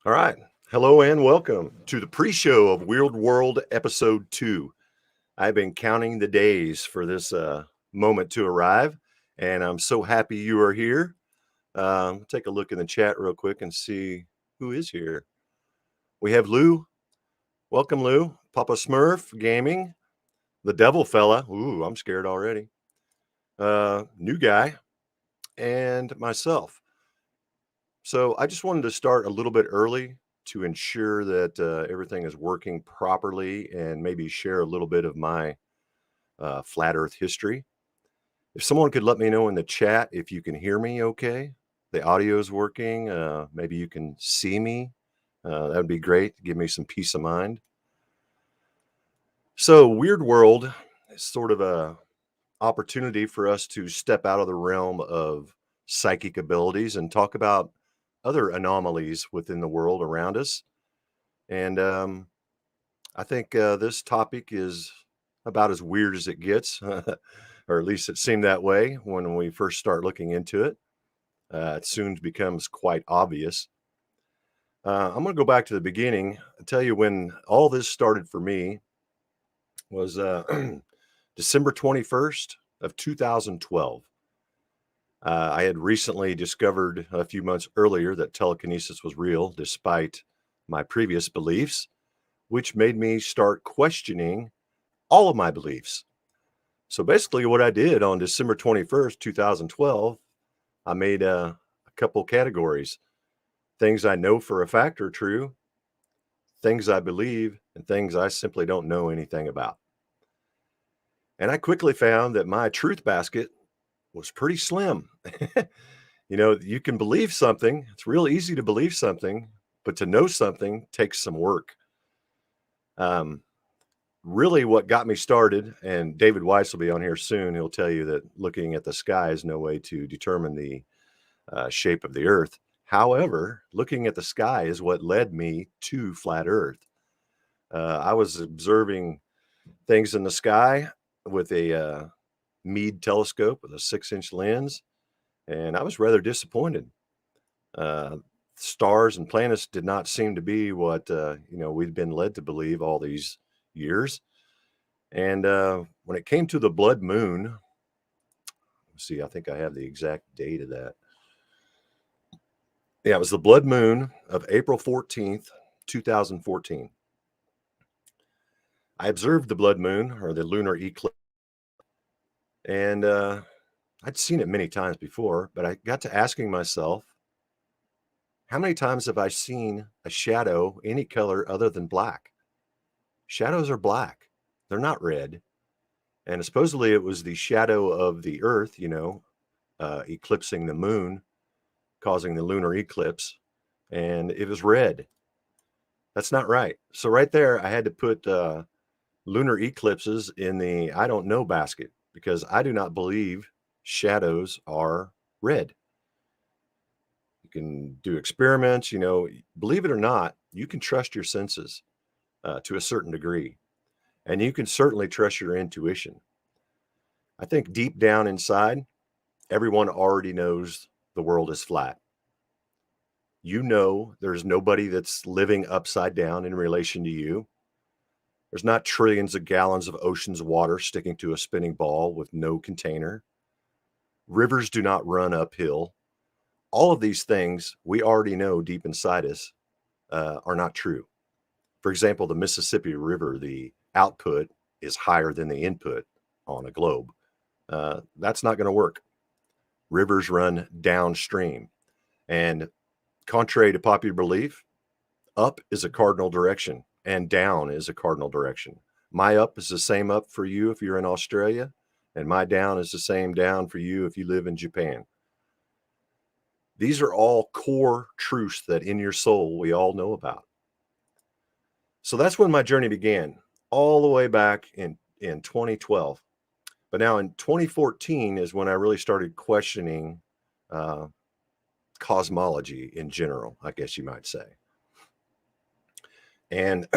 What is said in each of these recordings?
All right. Hello and welcome to the pre-show of Weird World Episode 2. I've been counting the days for this moment to arrive, and I'm so happy you are here. Take a look in the chat real quick and see who is here. We have Lou. Welcome, Lou. Papa Smurf Gaming. The Devil Fella. Ooh, I'm scared already. New guy. And myself. So I just wanted to start a little bit early to ensure that everything is working properly and maybe share a little bit of my flat earth history. If someone could let me know in the chat if you can hear me okay, the audio is working, maybe you can see me, that would be great. Give me some peace of mind. So Weird World is sort of a opportunity for us to step out of the realm of psychic abilities and talk about other anomalies within the world around us. And I think this topic is about as weird as it gets, or at least it seemed that way when we first start looking into it. It soon becomes quite obvious. I'm going to go back to the beginning and tell you when all this started for me was December 21st of 2012. I had recently discovered a few months earlier that telekinesis was real, despite my previous beliefs, which made me start questioning all of my beliefs. So basically, what I did on December 21st, 2012, I made a couple categories: things I know for a fact are true, things I believe, and things I simply don't know anything about. And I quickly found that my truth basket was pretty slim. You can believe something. It's real easy to believe something, but to know something takes some work. Um, really, what got me started, and David Weiss will be on here soon. He'll tell you that looking at the sky is no way to determine the shape of the earth. However, looking at the sky is what led me to flat earth. I was observing things in the sky with a Meade telescope with a 6-inch lens, and I was rather disappointed. Uh, Stars and planets did not seem to be what we'd been led to believe all these years. And when it came to the blood moon, let's see, I think I have the exact date of that. Yeah, it was the blood moon of April 14th, 2014. I observed the blood moon or the lunar eclipse, and I'd seen it many times before, but I got to asking myself, how many times have I seen a shadow any color other than black? Shadows are black, they're not red. And supposedly it was the shadow of the earth, eclipsing the moon, causing the lunar eclipse, and it was red. That's not right. So right there, I had to put lunar eclipses in the I don't know basket because I do not believe shadows are red. You can do experiments, believe it or not, you can trust your senses to a certain degree, and you can certainly trust your intuition. I think deep down inside, everyone already knows the world is flat. There's nobody that's living upside down in relation to you. There's not trillions of gallons of ocean's water sticking to a spinning ball with no container. Rivers do not run uphill. All of these things we already know deep inside us are not true. For example, the Mississippi River, the output is higher than the input on a globe. That's not going to work. Rivers run downstream. And contrary to popular belief, up is a cardinal direction and down is a cardinal direction. My up is the same up for you if you're in Australia, and my down is the same down for you if you live in Japan. These are all core truths that in your soul we all know about. So that's when my journey began, all the way back in 2012. But now in 2014 is when I really started questioning uh, cosmology in general, I guess you might say. And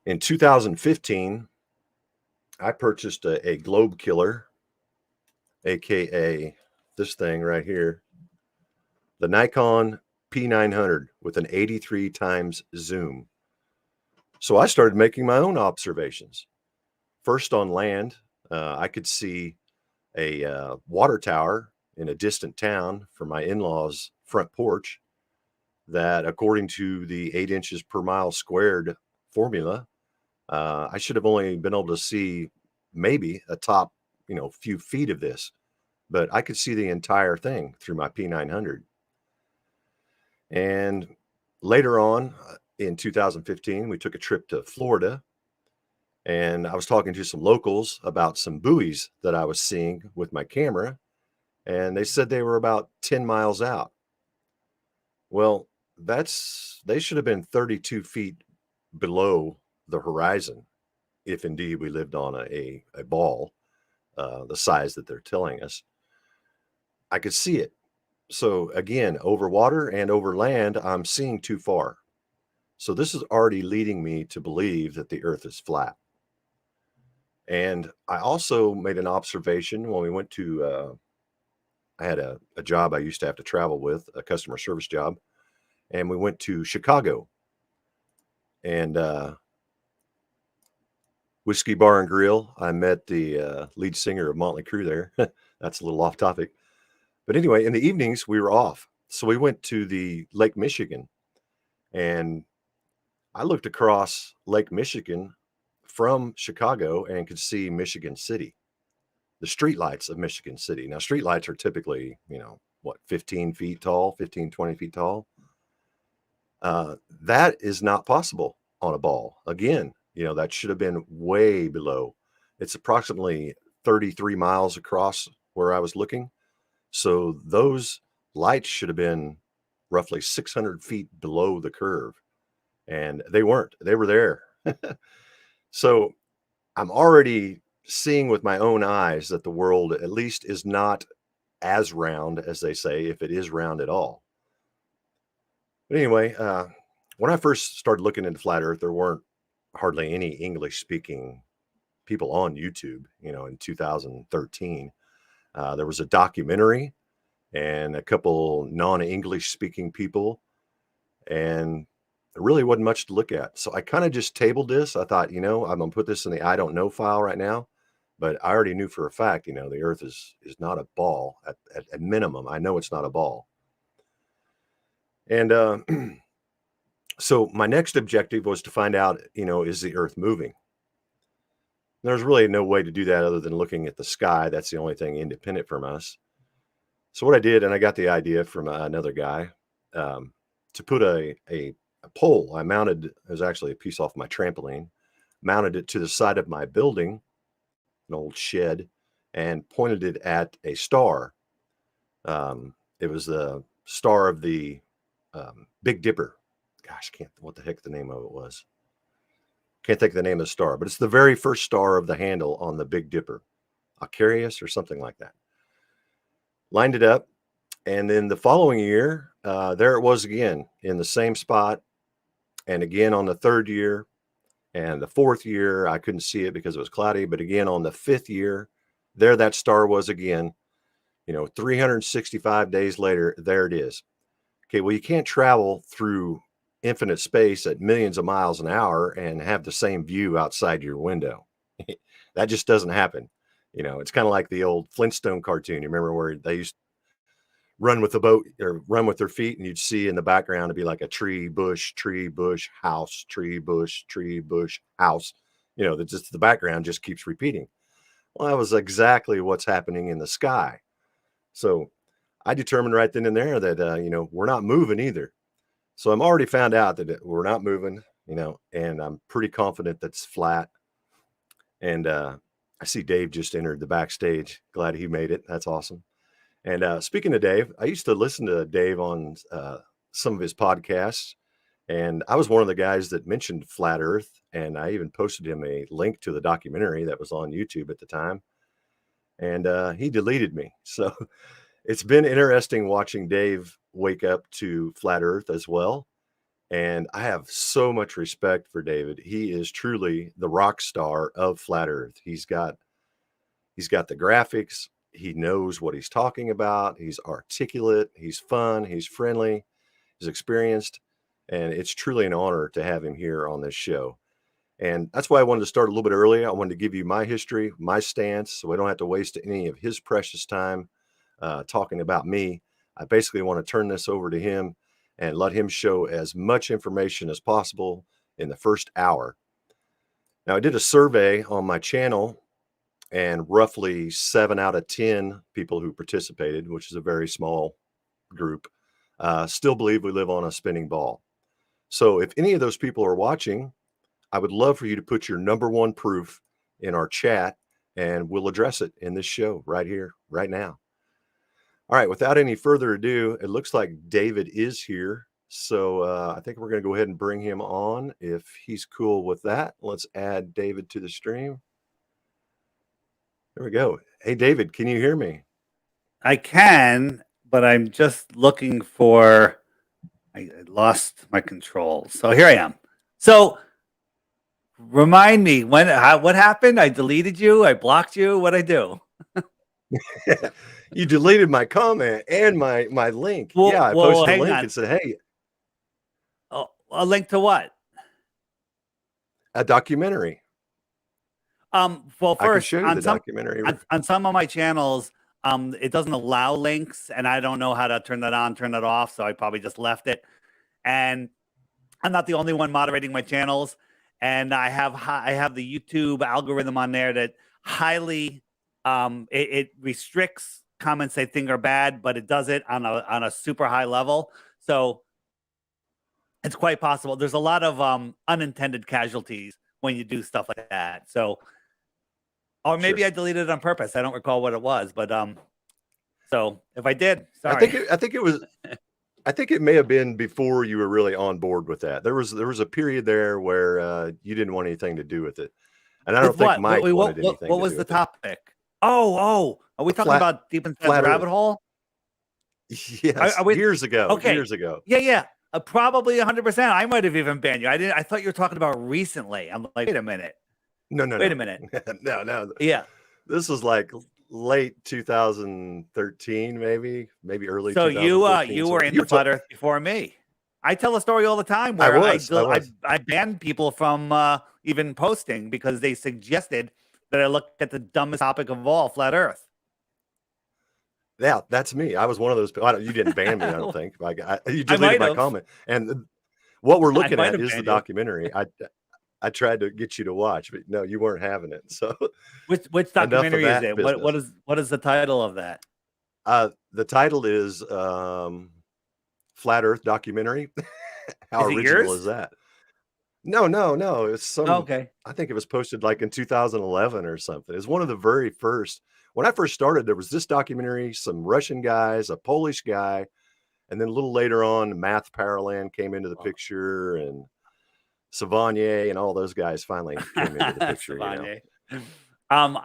in 2015, I purchased a globe killer, aka this thing right here, the Nikon P900 with an 83 times zoom. So I started making my own observations. First on land, I could see a water tower in a distant town from my in-laws' front porch that, according to the 8 inches per mile squared formula, I should have only been able to see maybe a top, few feet of this, but I could see the entire thing through my P900. And later on in 2015, we took a trip to Florida, and I was talking to some locals about some buoys that I was seeing with my camera, and they said they were about 10 miles out. Well, they should have been 32 feet below the horizon if indeed we lived on a ball the size that they're telling us. I could see it. So again, over water and over land, I'm seeing too far. So this is already leading me to believe that the earth is flat. And I also made an observation when we went to, I had a job I used to have to travel with, a customer service job. And we went to Chicago and Whiskey Bar and Grill. I met the lead singer of Motley Crue there. That's a little off topic. But anyway, in the evenings, we were off. So we went to the Lake Michigan, and I looked across Lake Michigan from Chicago and could see Michigan City, the streetlights of Michigan City. Now, streetlights are typically, 15 feet tall, 15, 20 feet tall. That is not possible on a ball. Again, that should have been way below. It's approximately 33 miles across where I was looking. So those lights should have been roughly 600 feet below the curve, and they weren't. They were there. So I'm already seeing with my own eyes that the world at least is not as round as they say, if it is round at all. But anyway, when I first started looking into flat Earth, there weren't hardly any English speaking people on YouTube, in 2013. There was a documentary and a couple non-English speaking people, and there really wasn't much to look at. So I kind of just tabled this. I thought, I'm gonna put this in the I don't know file right now. But I already knew for a fact, the Earth is not a ball at minimum. I know it's not a ball. And so my next objective was to find out, is the Earth moving? There's really no way to do that other than looking at the sky. That's the only thing independent from us. So what I did, and I got the idea from another guy, to put a pole. I mounted, it was actually a piece off my trampoline, mounted it to the side of my building, an old shed, and pointed it at a star. It was the star of the Big Dipper. Gosh, can't what the heck the name of it was. Can't think of the name of the star, but it's the very first star of the handle on the Big Dipper, Aquarius or something like that. Lined it up, and then the following year, there it was again in the same spot, and again on the third year, and the fourth year I couldn't see it because it was cloudy, but again on the fifth year, there that star was again. 365 days later, there it is. Okay, well, you can't travel through infinite space at millions of miles an hour and have the same view outside your window. That just doesn't happen. It's kind of like the old Flintstone cartoon. You remember where they used to run with the boat or run with their feet, and you'd see in the background to be like a tree, bush, house, tree, bush, house. The background just keeps repeating. Well, that was exactly what's happening in the sky. So I determined right then and there that, we're not moving either. So I'm already found out that we're not moving, and I'm pretty confident that's flat. And I see Dave just entered the backstage. Glad he made it. That's awesome. And speaking of Dave, I used to listen to Dave on some of his podcasts. And I was one of the guys that mentioned flat Earth. And I even posted him a link to the documentary that was on YouTube at the time. And he deleted me. So it's been interesting watching Dave wake up to flat Earth as well. And I have so much respect for David. He is truly the rock star of flat Earth. He's got the graphics. He knows what he's talking about. He's articulate. He's fun. He's friendly. He's experienced, and it's truly an honor to have him here on this show. And that's why I wanted to start a little bit early. I wanted to give you my history, my stance, so we don't have to waste any of his precious time talking about me. I basically want to turn this over to him and let him show as much information as possible in the first hour. Now, I did a survey on my channel, and roughly 7 out of 10 people who participated, which is a very small group, still believe we live on a spinning ball. So if any of those people are watching, I would love for you to put your number one proof in our chat, and we'll address it in this show right here, right now. All right, without any further ado, it looks like David is here. So I think we're going to go ahead and bring him on if he's cool with that. Let's add David to the stream. There we go. Hey, David, can you hear me? I can, but I'm just looking for, I lost my control. So here I am. So remind me, what happened? I deleted you. I blocked you. What'd I do? You deleted my comment and my link. Well, yeah, I posted a link and said, hey. Oh, a link to what? A documentary. Well, first, I can show you the documentary. On some of my channels, it doesn't allow links, and I don't know how to turn that on, turn that off, so I probably just left it. And I'm not the only one moderating my channels, and I have the YouTube algorithm on there that highly it restricts comments they think are bad, but it does it on a super high level. So it's quite possible. There's a lot of unintended casualties when you do stuff like that. So, or maybe I deleted it on purpose. I don't recall what it was, but so if I did, sorry. I think it may have been before you were really on board with that. There was a period there where you didn't want anything to do with it, and I don't think Mike wanted anything. What was the topic? Oh, are we talking about deep inside the rabbit hole? Yes, years ago. Okay. Years ago. Yeah. Probably 100%. I might have even banned you. I thought you were talking about recently. I'm like, wait a minute. No. Wait a minute. No. Yeah. This was like late 2013, maybe early. So 2014. you were in the Flat Earth before me. I tell a story all the time where I banned people from even posting because they suggested that I looked at the dumbest topic of all, Flat Earth. Yeah, that's me. I was one of those people. You didn't ban me, I don't think. You deleted my comment. And what we're looking at is the documentary. I tried to get you to watch, but no, you weren't having it. So which documentary is it? What is the title of that? The title is Flat Earth Documentary. How original is that? No. It's some okay. I think it was posted like in 2011 or something. It's one of the very first. When I first started, there was this documentary, some Russian guys, a Polish guy, and then a little later on, Math Paraland came into the picture, and Savanier and all those guys finally came into the picture. I'm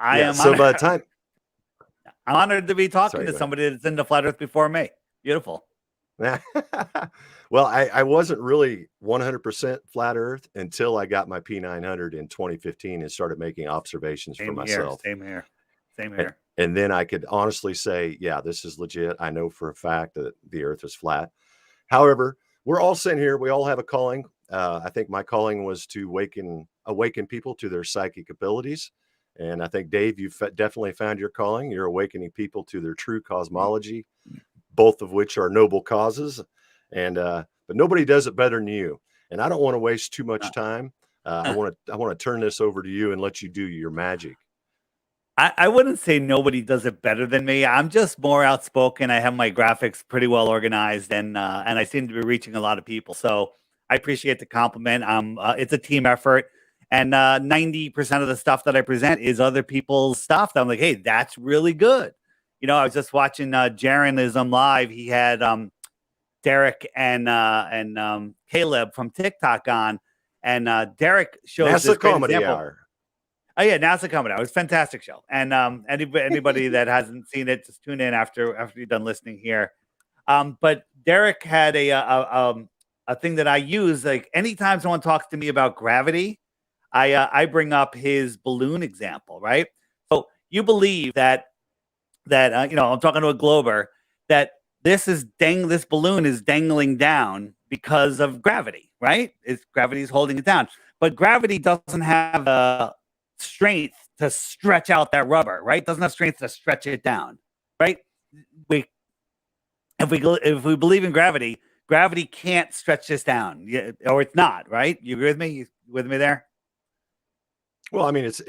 honored to be talking to somebody that's into Flat Earth before me. Beautiful. Well, I wasn't really 100% Flat Earth until I got my P900 in 2015 and started making observations for myself. Same here. And then I could honestly say, yeah, this is legit. I know for a fact that the Earth is flat. However, we're all sitting here. We all have a calling. I think my calling was to awaken people to their psychic abilities. And I think, Dave, you've definitely found your calling. You're awakening people to their true cosmology, both of which are noble causes. And but nobody does it better than you. And I don't want to waste too much time. I want to turn this over to you and let you do your magic. I wouldn't say nobody does it better than me. I'm just more outspoken. I have my graphics pretty well organized, and I seem to be reaching a lot of people. So I appreciate the compliment. It's a team effort, and 90% of the stuff that I present is other people's stuff. That I'm like, hey, that's really good. I was just watching Jaronism live. He had Derek and Caleb from TikTok on, and Derek shows this great Comedy example. Hour. Oh yeah, NASA Comedy Hour. It was a fantastic show. And anybody that hasn't seen it, just tune in after you're done listening here. But Derek had a thing that I use. Like anytime someone talks to me about gravity, I bring up his balloon example, right? So you believe that I'm talking to a glober, that this balloon is dangling down because of gravity, right? Gravity is holding it down, but gravity doesn't have the strength to stretch out that rubber, right? Doesn't have strength to stretch it down, right? We if we believe in gravity, gravity can't stretch this down, yeah, or it's not, right? You agree with me? You with me there? Well, I mean, it's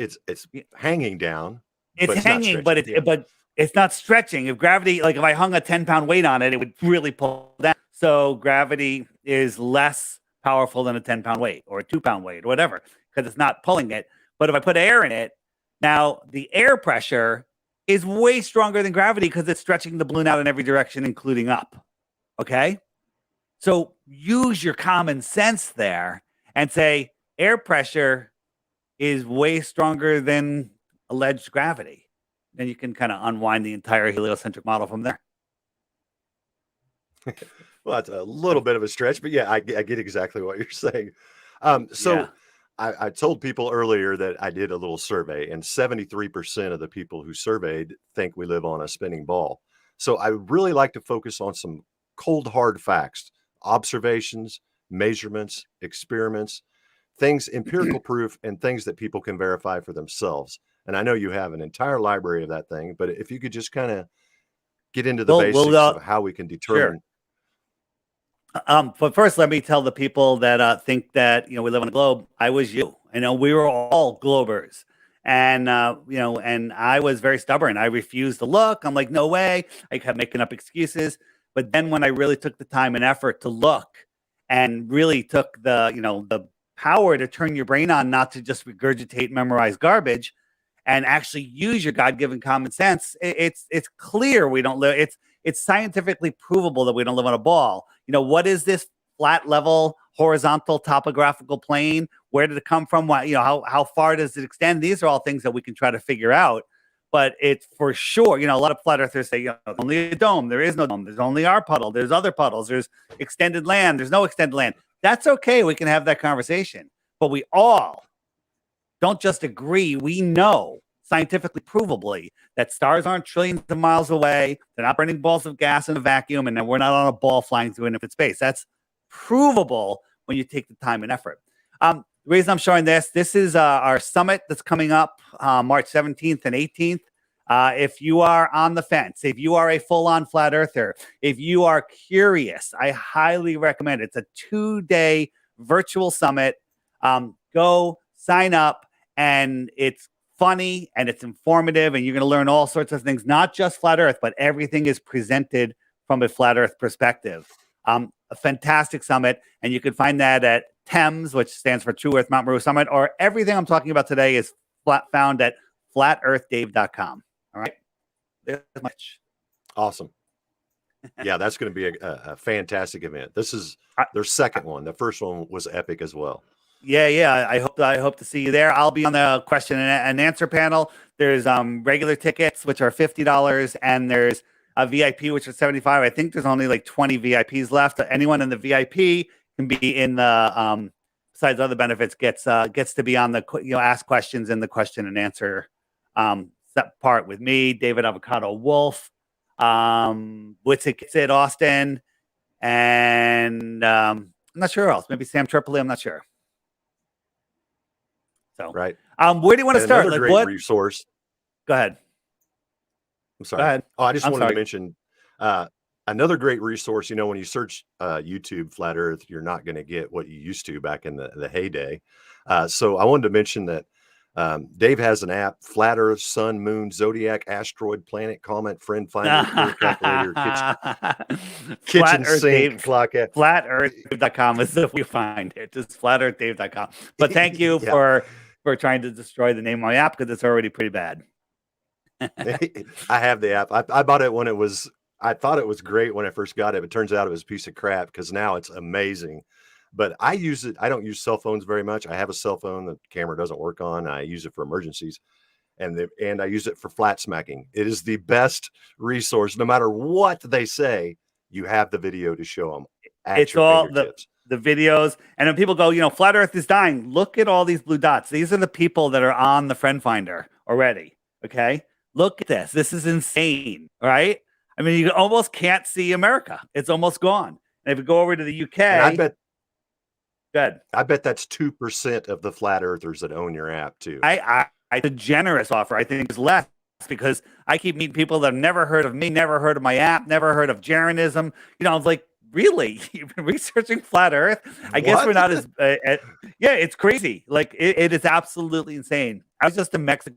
hanging down, It's but it's not hanging, stretching. Yeah. but it's not stretching. If gravity, like if I hung a 10-pound weight on it, it would really pull down. So gravity is less powerful than a 10-pound weight or a 2-pound weight or whatever, because it's not pulling it. But if I put air in it, now the air pressure is way stronger than gravity because it's stretching the balloon out in every direction, including up. Okay. So use your common sense there and say air pressure is way stronger than alleged gravity. Then you can kind of unwind the entire heliocentric model from there. Well, that's a little bit of a stretch, but yeah, I get exactly what you're saying. So Yeah. I told people earlier that I did a little survey, and 73% of the people who surveyed think we live on a spinning ball. So I really like to focus on some cold, hard facts, observations, measurements, experiments, things, empirical proof, and things that people can verify for themselves. And I know you have an entire library of that thing, but if you could just kind of get into the We'll basics of how we can sure. determine. But first, let me tell the people that think that we live on a globe. I was you. We were all globers, and and I was very stubborn. I refused to look. I'm like, no way. I kept making up excuses. But then when I really took the time and effort to look, and really took the power to turn your brain on, not to just regurgitate, memorize garbage, and actually use your God-given common sense, it's clear we don't live. It's scientifically provable that we don't live on a ball. What is this flat, level, horizontal topographical plane? Where did it come from? What, how far does it extend? These are all things that we can try to figure out. But it's for sure, a lot of flat earthers say, only a dome. There is no dome. There's only our puddle. There's other puddles. There's extended land. There's no extended land. That's okay. We can have that conversation. But we all don't just agree. We know scientifically provably that stars aren't trillions of miles away. They're not burning balls of gas in a vacuum, and then we're not on a ball flying through infinite space. That's provable when you take the time and effort. The reason I'm showing this is our summit that's coming up March 17th and 18th. If you are on the fence, if you are a full-on flat earther, if you are curious, I highly recommend it. It's a 2-day virtual summit. Go sign up, and it's funny and it's informative, and you're going to learn all sorts of things, not just flat earth, but everything is presented from a flat earth perspective. A fantastic summit, and you can find that at TEMS, which stands for True Earth Mount Meru Summit, or everything I'm talking about today is found at flatearthdave.com. All right. There's much. Awesome. Yeah, that's going to be a fantastic event. This is their second one. The first one was epic as well. Yeah. I hope to see you there. I'll be on the question and answer panel. There's regular tickets, which are $50, and there's a VIP, which is $75. I think there's only like 20 VIPs left. Anyone in the VIP can be in the besides other benefits, gets to be on the ask questions in the question and answer that part with me, David Avocado Wolf, Witsit Austin, and I'm not sure who else. Maybe Sam Tripoli. I'm not sure. So right. Where do you want to start? Another great resource. Go ahead. I'm sorry. Go ahead. Oh, I just wanted to mention another great resource. When you search YouTube Flat Earth, you're not going to get what you used to back in the heyday. So I wanted to mention that Dave has an app: Flat Earth, Sun, Moon, Zodiac, Asteroid, Planet, Comet, Friend Finder, Career Calculator, kitchen sink, clock. FlatEarthDave.com is if we find it. Just FlatEarthDave.com. But thank you for trying to destroy the name of my app, because it's already pretty bad. I have the app. I bought it when it was. I thought it was great when I first got it, but it turns out it was a piece of crap, because now it's amazing. But I use it. I don't use cell phones very much. I have a cell phone that the camera doesn't work on. I use it for emergencies, and I use it for flat smacking. It is the best resource. No matter what they say, you have the video to show them. It's all the videos. And when people go, Flat Earth is dying, look at all these blue dots. These are the people that are on the Friend Finder already. Okay. Look at this. This is insane. Right. I I mean, you almost can't see America. It's almost gone. And if you go over to the And I UK, bet good. I bet that's 2% of the flat earthers that own your app too. The generous offer, I think, is less because I keep meeting people that have never heard of me, never heard of my app, never heard of Jeranism. You know, I was like, really? You've been researching flat Earth? I guess we're What? not as, yeah, it's crazy. Like, it is absolutely insane. I was just in Mexico,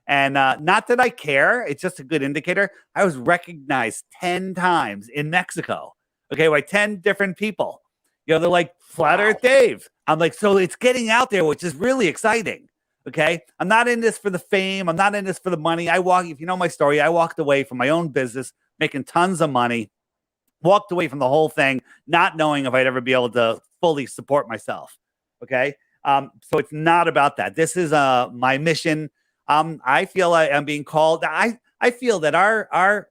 and not that I care, it's just a good indicator. I was recognized 10 times in Mexico, okay, by 10 different people. You know, they're like, Flat Wow. Earth Dave. I'm like, so it's getting out there, which is really exciting. Okay. I'm not in this for the fame. I'm not in this for the money. If you know my story, I walked away from my own business, making tons of money, walked away from the whole thing, not knowing if I'd ever be able to fully support myself. Okay. So it's not about that. This is my mission. I feel like I'm being called. I feel that our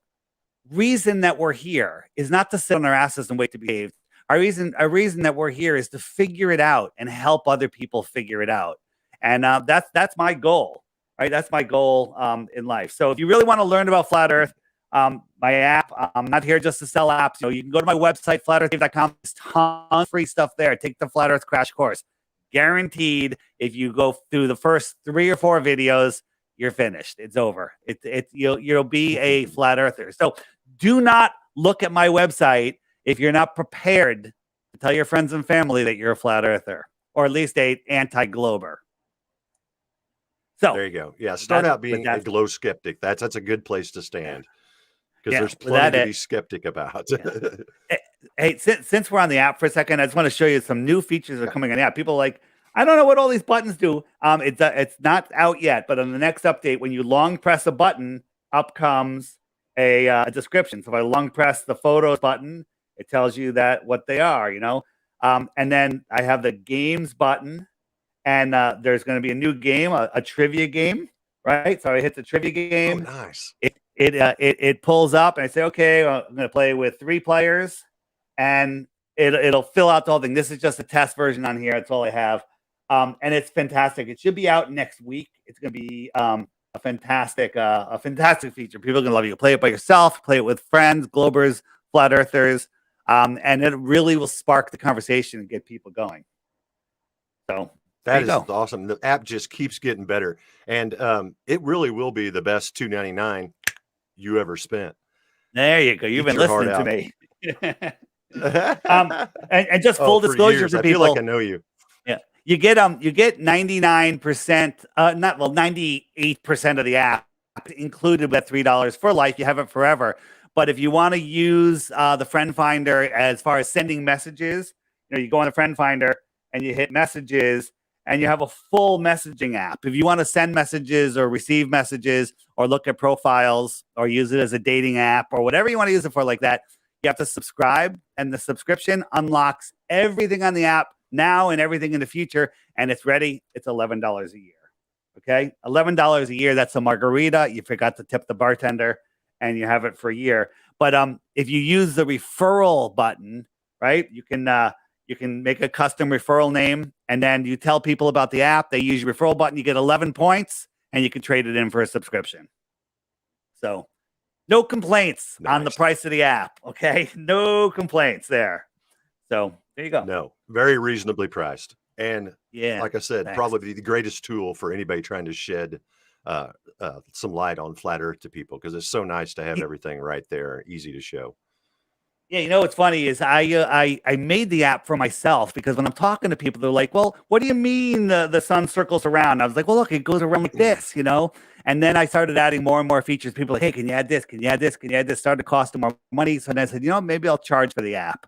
reason that we're here is not to sit on our asses and wait to be saved. Our reason that we're here is to figure it out and help other people figure it out. And that's my goal, right? That's my goal in life. So if you really want to learn about Flat Earth, my app, I'm not here just to sell apps. You know, you can go to my website, flatearthdave.com. There's tons of free stuff there. Take the Flat Earth crash course. Guaranteed, if you go through the first 3 or 4 videos, you're finished. It's over. You'll be a flat earther. So do not look at my website if you're not prepared to tell your friends and family that you're a flat earther, or at least a anti-glober. So there you go. Yeah, start out being a glow skeptic. That's a good place to stand because there's plenty to be skeptic about. Hey, since we're on the app for a second, I just want to show you some new features that are coming on the app. People are like, I don't know what all these buttons do. It's not out yet, but on the next update, when you long press a button, up comes a description. So if I long press the photos button, it tells you that what they are, you know. And then I have the games button. And there's going to be a new game, a trivia game, right? So I hit the trivia game. Oh, nice. It pulls up, and I say, okay, I'm going to play with 3 players, and it'll fill out the whole thing. This is just a test version on here. That's all I have, and it's fantastic. It should be out next week. It's going to be a fantastic feature. People are going to love it. You play it by yourself, play it with friends, globers, flat earthers, and it really will spark the conversation and get people going. So. That is awesome. The app just keeps getting better, and it really will be the best $2.99 you ever spent. There you go. You've been listening to me. And just full disclosure for people. I feel like I know you. Yeah, you get 99%, 98% of the app included with $3 for life. You have it forever. But if you want to use the friend finder as far as sending messages, you know, you go on the friend finder and you hit messages. And you have a full messaging app. If you want to send messages or receive messages or look at profiles or use it as a dating app or whatever you want to use it for like that, you have to subscribe. And the subscription unlocks everything on the app now and everything in the future. And it's ready. It's $11 a year. Okay? $11 a year. That's a margarita. You forgot to tip the bartender and you have it for a year. But if you use the referral button, right, you can make a custom referral name, and then you tell people about the app. They use your referral button. You get 11 points, and you can trade it in for a subscription. So no complaints on the price of the app, okay? No complaints there. So there you go. No, very reasonably priced. And yeah, like I said, probably the greatest tool for anybody trying to shed some light on flat Earth to people, because it's so nice to have everything right there, easy to show. Yeah, you know what's funny is I made the app for myself because when I'm talking to people, they're like, "Well, what do you mean the sun circles around?" I was like, "Well, look, it goes around like this, you know." And then I started adding more and more features. People are like, "Hey, can you add this? Can you add this? Can you add this?" Started costing more money, so then I said, "You know, maybe I'll charge for the app."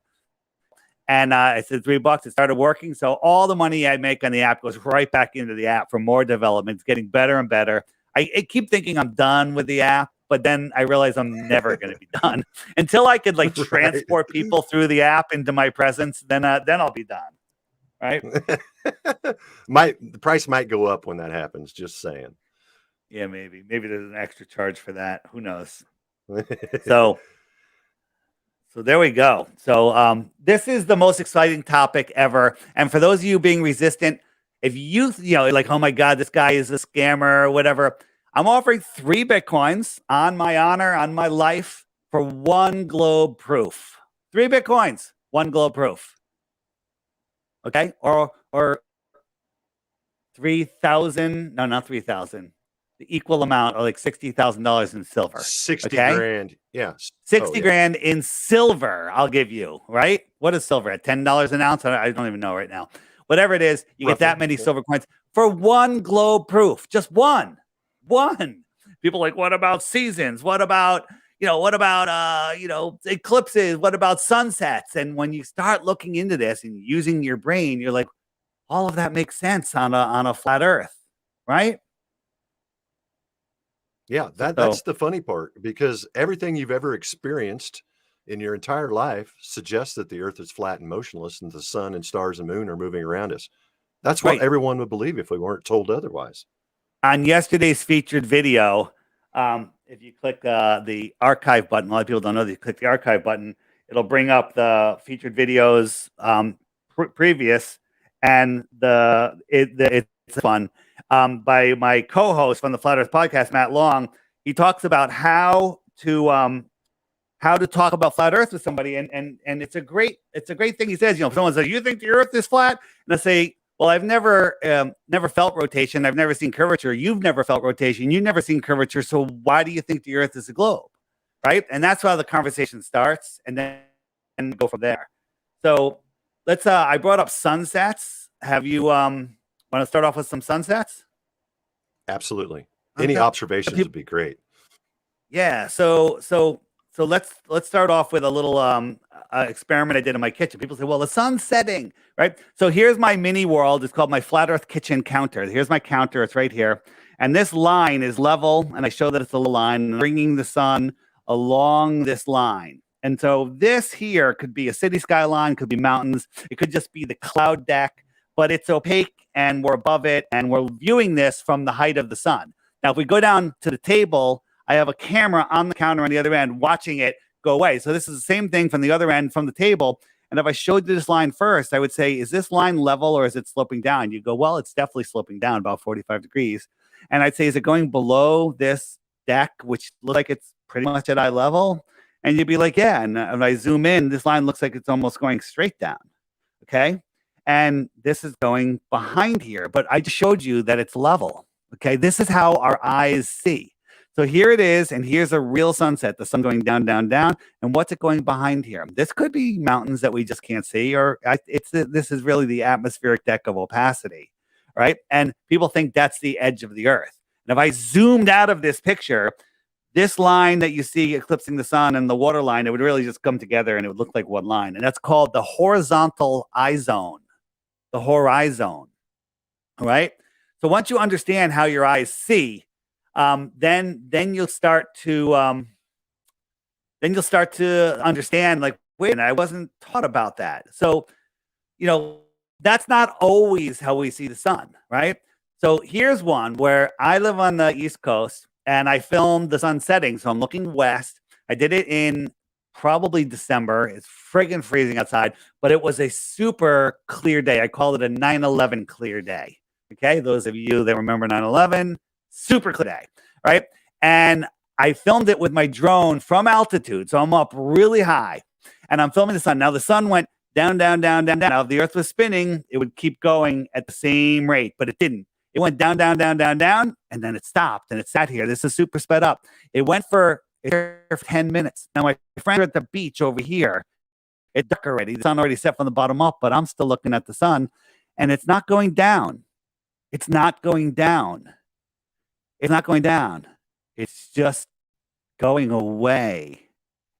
And I said $3. It started working, so all the money I make on the app goes right back into the app for more development. It's getting better and better. I keep thinking I'm done with the app. But then I realize I'm never going to be done until I could like transport people through the app into my presence. Then I'll be done. Right. The price might go up when that happens. Just saying. Yeah, maybe there's an extra charge for that. Who knows? So there we go. So this is the most exciting topic ever. And for those of you being resistant, if you like, oh my God, this guy is a scammer or whatever, I'm offering 3 Bitcoins on my honor, on my life, for one globe proof. 3 Bitcoins, one globe proof. Okay, or 3,000? No, not 3,000. The equal amount, or like $60,000 in silver. 60 Okay, grand. Yeah. 60 Oh, yeah. grand in silver. I'll give you. Right? What is silver at? $10 an ounce? I don't even know right now. Whatever it is, you get that many silver coins for one globe proof. Just one. People are like, what about seasons? What about eclipses? What about sunsets? And when you start looking into this and using your brain, you're like, all of that makes sense on a flat Earth, right? Yeah, that's So the funny part, because everything you've ever experienced in your entire life suggests that the Earth is flat and motionless, and the sun and stars and moon are moving around us. That's what right. everyone would believe if we weren't told otherwise. On yesterday's featured video, if you click the archive button, a lot of people don't know that you click the archive button, it'll bring up the featured videos previous, and it's fun. By my co-host from the Flat Earth Podcast, Matt Long. He talks about how to talk about flat Earth with somebody, and it's a great thing. He says, if someone says, "You think the Earth is flat?" and I say, well, I've never felt rotation. I've never seen curvature. You've never felt rotation. You've never seen curvature. So why do you think the Earth is a globe? Right? And that's how the conversation starts, and then go from there. So let's. I brought up sunsets. Have you want to start off with some sunsets? Absolutely. Any Sunset? observations would be great. Yeah. So let's start off with a little experiment I did in my kitchen. People say, well, the sun's setting, right? So here's my mini world. It's called my flat Earth kitchen counter. Here's my counter. It's right here. And this line is level. And I show that it's a little line, bringing the sun along this line. And so this here could be a city skyline, could be mountains. It could just be the cloud deck, but it's opaque and we're above it. And we're viewing this from the height of the sun. Now, if we go down to the table, I have a camera on the counter on the other end watching it go away. So this is the same thing from the other end from the table. And if I showed you this line first, I would say, is this line level or is it sloping down? You go, well, it's definitely sloping down about 45 degrees. And I'd say, is it going below this deck, which looks like it's pretty much at eye level? And you'd be like, yeah. And if I zoom in, this line looks like it's almost going straight down. Okay. And this is going behind here, but I just showed you that it's level. Okay. This is how our eyes see. So here it is, and here's a real sunset, the sun going down, down, down. And what's it going behind here? This could be mountains that we just can't see, or this is really the atmospheric deck of opacity, right? And people think that's the edge of the Earth. And if I zoomed out of this picture, this line that you see eclipsing the sun and the water line, it would really just come together and it would look like one line. And that's called the horizontal eye zone, the horizon, all right? So once you understand how your eyes see, then you'll start to understand, like, wait, I wasn't taught about that. So, that's not always how we see the sun, right? So here's one where I live on the East Coast and I filmed the sun setting. So I'm looking west. I did it in probably December. It's friggin' freezing outside, but it was a super clear day. I call it a 9/11 clear day. Okay, those of you that remember 9/11. Super clear day, right? And I filmed it with my drone from altitude. So I'm up really high and I'm filming the sun. Now the sun went down, down, down, down, down. Now if the Earth was spinning, it would keep going at the same rate, but it didn't. It went down, down, down, down, down, and then it stopped and it sat here. This is super sped up. It went for 10 minutes. Now my friends are at the beach over here. It's dark already. The sun already set from the bottom up, but I'm still looking at the sun and it's not going down. It's not going down. It's not going down. It's just going away.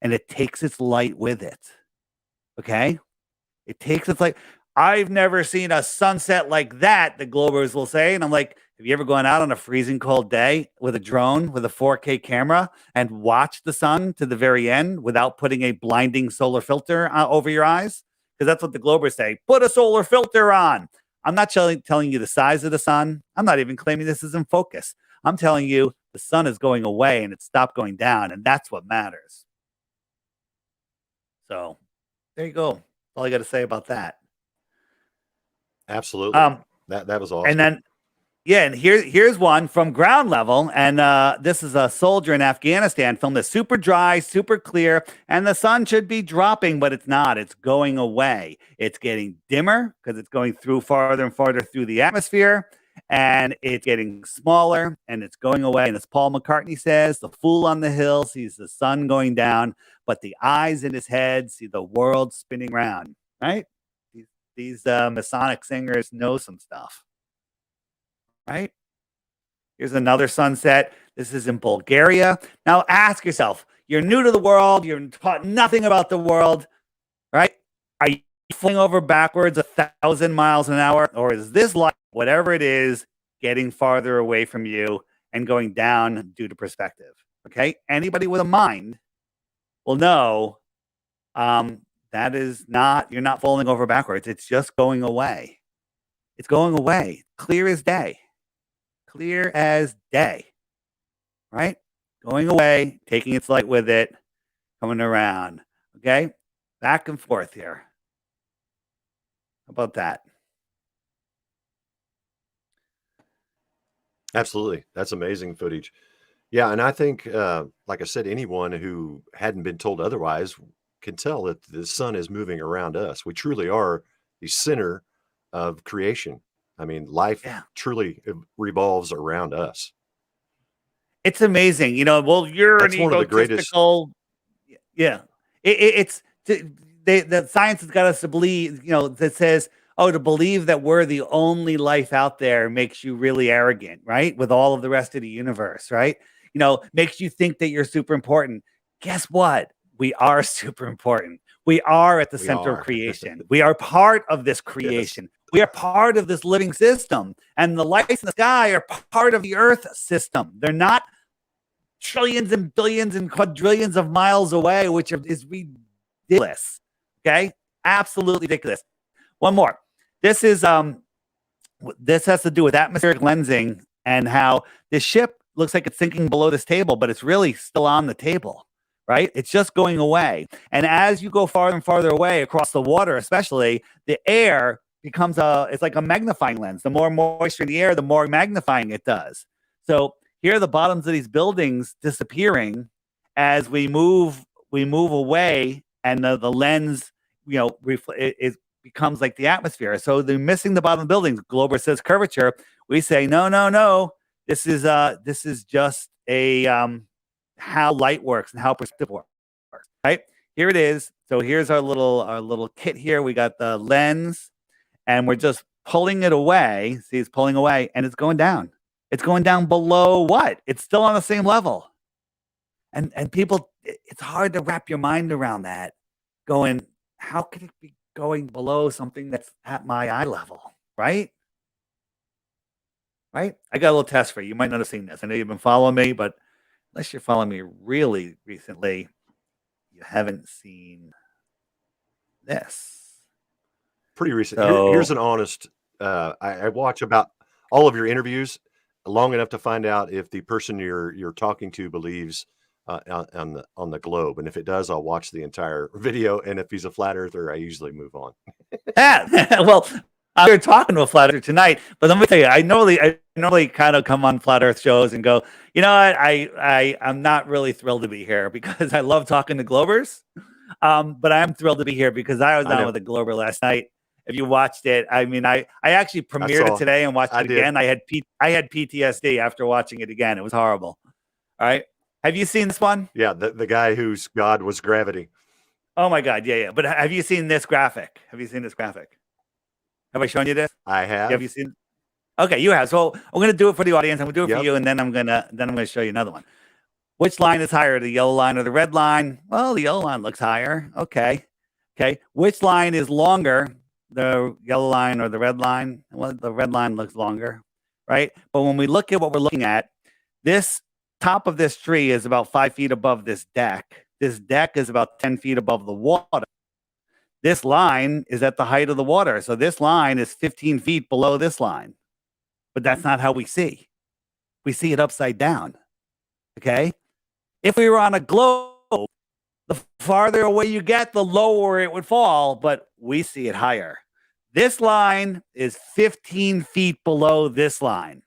And it takes its light with it. Okay? It takes its light. I've never seen a sunset like that, the Globers will say. And I'm like, have you ever gone out on a freezing cold day with a drone, with a 4K camera, and watched the sun to the very end without putting a blinding solar filter over your eyes? Because that's what the Globers say. Put a solar filter on. I'm not telling you the size of the sun. I'm not even claiming this is in focus. I'm telling you the sun is going away and it stopped going down, and that's what matters. So there you go. That's all I got to say about that. Absolutely. That was awesome. And Yeah, and here's one from ground level, and this is a soldier in Afghanistan. Filmed this super dry, super clear, and the sun should be dropping, but it's not. It's going away. It's getting dimmer because it's going through farther and farther through the atmosphere, and it's getting smaller, and it's going away. And as Paul McCartney says, the fool on the hill sees the sun going down, but the eyes in his head see the world spinning round. Right? These Masonic singers know some stuff. Right? Here's another sunset. This is in Bulgaria. Now ask yourself, you're new to the world, you're taught nothing about the world, right? Are you flying over backwards 1,000 miles an hour? Or is this light, whatever it is, getting farther away from you and going down due to perspective? Okay. Anybody with a mind will know that is not, you're not falling over backwards. It's just going away. It's going away. Clear as day. Clear as day, right? Going away, taking its light with it, coming around, okay? Back and forth here. How about that? Absolutely. That's amazing footage. Yeah, and I think, like I said, anyone who hadn't been told otherwise can tell that the sun is moving around us. We truly are the center of creation. I mean, life Yeah. truly revolves around us. It's amazing. You know, well, you're That's an one of the greatest. egotistical. Yeah. It's the science has got us to believe, you know, that says, oh, to believe that we're the only life out there makes you really arrogant, right? With all of the rest of the universe, right? You know, makes you think that you're super important. Guess what? We are super important. We are at the We center of are. creation. We are part of this Yes. creation. We are part of this living system. And the lights in the sky are part of the earth system. They're not trillions and billions and quadrillions of miles away, which is ridiculous. Okay? Absolutely ridiculous. One more. This is this has to do with atmospheric lensing and how this ship looks like it's sinking below this table, but it's really still on the table, right? It's just going away. And as you go farther and farther away across the water, especially, the air becomes it's like a magnifying lens. The more moisture in the air, the more magnifying it does. So here are the bottoms of these buildings disappearing as we move away, and the lens, you know, it becomes like the atmosphere. So they're missing the bottom of the buildings. Glober says curvature. We say no. This is just a how light works and how perspective works. Right here it is. So here's our little kit here. We got the lens, and we're just pulling it away. See, it's pulling away, and it's going down. It's going down below what? It's still on the same level. And people, it's hard to wrap your mind around that. Going, how could it be going below something that's at my eye level, right? Right? I got a little test for you. You might not have seen this. I know you've been following me, but unless you're following me really recently, you haven't seen this. Pretty recent. So, Here's an honest. I watch about all of your interviews long enough to find out if the person you're talking to believes on the globe, and if it does, I'll watch the entire video. And if he's a flat earther, I usually move on. well, we're talking to a flat earther tonight, but let me tell you, I normally kind of come on flat earth shows and go, you know what, I'm not really thrilled to be here because I love talking to Globers. But I'm thrilled to be here because I was on with a Glober last night. If you watched it, I mean, I actually premiered it today and watched it again. I had PTSD after watching it again. It was horrible. All right. Have you seen this one? Yeah, the guy whose god was gravity. Oh my God, yeah. But have you seen this graphic? Have I shown you this? I have. Have you seen? Okay, you have. So I'm going to do it for the audience. I'm going to do it for you, and then I'm going to show you another one. Which line is higher, the yellow line or the red line? Well, the yellow line looks higher. Okay. Which line is longer, the yellow line or the red line? Well, the red line looks longer, right? But when we look at what we're looking at, this top of this tree is about 5 feet above this deck. This deck is about 10 feet above the water. This line is at the height of the water. So this line is 15 feet below this line. But that's not how we see. We see it upside down. Okay? If we were on a globe, the farther away you get, the lower it would fall, but we see it higher. This line is 15 feet below this line.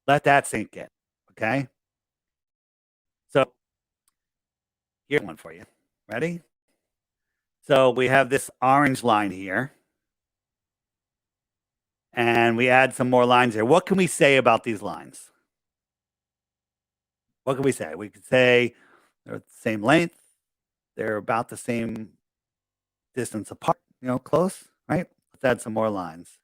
Let that sink in. Okay. So here's one for you. Ready? So we have this orange line here. And we add some more lines here. What can we say about these lines? What can we say? We could say they're the same length. They're about the same distance apart, close, right? Let's add some more lines,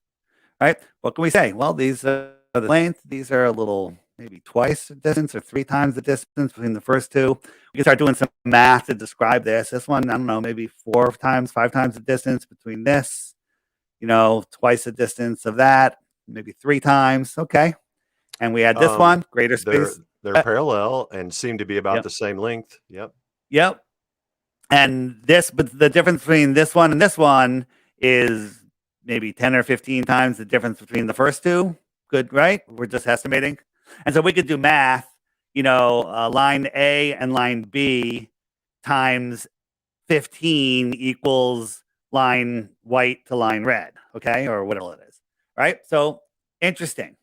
right? What can we say? Well, these are the length. These are a little, maybe twice the distance or 3 times the distance between the first two. We can start doing some math to describe this. This one, I don't know, maybe 4 times, 5 times the distance between this, twice the distance of that, maybe 3 times. Okay. And we add this one, greater They're space. parallel and seem to be about Yep. the same length. Yep. Yep. And but the difference between this one and this one is maybe 10 or 15 times the difference between the first two. Good, right? We're just estimating. And so we could do math, line A and line B times 15 equals line white to line red, okay? Or whatever it is, right? So interesting.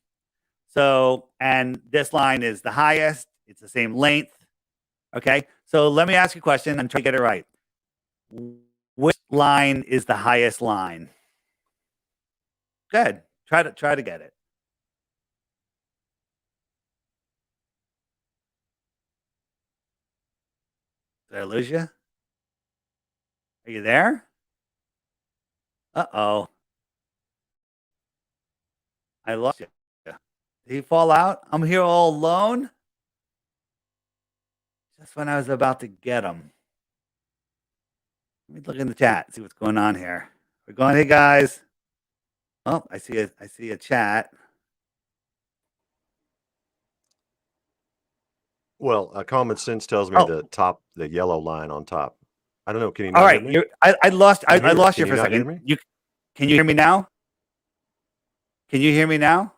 So, and this line is the highest. It's the same length. Okay. So let me ask you a question and try to get it right. Which line is the highest line? Good. Try to get it. Did I lose you? Are you there? Uh-oh. I lost you. Did he fall out? I'm here all alone? Just when I was about to get him. Let me look in the chat, see what's going on here. We're going, hey guys. Oh, I see a chat. Well, common sense tells me the yellow line on top. I don't know. Can you All not hear right, me? I lost you Can for you a not hear second. me? Can you hear me now? Can you hear me now?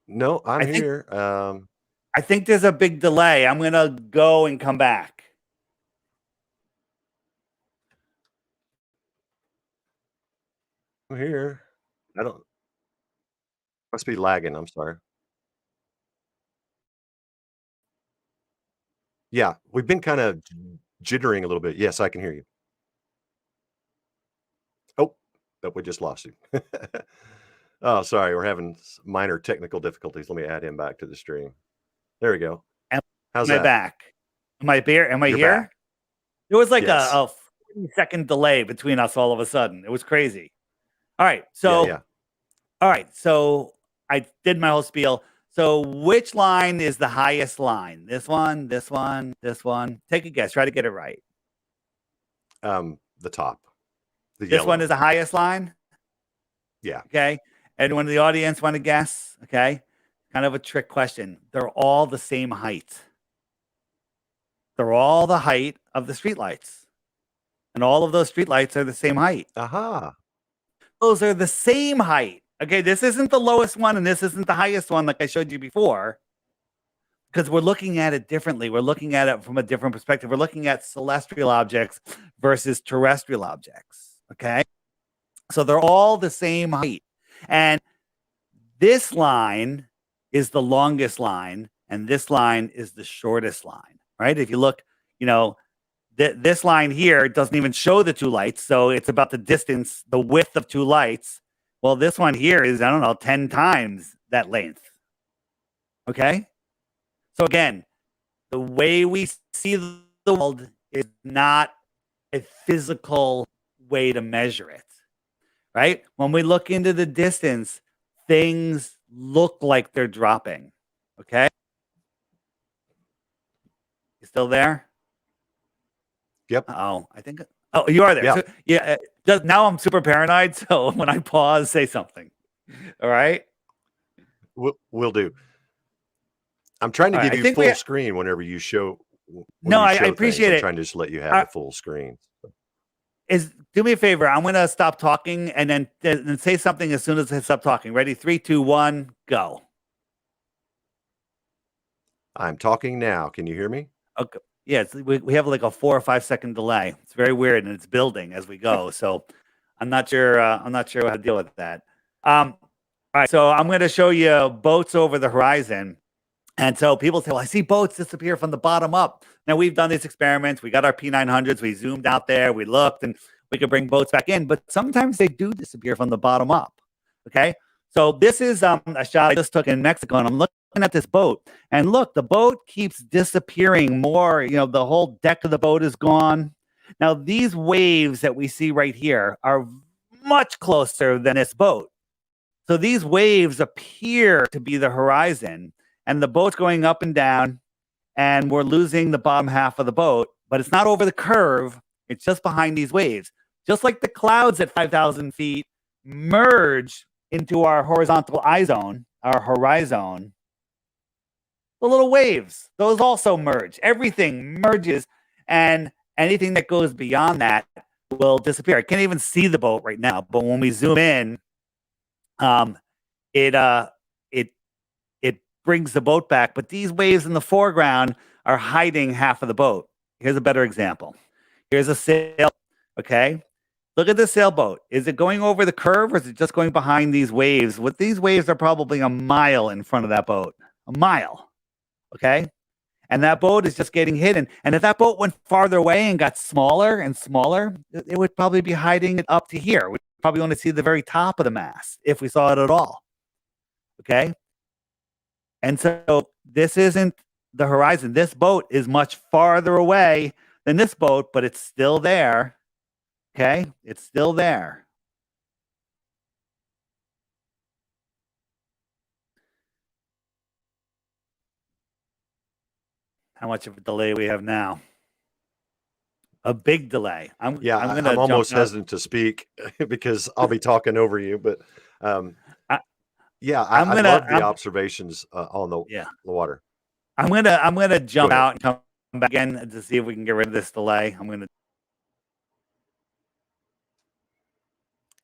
No, I'm I think here. I think there's a big delay. I'm gonna go and come back. I'm here. I don't. Must be lagging. I'm sorry. Yeah, we've been kind of jittering a little bit. Yes, I can hear you. Oh, nope, we just lost you. Oh, sorry. We're having minor technical difficulties. Let me add him back to the stream. There we go. Am How's I that? back? Am I You're here? back. There was like Yes. a 40-second delay between us all of a sudden. It was crazy. All right. Yeah. So I did my whole spiel. So which line is the highest line? This one, this one, this one. Take a guess. Try to get it right. The top, the This one yellow. is the highest line. Yeah. Okay. Anyone in the audience want to guess? Okay. Kind of a trick question. They're all the same height. They're all the height of the streetlights. And all of those streetlights are the same height. Aha. Those are the same height. Okay. This isn't the lowest one and this isn't the highest one like I showed you before. Because we're looking at it differently. We're looking at it from a different perspective. We're looking at celestial objects versus terrestrial objects. Okay. So they're all the same height. And this line is the longest line, and this line is the shortest line, right? If you look, this line here doesn't even show the two lights. So it's about the distance, the width of two lights. Well, this one here is, I don't know, 10 times that length. Okay. So again, the way we see the world is not a physical way to measure it, right? When we look into the distance, things look like they're dropping. Okay. You still there? Yep. Oh, I think. Oh, you are there. Yeah. So, yeah. Just now I'm super paranoid. So when I pause, say something. All right. We'll do. I'm trying to All right. give I you think full screen whenever you show I things. appreciate I'm it. trying to just let you have the full screen. Do me a favor. I'm going to stop talking and then say something as soon as I stop talking. Ready? 3, 2, 1, go. I'm talking now. Can you hear me? Okay. Yeah, we have like a 4 or 5 second delay. It's very weird, and it's building as we go. So I'm not sure. I'm not sure how to deal with that. All right, so I'm going to show you boats over the horizon. And so people say, well, I see boats disappear from the bottom up. Now, we've done these experiments. We got our P900s. We zoomed out there. We looked, and we could bring boats back in. But sometimes they do disappear from the bottom up. Okay. So this is a shot I just took in Mexico. And I'm looking at this boat. And look, the boat keeps disappearing more. You know, the whole deck of the boat is gone. Now, these waves that we see right here are much closer than this boat. So these waves appear to be the horizon, and the boat's going up and down, and we're losing the bottom half of the boat, but it's not over the curve. It's just behind these waves. Just like the clouds at 5,000 feet merge into our horizontal eye zone, our horizon, the little waves, those also merge. Everything merges, and anything that goes beyond that will disappear. I can't even see the boat right now, but when we zoom in, it brings the boat back, but these waves in the foreground are hiding half of the boat. Here's a better example. Here's a sail. Okay, look at the sailboat. Is it going over the curve, or is it just going behind these waves? With these waves are probably a mile in front of that boat. A mile. Okay, and that boat is just getting hidden. And if that boat went farther away and got smaller and smaller, it would probably be hiding it up to here. We'd probably only see the very top of the mast if we saw it at all. Okay. And so this isn't the horizon. This boat is much farther away than this boat, but it's still there. Okay. It's still there. How much of a delay we have now? A big delay. I'm almost hesitant to speak because I'll be talking over you, but I love the observations on the water. I'm gonna jump out and come back again to see if we can get rid of this delay.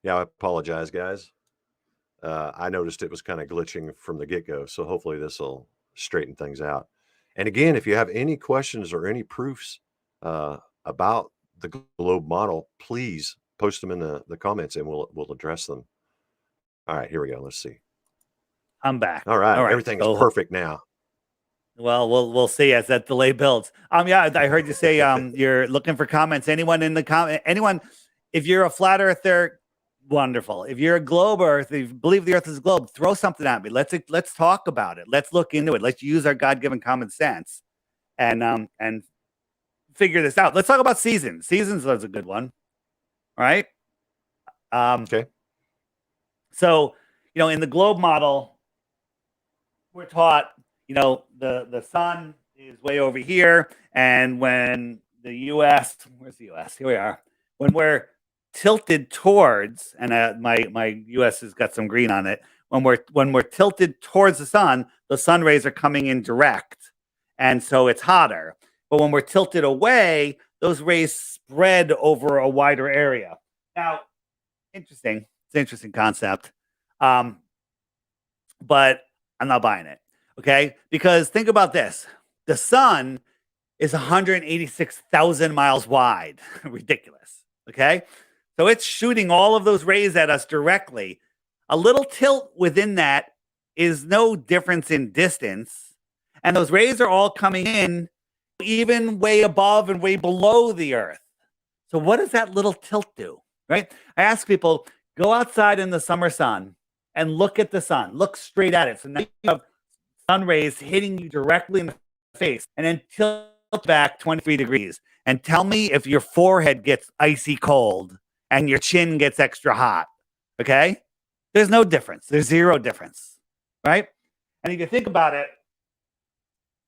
I apologize, guys. I noticed it was kind of glitching from the get-go, so hopefully this will straighten things out. And again, if you have any questions or any proofs about the globe model, please post them in the comments and we'll address them. All right, here we go. Let's see. I'm back. All right, everything is perfect now. Well, we'll see as that delay builds. Yeah, I heard you say you're looking for comments. Anyone in the comment? Anyone? If you're a flat earther, wonderful. If you're a globe earth, if you believe the earth is a globe, throw something at me. Let's talk about it. Let's look into it. Let's use our God-given common sense and figure this out. Let's talk about seasons. Seasons was a good one. All right. Okay. So, in the globe model, we're taught, the sun is way over here. And when the U.S., where's the U.S.? Here we are. When we're tilted towards, and my U.S. has got some green on it. When we're tilted towards the sun rays are coming in direct. And so it's hotter. But when we're tilted away, those rays spread over a wider area. Now, interesting. It's an interesting concept. But I'm not buying it. Okay? Because think about this. The sun is 186,000 miles wide. Ridiculous. Okay? So it's shooting all of those rays at us directly. A little tilt within that is no difference in distance. And those rays are all coming in even way above and way below the earth. So what does that little tilt do? Right? I ask people, go outside in the summer sun and look at the sun. Look straight at it. So now you have sun rays hitting you directly in the face, and then tilt back 23 degrees. And tell me if your forehead gets icy cold and your chin gets extra hot. Okay? There's no difference. There's zero difference. Right? And if you think about it,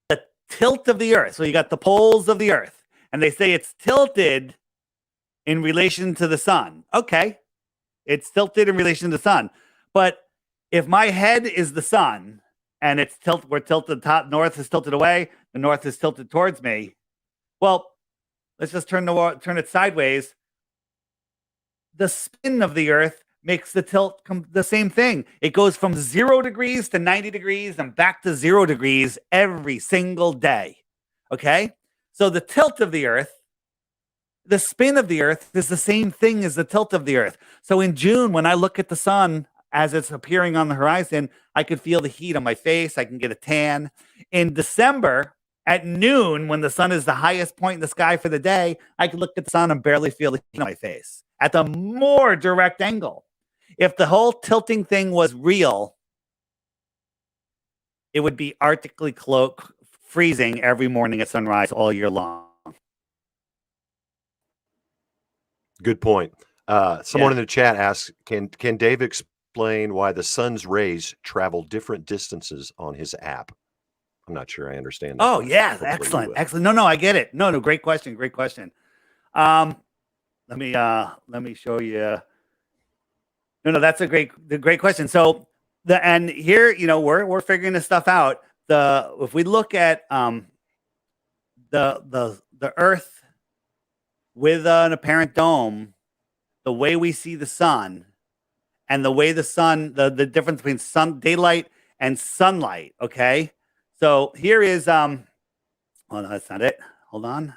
the tilt of the earth. So you got the poles of the earth, and they say it's tilted in relation to the sun. Okay. It's tilted in relation to the sun. But if my head is the sun and we're tilted top, north is tilted away, the north is tilted towards me. Well, let's just turn it sideways. The spin of the earth makes the tilt the same thing. It goes from 0 degrees to 90 degrees and back to 0 degrees every single day. Okay? So the tilt of the earth, the spin of the earth is the same thing as the tilt of the earth. So in June, when I look at the sun as it's appearing on the horizon, I could feel the heat on my face. I can get a tan. In December at noon, when the sun is the highest point in the sky for the day, I could look at the sun and barely feel the heat on my face at the more direct angle. If the whole tilting thing was real, it would be arctically freezing every morning at sunrise all year long. Good point. Someone Yeah. in the chat asks, can Dave explain why the sun's rays travel different distances on his app? I'm not sure I understand that Oh, question. yeah. Hopefully you Excellent. will. Excellent. No, I get it. No, great question. Great question. Let me show you. No, that's a great question. So and here, we're figuring this stuff out. If we look at the Earth with an apparent dome, the way we see the sun, and the way the sun, the difference between daylight and sunlight. Okay, so here is oh no, that's not it. Hold on.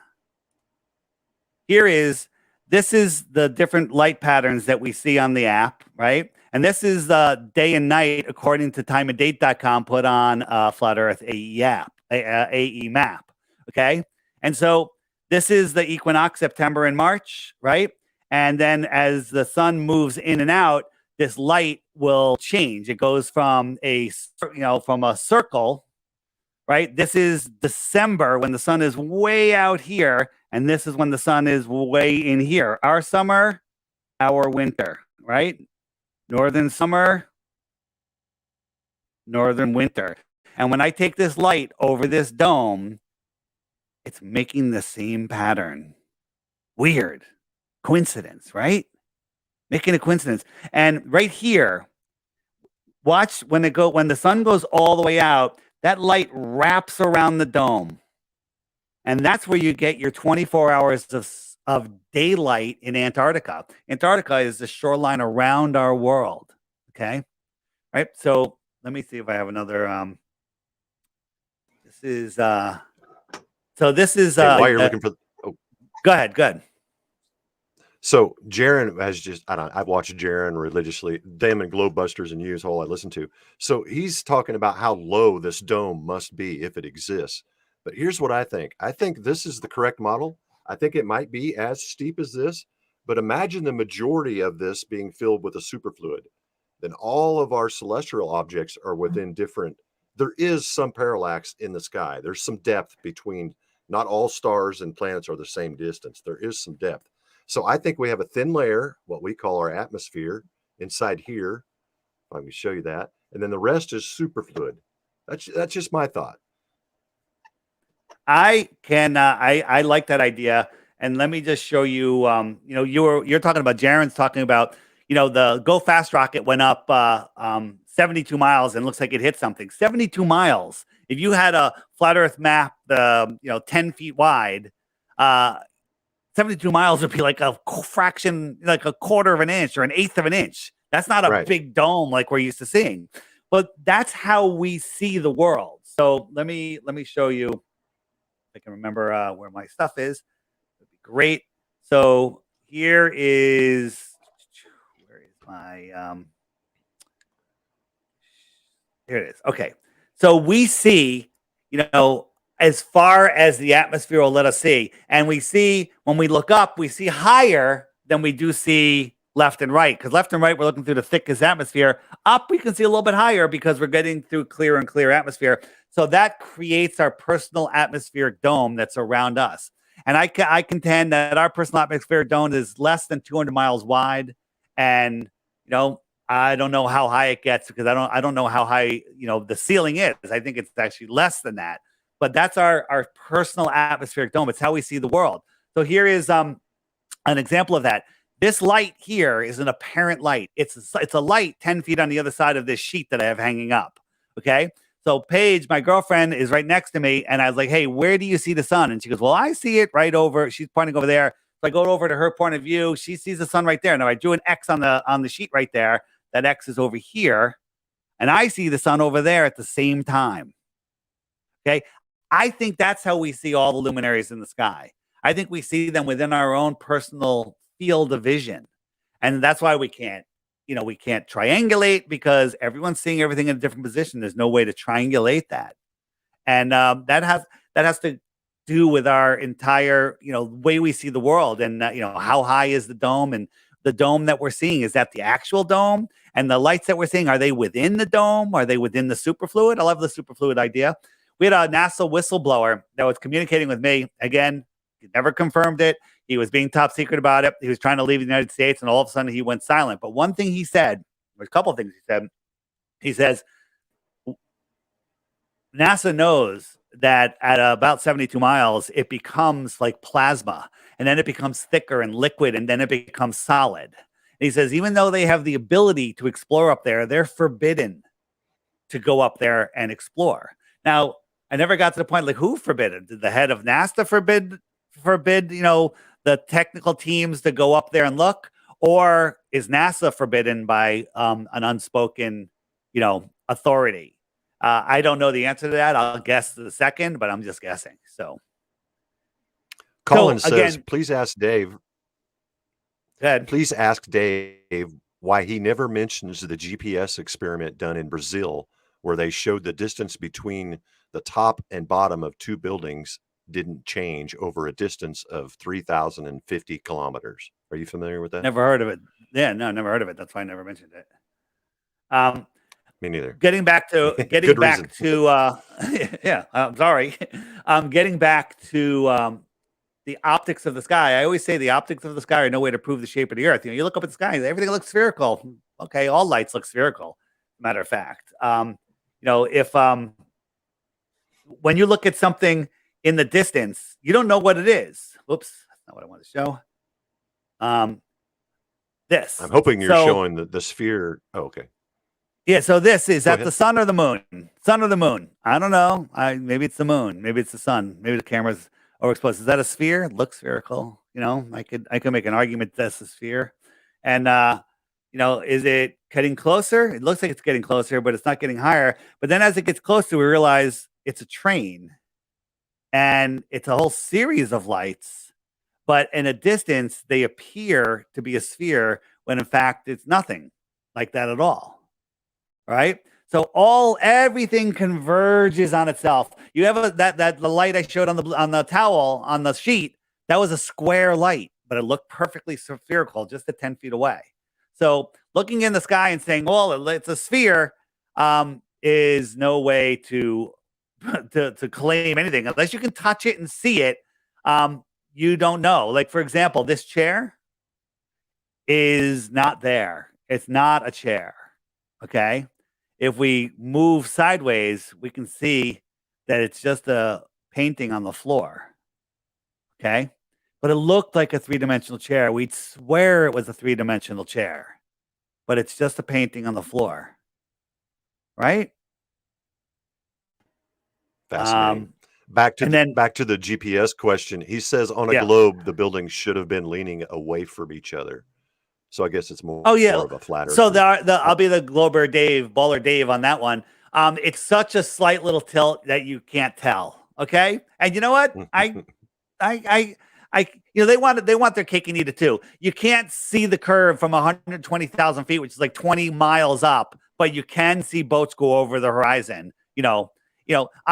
This is the different light patterns that we see on the app, right? And this is the day and night according to timeanddate.com put on Flat Earth AE map. Okay. And so this is the equinox, September and March, right? And then as the sun moves in and out, this light will change. It goes from a circle, right? This is December when the sun is way out here, and this is when the sun is way in here. Our summer, our winter, right? Northern summer, northern winter. And when I take this light over this dome, it's making the same pattern. Weird. Coincidence, right? Making a coincidence. And right here, watch when the sun goes all the way out, that light wraps around the dome. And that's where you get your 24 hours of daylight in Antarctica. Antarctica is the shoreline around our world. Okay. Right. So let me see if I have another. This is While you're looking for, go ahead. Good. So Jaron has just, I've watched Jaron religiously, them and Globebusters and you is all I listen to. So he's talking about how low this dome must be if it exists. But here's what I think. I think this is the correct model. I think it might be as steep as this, but imagine the majority of this being filled with a superfluid. Then all of our celestial objects are within different, there is some parallax in the sky. There's some depth between, not all stars and planets are the same distance. There is some depth. So I think we have a thin layer, what we call our atmosphere, inside here. If I can show you that. And then the rest is superfluid. That's just my thought. I like that idea. And let me just show you, you're talking about, Jaron's talking about, the Go Fast rocket went up 72 miles and looks like it hit something. 72 miles. If you had a flat Earth map, 10 feet wide, 72 miles would be like a fraction, like a quarter of an inch or an eighth of an inch. That's not a big dome like we're used to seeing, but that's how we see the world. So let me show you. If I can remember where my stuff is. That'd be great. So here is, where is my, here it is. Okay. So we see, as far as the atmosphere will let us see. And we see, when we look up, we see higher than we do see left and right. Because left and right, we're looking through the thickest atmosphere. Up, we can see a little bit higher because we're getting through clearer and clearer atmosphere. So that creates our personal atmospheric dome that's around us. And I contend that our personal atmospheric dome is less than 200 miles wide. And, I don't know how high it gets because I don't know how high, the ceiling is. I think it's actually less than that. But that's our personal atmospheric dome. It's how we see the world. So here is an example of that. This light here is an apparent light. It's a light 10 feet on the other side of this sheet that I have hanging up. Okay. So Paige, my girlfriend, is right next to me. And I was like, hey, where do you see the sun? And she goes, well, I see it right over. She's pointing over there. So I go over to her point of view. She sees the sun right there. Now I drew an X on the sheet right there. That X is over here. And I see the sun over there at the same time. Okay. I think that's how we see all the luminaries in the sky. I think we see them within our own personal field of vision. And that's why we can't we can't triangulate because everyone's seeing everything in a different position. There's no way to triangulate that. And that has to do with our entire, way we see the world. And, how high is the dome? And the dome that we're seeing, is that the actual dome? And the lights that we're seeing, are they within the dome? Are they within the superfluid? I love the superfluid idea. We had a NASA whistleblower that was communicating with me. Again, he never confirmed it. He was being top secret about it. He was trying to leave the United States, and all of a sudden he went silent. But one thing he said, or a couple of things he says, NASA knows that at about 72 miles, it becomes like plasma, and then it becomes thicker and liquid, and then it becomes solid. And he says, even though they have the ability to explore up there, they're forbidden to go up there and explore. Now, I never got to the point, like, who forbidden? Did the head of NASA forbid, the technical teams to go up there and look? Or is NASA forbidden by an unspoken, authority? I don't know the answer to that. I'll guess the second, but I'm just guessing. So Colin says, again, please ask Dave why he never mentions the GPS experiment done in Brazil, where they showed the distance between the top and bottom of two buildings didn't change over a distance of 3,050 kilometers. Are you familiar with that? Never heard of it. Yeah, no, never heard of it. That's why I never mentioned it. Me neither. Getting back to yeah, I'm sorry. Getting back to the optics of the sky. I always say the optics of the sky are no way to prove the shape of the earth. You look up at the sky, everything looks spherical. Okay, all lights look spherical. Matter of fact, if when you look at something in the distance, you don't know what it is. Oops, that's not what I want to show. This. I'm hoping you're showing the sphere. Oh, okay. Yeah, so this is that the sun or the moon? Sun or the moon? I don't know. Maybe it's the moon. Maybe it's the sun. Maybe the camera's overexposed. Is that a sphere? It looks spherical. I could make an argument that's a sphere. And is it getting closer? It looks like it's getting closer, but it's not getting higher. But then as it gets closer, we realize it's a train. And it's a whole series of lights. But in a distance, they appear to be a sphere when in fact it's nothing like that at all. Right? So everything converges on itself. You have the light I showed on the towel on the sheet. That was a square light, but it looked perfectly spherical just at 10 feet away. So looking in the sky and saying, well, it's a sphere, is no way to claim anything unless you can touch it and see it. You don't know. Like, for example, this chair is not there. It's not a chair. Okay. If we move sideways, we can see that it's just a painting on the floor. Okay. But it looked like a three-dimensional chair. We'd swear it was a three-dimensional chair, but it's just a painting on the floor. Right. Fascinating. Back to the GPS question. He says on a globe, the buildings should have been leaning away from each other. So I guess it's more of a flat earth. So I'll be the baller Dave on that one. It's such a slight little tilt that you can't tell. Okay. And you know what? They want their cake and eat it too. You can't see the curve from 120,000 feet, which is like 20 miles up, but you can see boats go over the horizon. On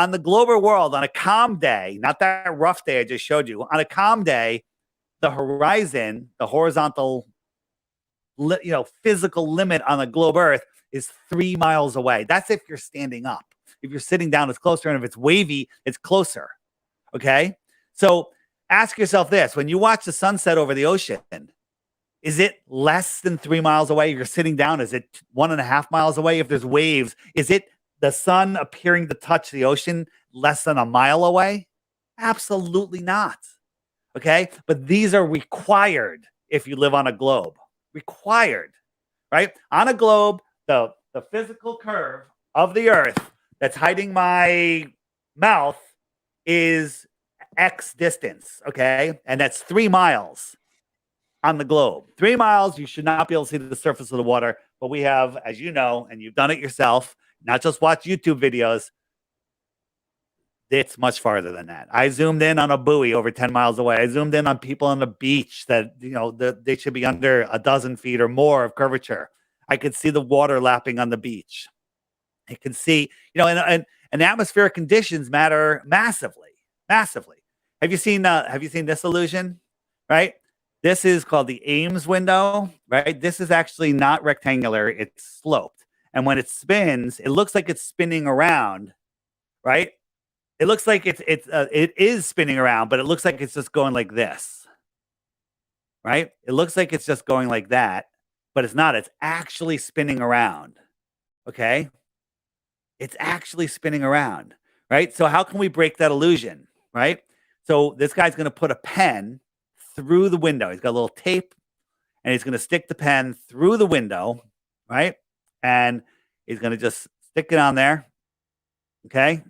the global world, on a calm day, not that rough day I just showed you, on a calm day, the horizon, the horizontal, physical limit on the globe Earth is 3 miles away. That's if you're standing up. If you're sitting down, it's closer. And if it's wavy, it's closer. Okay. So ask yourself this: when you watch the sunset over the ocean, is it less than 3 miles away? If you're sitting down, is it 1.5 miles away? If there's waves, is it the sun appearing to touch the ocean less than a mile away? Absolutely not. Okay. But these are required if you live on a globe. Required, right? On a globe, the physical curve of the earth that's hiding my mouth is X distance, okay? And that's 3 miles on the globe. 3 miles, you should not be able to see the surface of the water. But we have, as you know, and you've done it yourself, not just watch YouTube videos, it's much farther than that. I zoomed in on a buoy over 10 miles away. I zoomed in on people on the beach that, they should be under a dozen feet or more of curvature. I could see the water lapping on the beach. I can see, and atmospheric conditions matter massively, massively. Have you seen this illusion? Right? This is called the Ames window, right? This is actually not rectangular, it's sloped. And when it spins, it looks like it's spinning around, right? It looks like it is spinning around, but it looks like it's just going like this, right? It looks like it's just going like that, but it's not. It's actually spinning around. Okay? It's actually spinning around, right? So how can we break that illusion, right? So this guy's going to put a pen through the window. He's got a little tape and he's going to stick the pen through the window, right? And he's going to just stick it on there. Okay?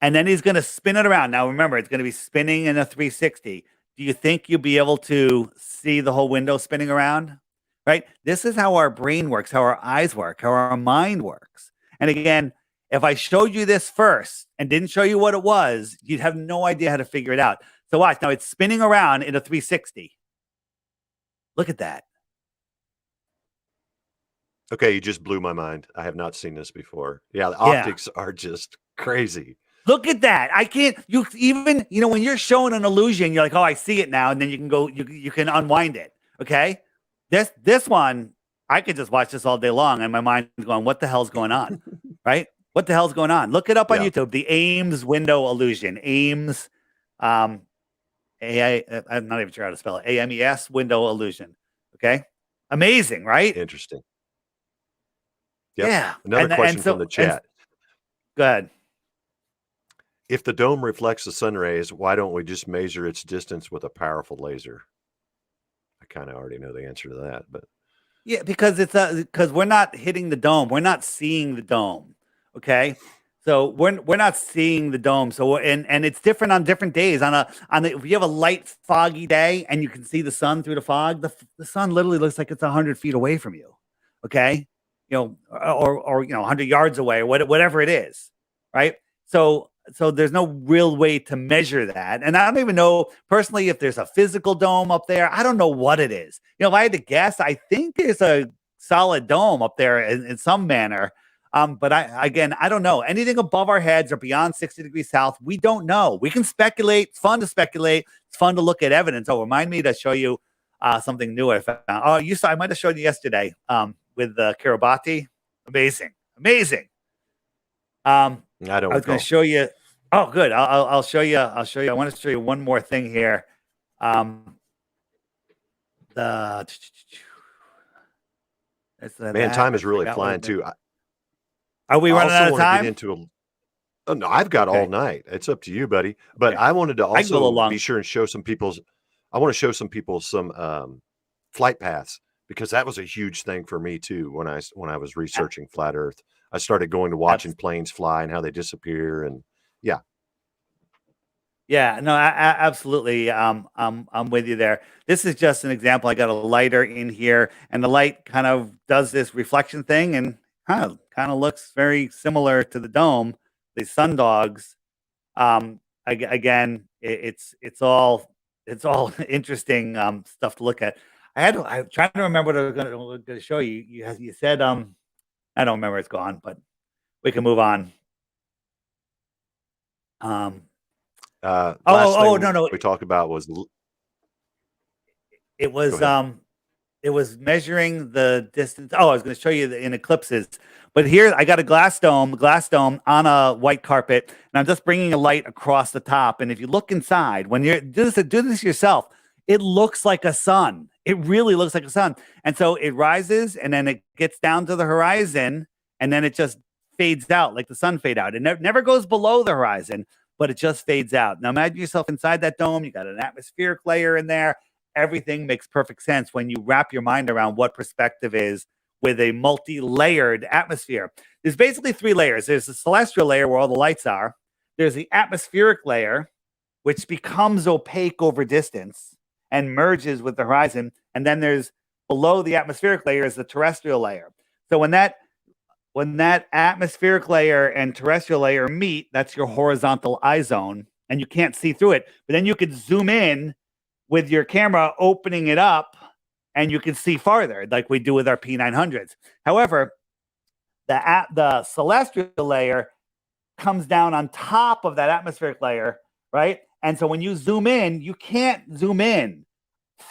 And then he's going to spin it around. Now remember, it's going to be spinning in a 360. Do you think you'll be able to see the whole window spinning around? Right? This is how our brain works, how our eyes work, how our mind works. And again, if I showed you this first and didn't show you what it was, you'd have no idea how to figure it out. So watch. Now it's spinning around in a 360. Look at that. Okay, you just blew my mind. I have not seen this before. Yeah, the Yeah. optics are just crazy. Look at that. I can't, you even, when you're showing an illusion, you're like, oh, I see it now. And then you can go, you can unwind it. Okay. This one, I could just watch this all day long and my mind's going, what the hell's going on? Right? What the hell's going on? Look it up on Yeah. YouTube. The Ames window illusion. Ames, I'm not even sure how to spell it. AMES window illusion. Okay. Amazing, right? Interesting. Yep. Yeah. Another question from the chat. Go ahead. If the dome reflects the sun rays, why don't we just measure its distance with a powerful laser? I kind of already know the answer to that, but yeah, because because we're not hitting the dome. We're not seeing the dome. Okay. So we're not seeing the dome. So and it's different on different days. If you have a light foggy day and you can see the sun through the fog, the sun literally looks like it's 100 feet away from you. Okay. Or 100 yards away, or whatever it is. Right. So there's no real way to measure that. And I don't even know personally if there's a physical dome up there. I don't know what it is. If I had to guess, I think there's a solid dome up there in some manner. But I don't know. Anything above our heads or beyond 60 degrees south, we don't know. We can speculate. It's fun to speculate. It's fun to look at evidence. Oh, remind me to show you something new I found. Oh, I might have showed you yesterday with Kiribati. Amazing. I don't. I was going to show you. Oh, good. I'll show you. I want to show you one more thing here. Man, time is really flying too. Are we running out of time? Oh no, I've got all night. It's up to you, buddy. But I wanted to also be sure and show some people. I want to show some people some flight paths, because that was a huge thing for me too. When I was researching flat Earth, I started going to watching planes fly and how they disappear, and yeah, no, absolutely. I'm with you there. This is just an example. I got a lighter in here, and the light kind of does this reflection thing, and kind of looks very similar to the dome, the sun dogs. Again, it's all interesting stuff to look at. I'm trying to remember what I was going to show you. You said I don't remember. It's gone, but we can move on. No. We talked about was it was measuring the distance. Oh, I was going to show you in eclipses, but here I got a glass dome on a white carpet, and I'm just bringing a light across the top. And if you look inside, when you do this yourself, it looks like a sun. It really looks like a sun. And so it rises, and then it gets down to the horizon, and then it just fades out like the sun fade out. It never goes below the horizon, but it just fades out. Now imagine yourself inside that dome. You got an atmospheric layer in there. Everything makes perfect sense when you wrap your mind around what perspective is with a multi-layered atmosphere. There's basically 3 layers. There's the celestial layer where all the lights are. There's the atmospheric layer, which becomes opaque over distance and merges with the horizon. And then there's below the atmospheric layer is the terrestrial layer. So when that atmospheric layer and terrestrial layer meet, that's your horizontal eye zone, and you can't see through it. But then you could zoom in with your camera, opening it up, and you can see farther like we do with our P900s. However, the celestial layer comes down on top of that atmospheric layer, right? And so when you zoom in, you can't zoom in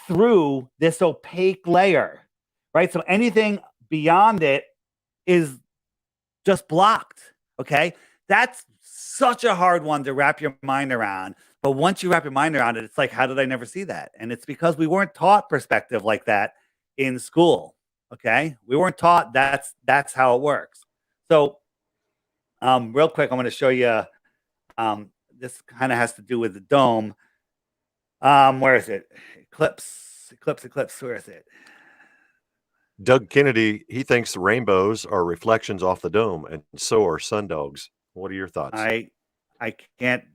through this opaque layer, right? So anything beyond it is just blocked. Okay. That's such a hard one to wrap your mind around. But once you wrap your mind around it, it's like, how did I never see that? And it's because we weren't taught perspective like that in school. Okay. We weren't taught that's how it works. So real quick, I'm going to show you. This kind of has to do with the dome. Where is it? Eclipse. Where is it? Doug Kennedy, he thinks the rainbows are reflections off the dome, and so are sundogs. What are your thoughts? I can't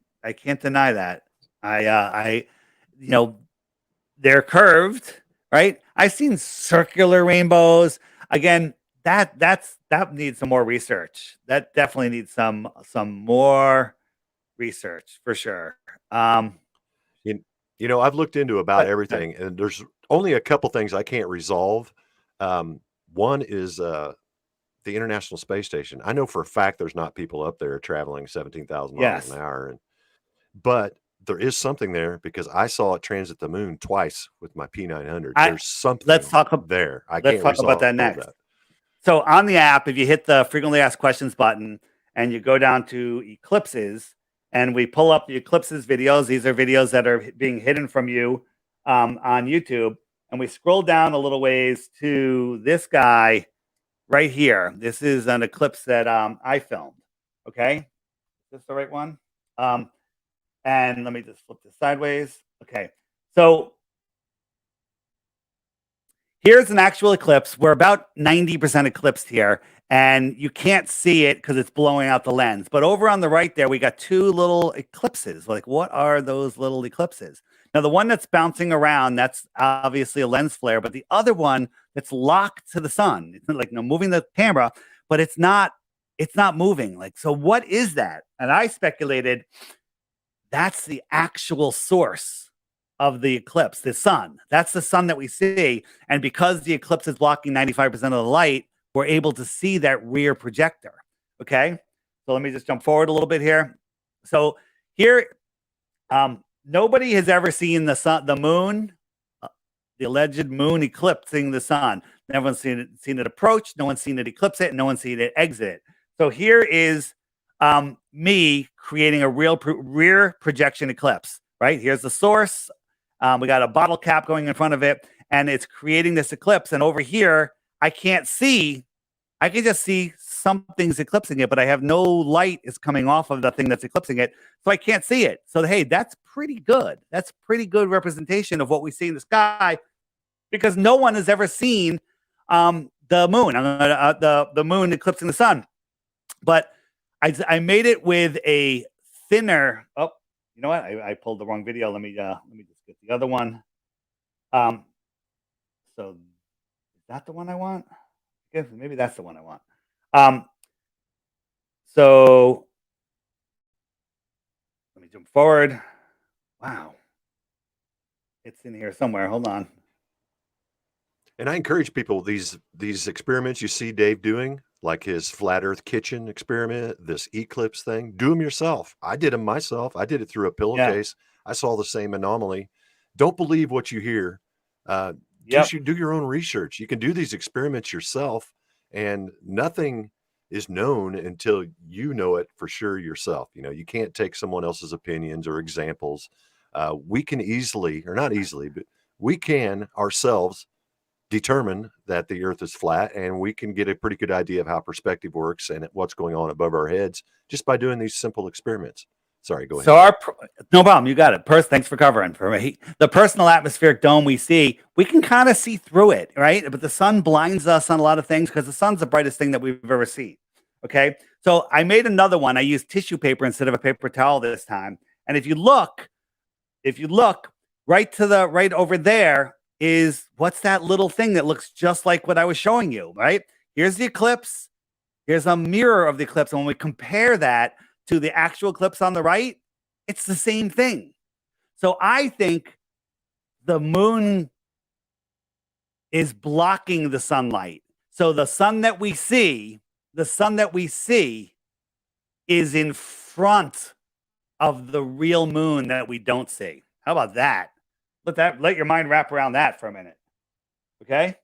deny that. I you know, they're curved, right? I've seen circular rainbows. Again, that needs some more research. That definitely needs some more research for sure. You, you know, I've looked into about But everything, and there's only a couple things I can't resolve. One is the International Space Station. I know for a fact there's not people up there traveling 17,000 miles an yes, hour, but there is something there because I saw it transit the moon twice with my P900. I There's let's something talk there. I let's can't talk about that resolve next. that. So on the app, if you hit the frequently asked questions button and you go down to eclipses, and we pull up the eclipses videos, these are videos that are being hidden from you on YouTube. And we scroll down a little ways to this guy right here. This is an eclipse that I filmed. Okay. Is this the right one? And let me just flip this sideways. Okay. So here's an actual eclipse. We're about 90% eclipsed here, and you can't see it because it's blowing out the lens. But over on the right there, we got two little eclipses. Like, what are those little eclipses? Now, the one that's bouncing around, that's obviously a lens flare, but the other one that's locked to the sun, it's like moving the camera, but it's not moving. Like, so what is that? And I speculated that's the actual source of the eclipse, the sun. That's the sun that we see. And because the eclipse is blocking 95% of the light, we're able to see that rear projector. Okay. So let me just jump forward a little bit here. So here, nobody has ever seen the sun, the moon, the alleged moon eclipsing the sun. No one's seen it approach. No one's seen it eclipse it. No one's seen it exit it. So here is me creating a rear projection eclipse, right? Here's the source. We got a bottle cap going in front of it, and it's creating this eclipse. And over here, I can't see. I can just see something's eclipsing it, but I have no light is coming off of the thing that's eclipsing it. So I can't see it. So, hey, that's pretty good. That's pretty good representation of what we see in the sky because no one has ever seen the moon, the moon eclipsing the sun. But I made it with a thinner. Oh, you know what? I pulled the wrong video. Let me just get the other one. So is that the one I want? I guess maybe that's the one I want. So let me jump forward. Wow. It's in here somewhere. Hold on. And I encourage people, these experiments you see Dave doing, like his flat earth kitchen experiment, this eclipse thing, do them yourself. I did them myself. I did it through a Yeah. pillowcase. I saw the same anomaly. Don't believe what you hear. Yep. Do your own research. You can do these experiments yourself, and nothing is known until you know it for sure yourself. You know, you can't take someone else's opinions or examples. We can easily, or not easily, but we can ourselves determine that the earth is flat, and we can get a pretty good idea of how perspective works and what's going on above our heads just by doing these simple experiments. Sorry, go ahead. So no problem. You got it. Thanks for covering for me. The personal atmospheric dome we see, we can kind of see through it, right? But the sun blinds us on a lot of things because the sun's the brightest thing that we've ever seen. Okay. So I made another one. I used tissue paper instead of a paper towel this time. And if you look right over there is what's that little thing that looks just like what I was showing you, right? Here's the eclipse. Here's a mirror of the eclipse. And when we compare that to the actual eclipse on the right, it's the same thing. So I think the moon is blocking the sunlight. So the sun that we see is in front of the real moon that we don't see. How about that? Let your mind wrap around that for a minute. Okay?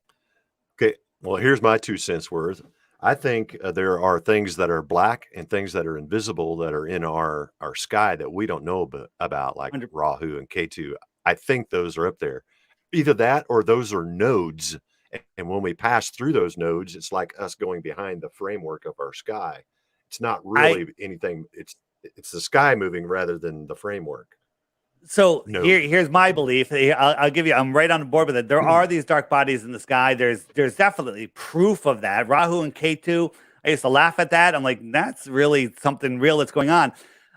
Okay. Well, here's my 2 cents worth. I think there are things that are black and things that are invisible that are in our sky that we don't know about, like 100. Rahu and Ketu. I think those are up there. Either that or those are nodes. And when we pass through those nodes, it's like us going behind the framework of our sky. It's not I really anything. It's the sky moving rather than the framework. So Node. here's my belief. I'll give you. I'm right on board with it. There are these dark bodies in the sky. There's definitely proof of that. Rahu and Ketu. I used to laugh at that. I'm like, that's really something real that's going on.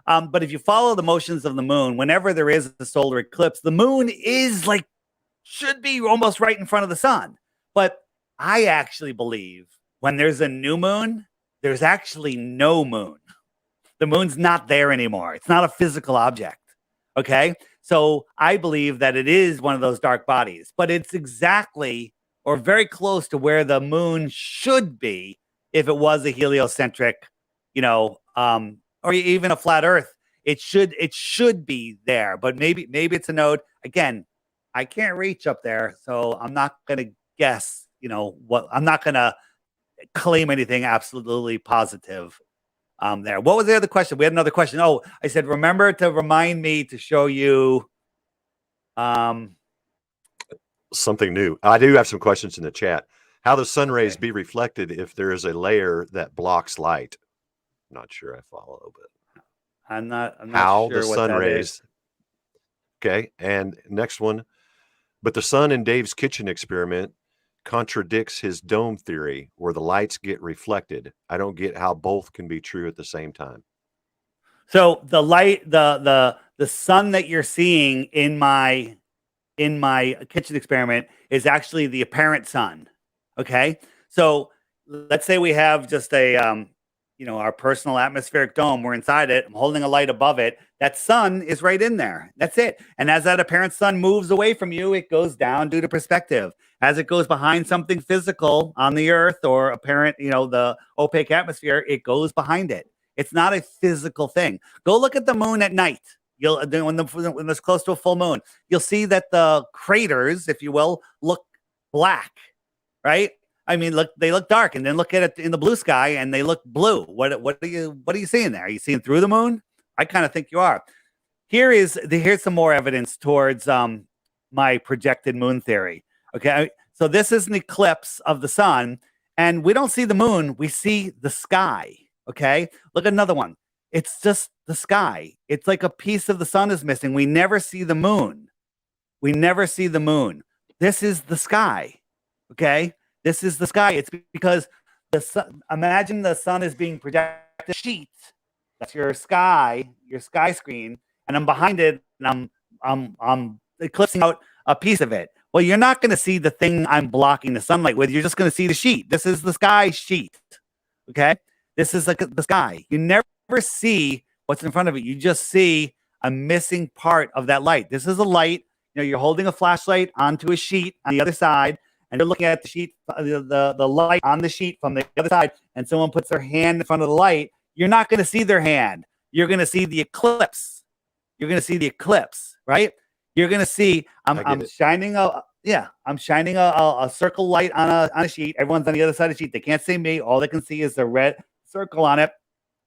But if you follow the motions of the moon, whenever there is a solar eclipse, the moon is like should be almost right in front of the sun. But I actually believe when there's a new moon, there's actually no moon. The moon's not there anymore. It's not a physical object. Okay. So I believe that it is one of those dark bodies, but it's exactly or very close to where the moon should be if it was a heliocentric, or even a flat earth. It should be there, but maybe it's a node. Again, I can't reach up there, so I'm not gonna guess, I'm not gonna claim anything absolutely positive there. What was the other question? We had another question. Oh, I said, remember to remind me to show you Something new. I do have some questions in the chat. How do sun rays be reflected if there is a layer that blocks light? Not sure I follow, but I'm not how sure the what sun that rays. is. Okay, and next one. But the sun in Dave's kitchen experiment contradicts his dome theory where the lights get reflected. I don't get how both can be true at the same time. So the light, the sun that you're seeing in my kitchen experiment is actually the apparent sun. Okay. So let's say we have just a, our personal atmospheric dome. We're inside it. I'm holding a light above it. That sun is right in there. That's it. And as that apparent sun moves away from you, it goes down due to perspective. As it goes behind something physical on the earth or apparent, the opaque atmosphere, it goes behind it. It's not a physical thing. Go look at the moon at night. When it's close to a full moon, you'll see that the craters, if you will, look black, right? I mean, they look dark, and then look at it in the blue sky, and they look blue. What are you seeing there? Are you seeing through the moon? I kind of think you are. Here's some more evidence towards my projected moon theory. Okay, so this is an eclipse of the sun, and we don't see the moon; we see the sky. Okay, look at another one. It's just the sky. It's like a piece of the sun is missing. We never see the moon. We never see the moon. This is the sky. Okay? This is the sky. It's because the sun, imagine the sun is being projected sheet. That's your sky screen, and I'm behind it, and I'm eclipsing out a piece of it. Well, you're not going to see the thing I'm blocking the sunlight with. You're just going to see the sheet. This is the sky sheet. Okay? This is like the sky. You never see what's in front of it. You just see a missing part of that light. This is a light. You're holding a flashlight onto a sheet on the other side, and you're looking at the sheet, the light on the sheet from the other side, and someone puts their hand in front of the light. You're not going to see their hand. You're going to see the eclipse. You're going to see the eclipse, right? You're going to see, I'm shining a circle light on a sheet. Everyone's on the other side of the sheet. They can't see me. All they can see is the red circle on it.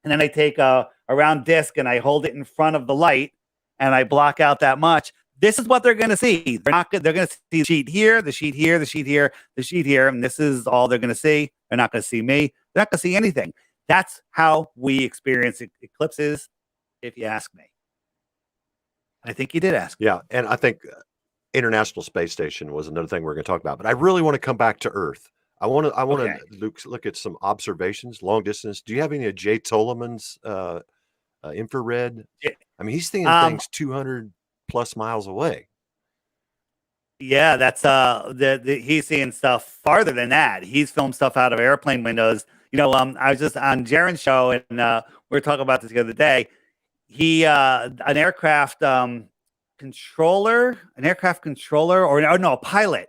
And then I take a round disc and I hold it in front of the light and I block out that much. This is what they're going to see. They're going to see the sheet here, the sheet here, the sheet here, the sheet here. And this is all they're going to see. They're not going to see me. They're not going to see anything. That's how we experience eclipses, if you ask me. I think you did ask. Yeah. And I think International Space Station was another thing we're going to talk about. But I really want to come back to Earth. I want to look at some observations, long distance. Do you have any of Jay Tolman's infrared? I mean, he's seeing things 200 plus miles away. Yeah, that's he's seeing stuff farther than that. He's filmed stuff out of airplane windows. I was just on Jaren's show, and we were talking about this the other day. He an aircraft controller, a pilot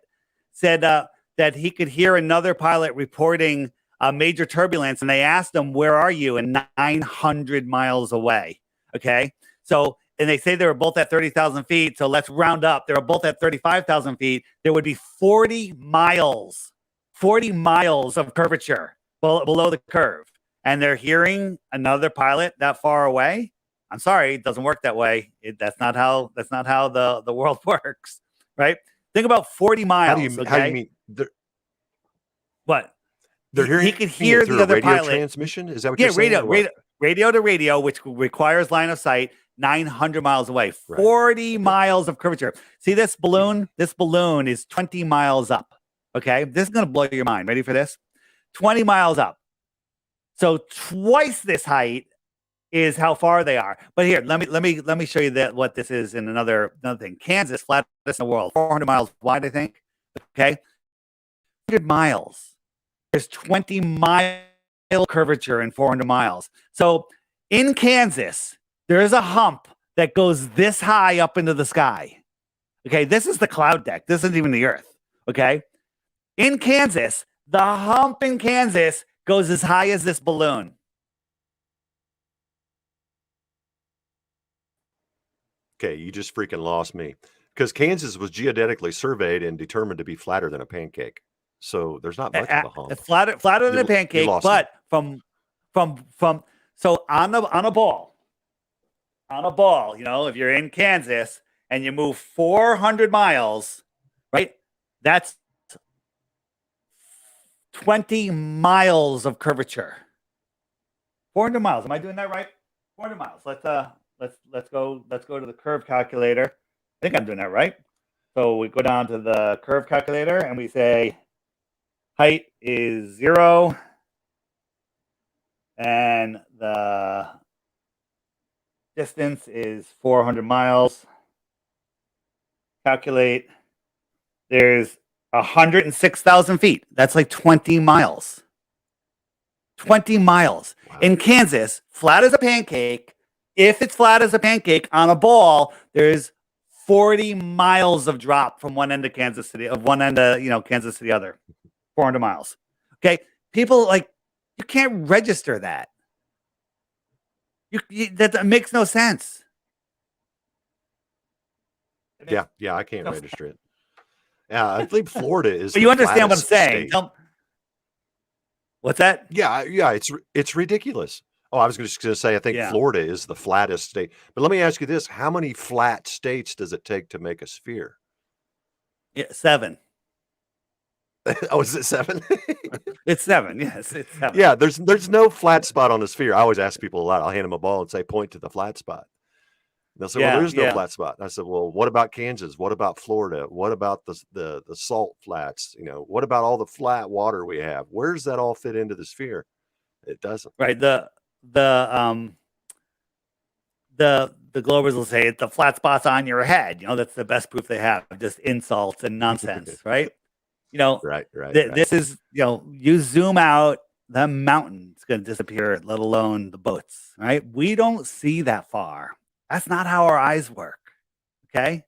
said that he could hear another pilot reporting a major turbulence, and they asked him, "Where are you?" And 900 miles away. Okay, so and they say they were both at 30,000 feet. So let's round up. They were both at 35,000 feet. There would be 40 miles of curvature below the curve, and they're hearing another pilot that far away. I'm sorry, it doesn't work that way. That's not how the world works, right? Think about 40 miles. How do you Okay, mean what? they're He hearing could it hear through the a other radio pilot. transmission? Is that what Yeah, you're saying, or what? radio to radio, which requires line of sight, 900 miles away, Right. 40 Okay. miles of curvature. See this balloon? This balloon is 20 miles up. Okay, this is going to blow your mind. Ready for this? 20 miles up. So twice this height is how far they are. But here, let me show you that what this is in another thing. Kansas, flattest in the world, 400 miles wide, I think. Okay, 100 miles. There's 20-mile curvature in 400 miles. So in Kansas, there is a hump that goes this high up into the sky. Okay, this is the cloud deck. This isn't even the Earth. Okay, in Kansas, the hump in Kansas goes as high as this balloon. Okay, you just freaking lost me. Because Kansas was geodetically surveyed and determined to be flatter than a pancake. So there's not much of a hump. Flatter than a You pancake, lost but from so on a ball, you know, if you're in Kansas and you move 400 miles, right? That's 20 miles of curvature. 400 miles. Am I doing that right? 400 miles. Let's go to the curve calculator. I think I'm doing that right. So we go down to the curve calculator and we say height is 0 and the distance is 400 miles. Calculate. There's 106,000 feet. That's like 20 miles. 20 miles. Wow. In Kansas, flat as a pancake. If it's flat as a pancake on a ball, there's 40 miles of drop from one end of Kansas City, Kansas to the other. 400 miles. Okay. People you can't register that. That makes no sense. Yeah, I can't register it. Yeah, I believe Florida is. But you understand what I'm saying? What's that? Yeah, it's ridiculous. Oh, I was just going to say, I think Florida is the flattest state. But let me ask you this: how many flat states does it take to make a sphere? Yeah, 7. Oh, is it 7? It's 7. Yes, it's 7. Yeah, there's no flat spot on the sphere. I always ask people a lot. I'll hand them a ball and say, point to the flat spot. And they'll say, well, there's no flat spot. And I said, well, what about Kansas? What about Florida? What about the salt flats? You know, what about all the flat water we have? Where does that all fit into the sphere? It doesn't. Right. The Globers will say the flat spot's on your head. You know, that's the best proof they have. Just insults and nonsense, right? You know, right. This is, you zoom out, the mountain's going to disappear, let alone the boats, right? We don't see that far. That's not how our eyes work. Okay.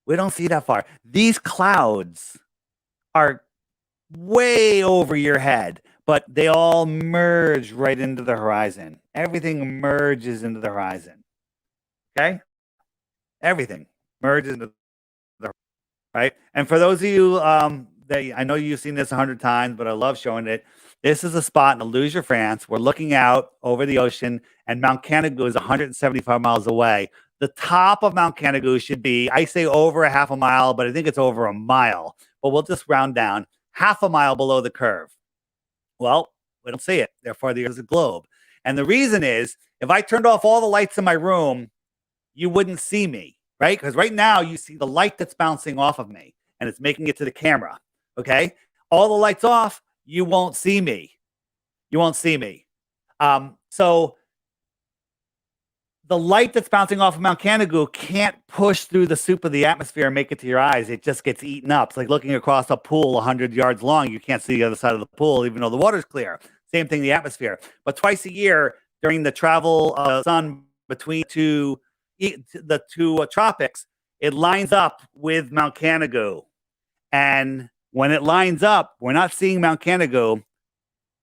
We don't see that far. These clouds are way over your head, but they all merge right into the horizon. Everything merges into the horizon. Okay? Everything merges into the right. And for those of you that I know you've seen this 100 times, but I love showing it. This is a spot in Alusia, France. We're looking out over the ocean, and Mount Canigou is 175 miles away. The top of Mount Canigou should be, I say over a half a mile, but I think it's over a mile. But we'll just round down, half a mile below the curve. Well, we don't see it. Therefore, there's a globe. And the reason is, if I turned off all the lights in my room, you wouldn't see me, right? Because right now you see the light that's bouncing off of me, and it's making it to the camera, okay? All the lights off, you won't see me. You won't see me. So the light that's bouncing off of Mount Canigou can't push through the soup of the atmosphere and make it to your eyes. It just gets eaten up. It's like looking across a pool 100 yards long. You can't see the other side of the pool, even though the water's clear. Same thing, the atmosphere. But twice a year during the travel of the sun between the two tropics, it lines up with Mount Canigou. And when it lines up, we're not seeing Mount Canigou.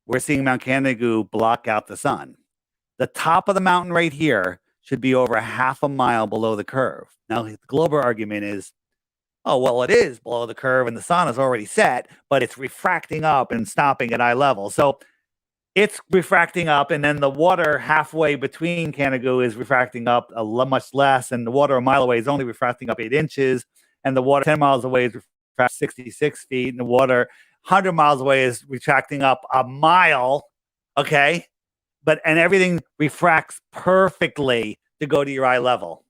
We're seeing Mount Canigou block out the sun. The top of the mountain right here should be over half a mile below the curve. Now, the global argument is, oh, well, it is below the curve and the sun is already set, but it's refracting up and stopping at eye level. So it's refracting up, and then the water halfway between Canigou is refracting up much less, and the water a mile away is only refracting up 8 inches, and the water 10 miles away is refracting 66 feet, and the water 100 miles away is retracting up a mile, okay? And everything refracts perfectly to go to your eye level.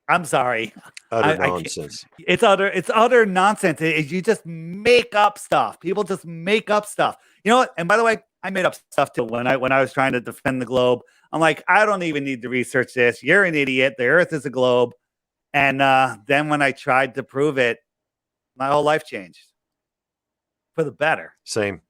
I'm sorry. Utter nonsense. It's utter nonsense. You just make up stuff. People just make up stuff. You know what? And by the way, I made up stuff too when I was trying to defend the globe. I'm like, I don't even need to research this. You're an idiot. The Earth is a globe. And then when I tried to prove it, my whole life changed for the better. Same.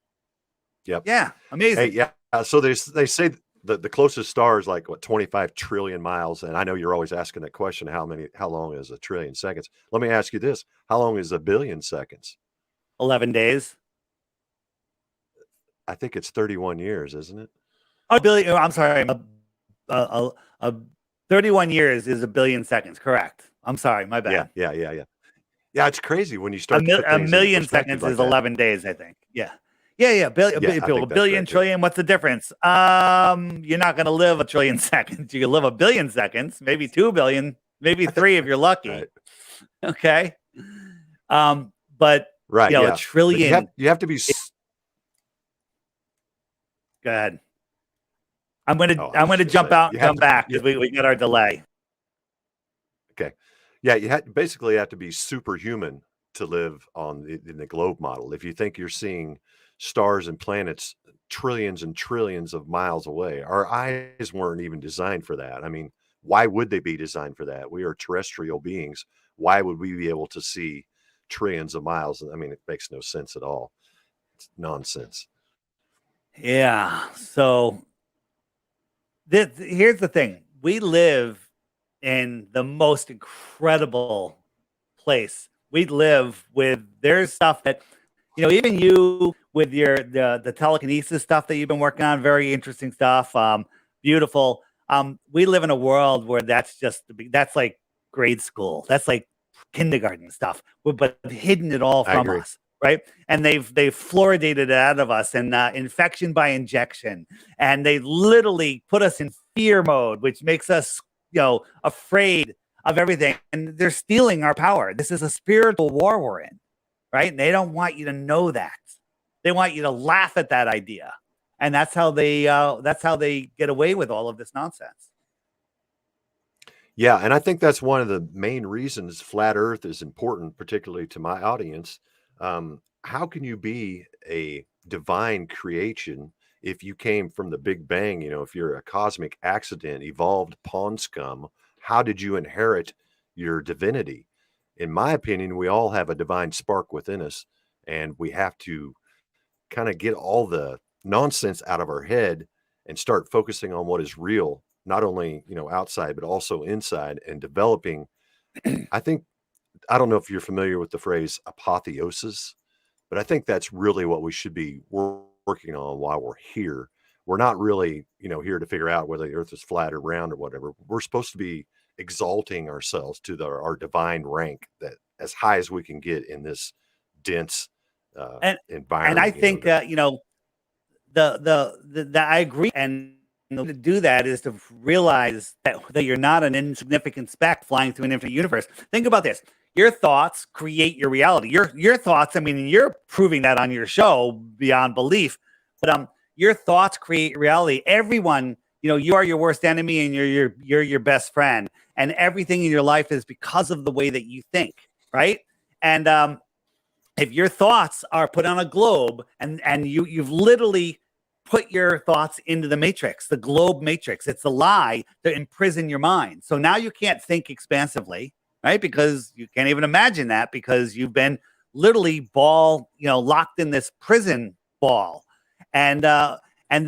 Yep. Yeah. Amazing. Hey, yeah. So they say the closest star is like, what, 25 trillion miles. And I know you're always asking that question, how long is a trillion seconds? Let me ask you this. How long is a billion seconds? 11 days. I think it's 31 years, isn't it? A billion. I'm sorry. 31 years is a billion seconds. Correct. I'm sorry. My bad. Yeah. Yeah, it's crazy when you start a million seconds is 11 days, I think. Yeah. Billion, trillion. What's the difference? You're not going to live a trillion seconds. You can live a billion seconds, maybe 2 billion, maybe 3 if you're lucky. Right. Okay. But right, a trillion. You have to be. Go ahead. I'm gonna jump out and come back because we got our delay. Okay. Yeah, you basically have to be superhuman to live in the globe model. If you think you're seeing stars and planets trillions and trillions of miles away, our eyes weren't even designed for that. I mean, why would they be designed for that? We are terrestrial beings. Why would we be able to see trillions of miles? I mean, it makes no sense at all. It's nonsense. Yeah. So here's the thing. We live in the most incredible place. We live with, there's stuff that, even you with the telekinesis stuff that you've been working on, very interesting stuff. Beautiful. We live in a world where that's like grade school. That's like kindergarten stuff, but hidden it all from us. Right. And they've fluoridated it out of us, and infection by injection. And they literally put us in fear mode, which makes us, afraid of everything. And they're stealing our power. This is a spiritual war we're in. Right. And they don't want you to know that. They want you to laugh at that idea. And that's how they get away with all of this nonsense. Yeah. And I think that's one of the main reasons flat Earth is important, particularly to my audience. How can you be a divine creation if you came from the Big Bang? If you're a cosmic accident, evolved pond scum, how did you inherit your divinity? In my opinion, we all have a divine spark within us, and we have to kind of get all the nonsense out of our head and start focusing on what is real, not only, outside, but also inside, and developing. I don't know if you're familiar with the phrase apotheosis, but I think that's really what we should be working on while we're here. We're not really, here to figure out whether the Earth is flat or round or whatever. We're supposed to be exalting ourselves to our divine rank, that as high as we can get in this dense environment. And I think I agree. And to do that is to realize that you're not an insignificant speck flying through an infinite universe. Think about this. Your thoughts create your reality. Your thoughts, I mean, you're proving that on your show beyond belief, but your thoughts create reality. Everyone, you are your worst enemy, and you're your best friend. And everything in your life is because of the way that you think, right? And if your thoughts are put on a globe, and you've literally put your thoughts into the matrix, the globe matrix. It's a lie to imprison your mind. So now you can't think expansively, right? Because you can't even imagine that, because you've been literally locked in this prison ball. And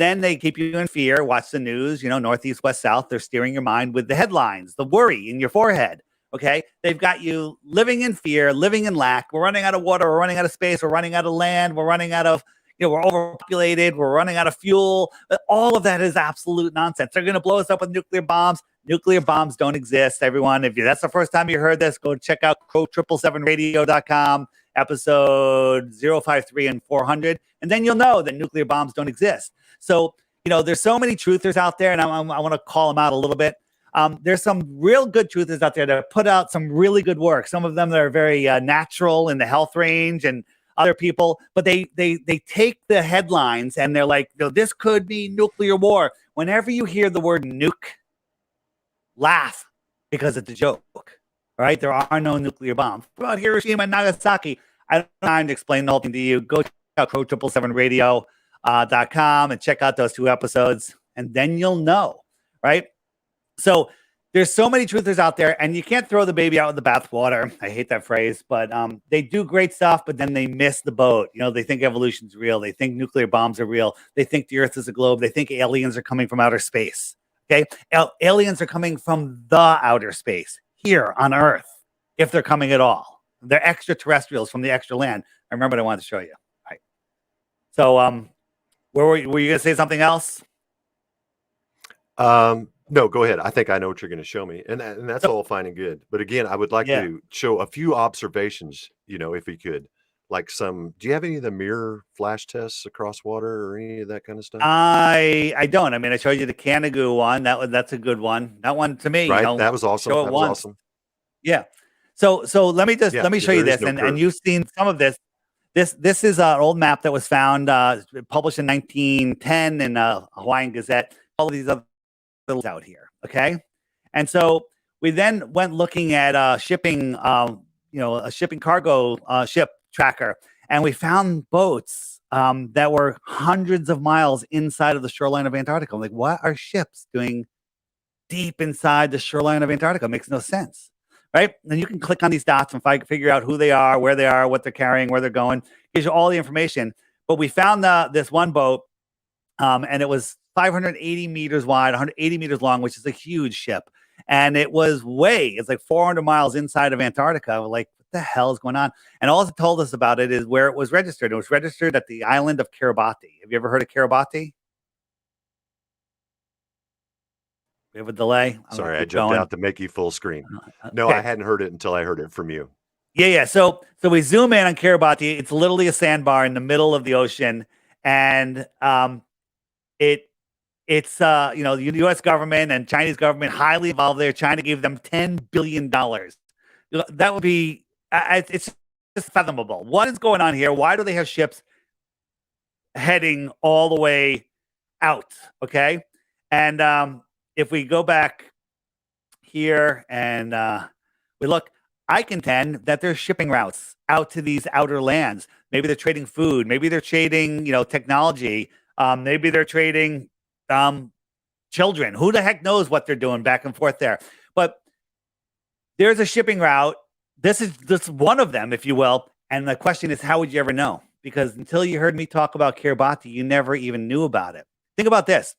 then they keep you in fear. Watch the news, northeast, west, south. They're steering your mind with the headlines, the worry in your forehead. Okay. They've got you living in fear, living in lack. We're running out of water. We're running out of space. We're running out of land. We're running out of, we're overpopulated. We're running out of fuel. All of that is absolute nonsense. They're going to blow us up with nuclear bombs. Nuclear bombs don't exist, everyone. If that's the first time you heard this, go check out crow777radio.com, episode 053 and 400, and then you'll know that nuclear bombs don't exist. So, there's so many truthers out there, and I want to call them out a little bit. There's some real good truthers out there that put out some really good work. Some of them that are very natural in the health range, and other people, but they take the headlines and they're like, this could be nuclear war. Whenever you hear the word nuke, laugh, because it's a joke. All right, there are no nuclear bombs. What about Hiroshima and Nagasaki? I don't mind explaining the whole thing to you. Go check out crow777radio.com and check out those 2 episodes, and then you'll know, right? So there's so many truthers out there, and you can't throw the baby out with the bathwater. I hate that phrase, but they do great stuff, but then they miss the boat. They think evolution's real. They think nuclear bombs are real. They think the Earth is a globe. They think aliens are coming from outer space. Okay, aliens are coming from the outer space here on Earth, if they're coming at all. They're extraterrestrials from the extra land. I remember what I wanted to show you. All right. So, where were you going to say something else? No, go ahead. I think I know what you're going to show me, and that's all fine and good. But again, I would like to show a few observations, if we could, like do you have any of the mirror flash tests across water or any of that kind of stuff? I don't. I mean, I showed you the Canagoo one. That's a good one. That one to me, right? That was awesome. That was awesome. Yeah. So let me show you this, and you've seen some of this. This is an old map that was found, published in 1910 in Hawaiian Gazette. All of these other out here, okay? And so we then went looking at a shipping cargo ship tracker, and we found boats that were hundreds of miles inside of the shoreline of Antarctica. I'm like, what are ships doing deep inside the shoreline of Antarctica? It makes no sense, right? And you can click on these dots and figure out who they are, where they are, what they're carrying, where they're going. It gives you all the information. But we found this one boat, and it was 580 meters wide, 180 meters long, which is a huge ship. And it's like 400 miles inside of Antarctica. We're like, what the hell is going on? And all it told us about it is where it was registered. It was registered at the island of Kiribati. Have you ever heard of Kiribati? We have a delay. Sorry, I jumped out to make you full screen. No, okay. I hadn't heard it until I heard it from you. Yeah. So we zoom in on Kiribati. It's literally a sandbar in the middle of the ocean. And it's the U.S. government and Chinese government highly involved there. China gave them $10 billion. That would be, it's just fathomable. What is going on here? Why do they have ships heading all the way out? Okay. And if we go back here and we look, I contend that there's shipping routes out to these outer lands. Maybe they're trading food. Maybe they're trading, technology. Maybe they're trading children. Who the heck knows what they're doing back and forth there? But there's a shipping route. This is one of them, if you will. And the question is, how would you ever know? Because until you heard me talk about Kiribati, you never even knew about it. Think about this.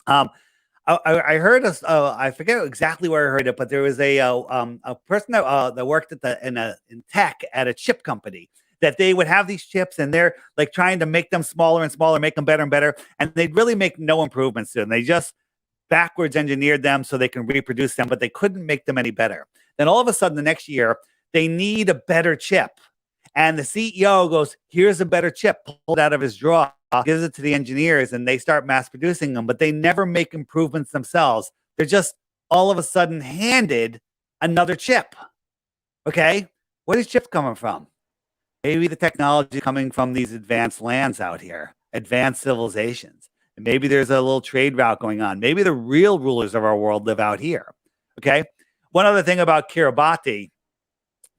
I heard I forget exactly where I heard it, but there was a person that worked in tech at a chip company, that they would have these chips and they're like trying to make them smaller and smaller, make them better and better. And they'd really make no improvements to them. They just backwards engineered them so they can reproduce them, but they couldn't make them any better. Then all of a sudden the next year, they need a better chip. And the CEO goes, here's a better chip, pulled out of his drawer, gives it to the engineers, and they start mass producing them, but they never make improvements themselves. They're just all of a sudden handed another chip. Okay? Where is chips coming from? Maybe the technology coming from these advanced lands out here, advanced civilizations. And maybe there's a little trade route going on. Maybe the real rulers of our world live out here. Okay? One other thing about Kiribati,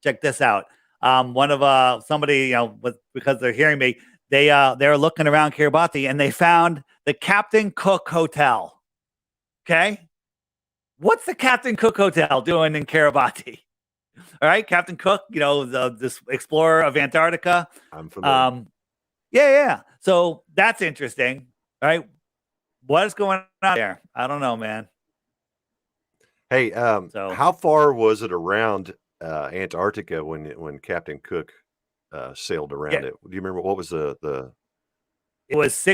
check this out. One of somebody, because they're hearing me, they're looking around Kiribati and they found the Captain Cook Hotel. Okay? What's the Captain Cook Hotel doing in Kiribati? All right, Captain Cook, this explorer of Antarctica. I'm familiar. Yeah. So that's interesting. All right. What is going on there? I don't know, man. Hey, So how far was it around Antarctica when Captain Cook sailed yeah, around it? Do you remember what was the it was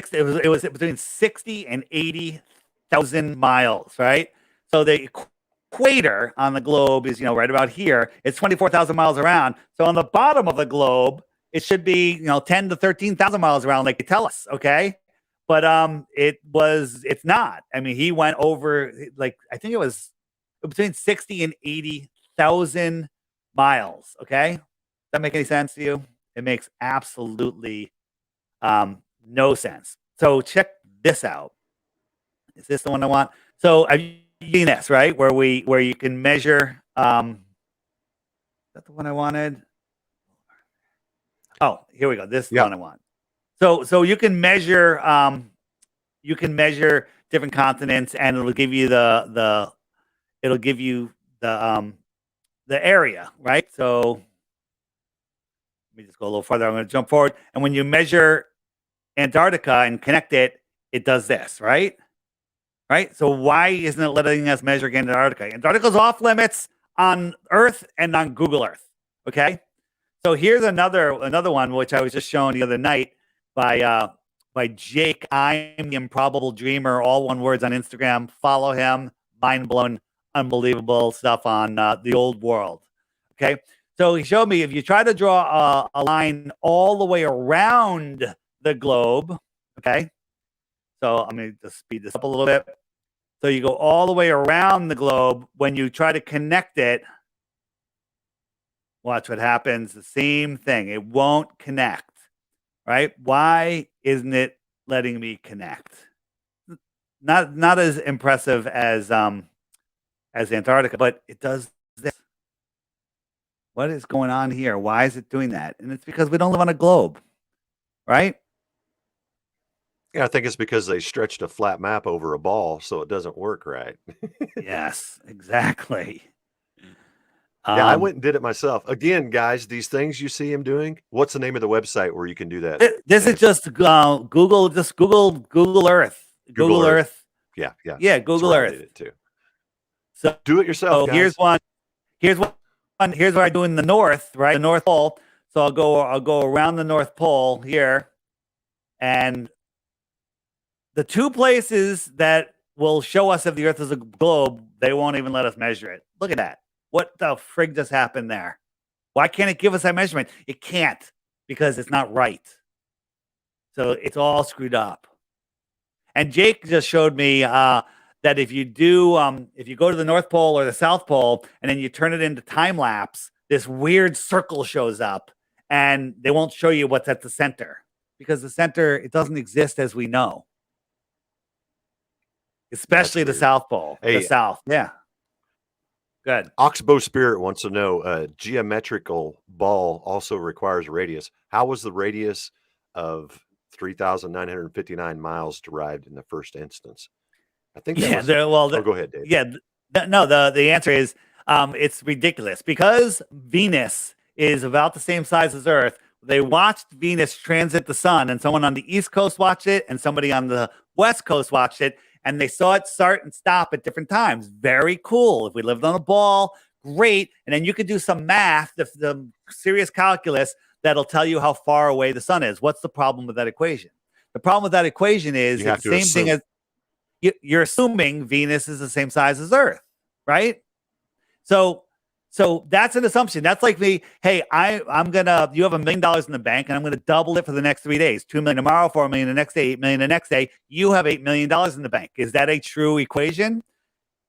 between 60 and 80,000 miles, right? So the equator on the globe is, right about here. It's 24,000 miles around. So on the bottom of the globe, it should be, 10 to 13,000 miles around, like they tell us, okay? But it's not. I mean, he went over, like, I think it was between 60 and 80,000 miles, okay? Does that make any sense to you? It makes absolutely no sense. So check this out. Is this the one I want? So I've seen this, right? Where you can measure is that the one I wanted? Oh, here we go. This is the Yeah. one I want. So you can measure different continents, and it'll give you it'll give you the area, right? So let me just go a little farther. I'm going to jump forward. And when you measure Antarctica and connect it, it does this, right? Right? So why isn't it letting us measure Antarctica? Antarctica's off limits on Earth and on Google Earth. Okay. So here's another one which I was just showing the other night by Jake. I'm the Improbable Dreamer, all one words on Instagram. Follow him. Mind blown, unbelievable stuff on the old world. Okay. So he showed me if you try to draw a line all the way around the globe. Okay. So I'm going to just speed this up a little bit. So you go all the way around the globe. When you try to connect it, watch what happens. The same thing. It won't connect, right? Why isn't it letting me connect? Not as impressive as Antarctica, but it does this. What is going on here? Why is it doing that? And it's because we don't live on a globe, right? Yeah, I think it's because they stretched a flat map over a ball, so it doesn't work right. Yes, exactly. Yeah, I Um, went and did it myself. Again, guys, these things you see him doing, what's the name of the website where you can do that? this is And just Google. Just Google Earth. Google Google Earth. Earth. Yeah, yeah. Yeah, That's Google where I Earth. did it too. So, Do it yourself, so here's guys. one. Here's one. Here's what I do in the north, right? The North Pole. So I'll go around the North Pole here, and the two places that will show us if the Earth is a globe, they won't even let us measure it. Look at that. What the frig just happened there? Why can't it give us that measurement? It can't because it's not right. So it's all screwed up. And Jake just showed me that if you go to the North Pole or the South Pole and then you turn it into time lapse, this weird circle shows up, and they won't show you what's at the center because the center, it doesn't exist as we know, That's especially the weird. South Pole, the Hey, South. Yeah, good. Oxbow Spirit wants to know, geometrical ball also requires radius. How was the radius of 3,959 miles derived in the first instance? I think that Yeah, was oh, go ahead, Dave. yeah, no, the answer is it's ridiculous because Venus is about the same size as Earth. They watched Venus transit the sun, and someone on the East Coast watched it, and somebody on the West Coast watched it, and they saw it start and stop at different times. Very cool. If we lived on a ball, great. And then you could do some math, the serious calculus that'll tell you how far away the sun is. What's the problem with that equation? The problem with that equation is You it's have the to same thing assume. as you're assuming Venus is the same size as Earth, right? So, so that's an assumption. That's like me. Hey, you have $1 million in the bank, and I'm gonna double it for the next 3 days. 2 million tomorrow, 4 million the next day, 8 million the next day. You have $8 million in the bank. Is that a true equation?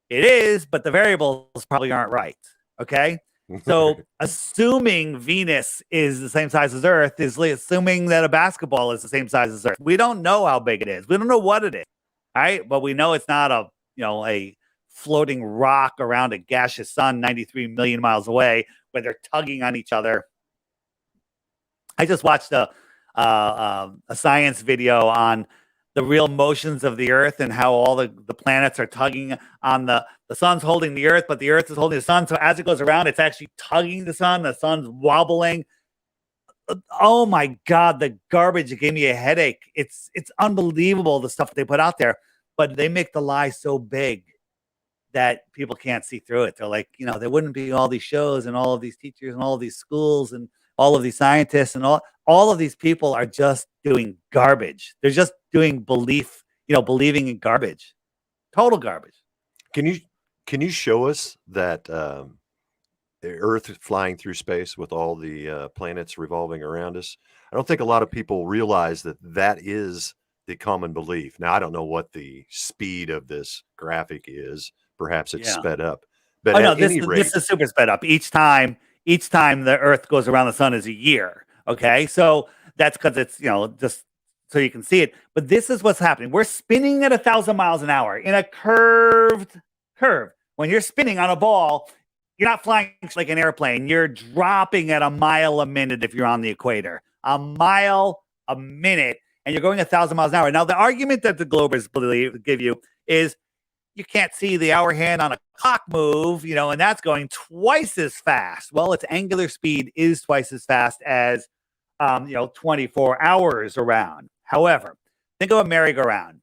It is, but the variables probably aren't right. Okay. So assuming Venus is the same size as Earth is assuming that a basketball is the same size as Earth. We don't know how big it is. We don't know what it is. All right. But we know it's not a floating rock around a gaseous sun 93 million miles away where they're tugging on each other. I just watched a science video on the real motions of the Earth and how all the planets are tugging on the sun's holding the Earth, but the Earth is holding the sun. So as it goes around, it's actually tugging the sun. The sun's wobbling. Oh my God, the garbage! It gave me a headache. It's unbelievable the stuff they put out there, but they make the lie so big that people can't see through it. They're like, you know, there wouldn't be all these shows and all of these teachers and all of these schools and all of these scientists and all of these people are just doing garbage. They're just doing believing in garbage, total garbage. Can you show us that the Earth flying through space with all the planets revolving around us? I don't think a lot of people realize that that is the common belief. Now, I don't know what the speed of this graphic is. Perhaps it's Yeah. sped up, but Oh no, at any rate, this is super sped up. Each time the Earth goes around the sun is a year. Okay, so that's because it's just so you can see it. But this is what's happening. We're spinning at 1,000 miles an hour in a curved curve. When you're spinning on a ball, you're not flying like an airplane. You're dropping at a mile a minute if you're on the equator. A mile a minute, and you're going 1,000 miles an hour. Now, the argument that the Globers give you is you can't see the hour hand on a clock move, and that's going twice as fast. Well, its angular speed is twice as fast as, 24 hours around. However, think of a merry-go-round.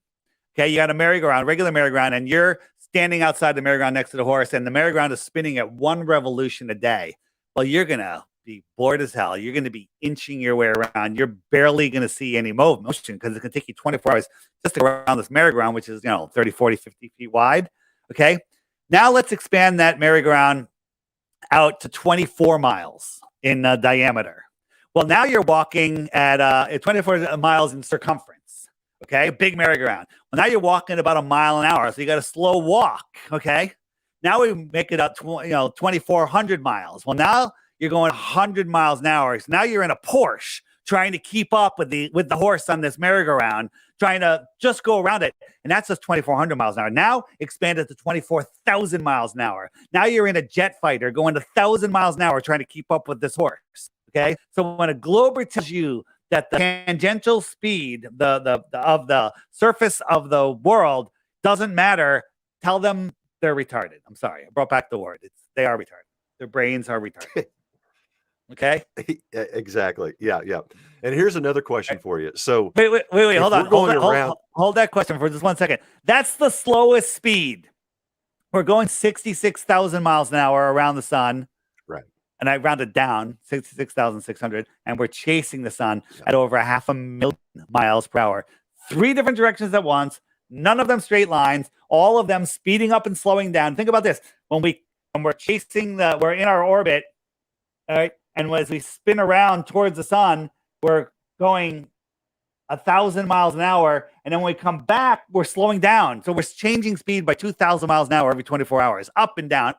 Okay, you got a merry-go-round, regular merry-go-round, and you're standing outside the merry-go-round next to the horse, and the merry-go-round is spinning at 1 revolution a day. Well, you're going to be bored as hell. You're going to be inching your way around. You're barely going to see any motion because it's going to take you 24 hours just to go around this merry-go-round, which is, 30, 40, 50 feet wide. Okay. Now let's expand that merry-go-round out to 24 miles in diameter. Well, now you're walking at 24 miles in circumference. Okay. Big merry-go-round. Well, now you're walking about a mile an hour. So you got a slow walk. Okay. Now we make it up to, 2,400 miles. Well, now you're going 100 miles an hour. So now you're in a Porsche trying to keep up with the horse on this merry-go-round, trying to just go around it. And that's just 2,400 miles an hour. Now expanded to 24,000 miles an hour. Now you're in a jet fighter going 1,000 miles an hour trying to keep up with this horse. Okay. So when a Glober tells you that the tangential speed of the surface of the world doesn't matter, tell them they're retarded. I'm sorry. I brought back the word. They are retarded. Their brains are retarded. Okay. Exactly. Yeah. And here's another question for you. So wait. Hold on. Hold that question for just 1 second. That's the slowest speed. We're going 66,000 miles an hour around the sun. Right. And I rounded down 66,600, and we're chasing the sun at over 500,000 miles per hour. 3 different directions at once. None of them straight lines. All of them speeding up and slowing down. Think about this: when we're chasing we're in our orbit, all right, and as we spin around towards the sun, we're going 1,000 miles an hour, and then when we come back, we're slowing down. So we're changing speed by 2,000 miles an hour every 24 hours, up and down,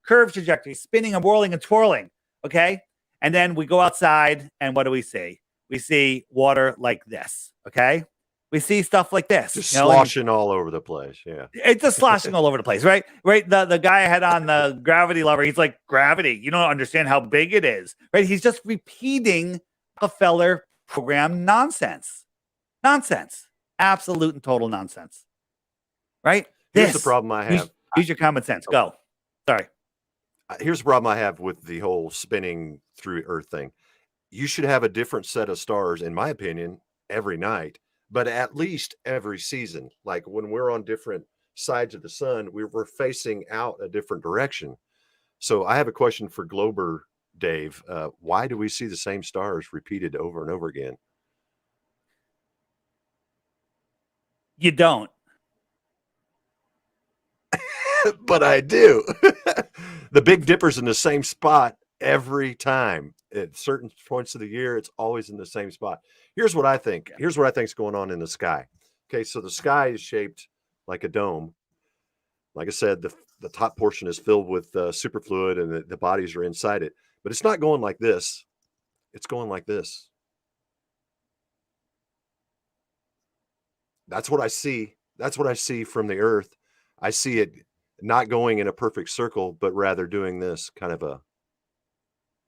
curved trajectory, spinning and whirling and twirling. Okay, and then we go outside, and what do we see? We see water like this. Okay. We see stuff like this. Just sloshing all over the place. Yeah. It's just sloshing all over the place, right? Right. The guy I had on the gravity lover, he's like, gravity, you don't understand how big it is. Right. He's just repeating Rockefeller program nonsense. Absolute and total nonsense. Right? Here's the problem I have. Use your common sense. Go. Sorry. Here's the problem I have with the whole spinning through Earth thing. You should have a different set of stars, in my opinion, every night, but at least every season. Like when we're on different sides of the sun, we're facing out a different direction. So I have a question for Glober Dave. Why do we see the same stars repeated over and over again? You don't. But I do. The Big Dipper's in the same spot every time. At certain points of the year, it's always in the same spot. Here's what I think. Here's what I think is going on in the sky. Okay, so the sky is shaped like a dome. Like I said, the top portion is filled with superfluid, and the bodies are inside it. But it's not going like this. It's going like this. That's what I see. That's what I see from the Earth. I see it not going in a perfect circle, but rather doing this kind of a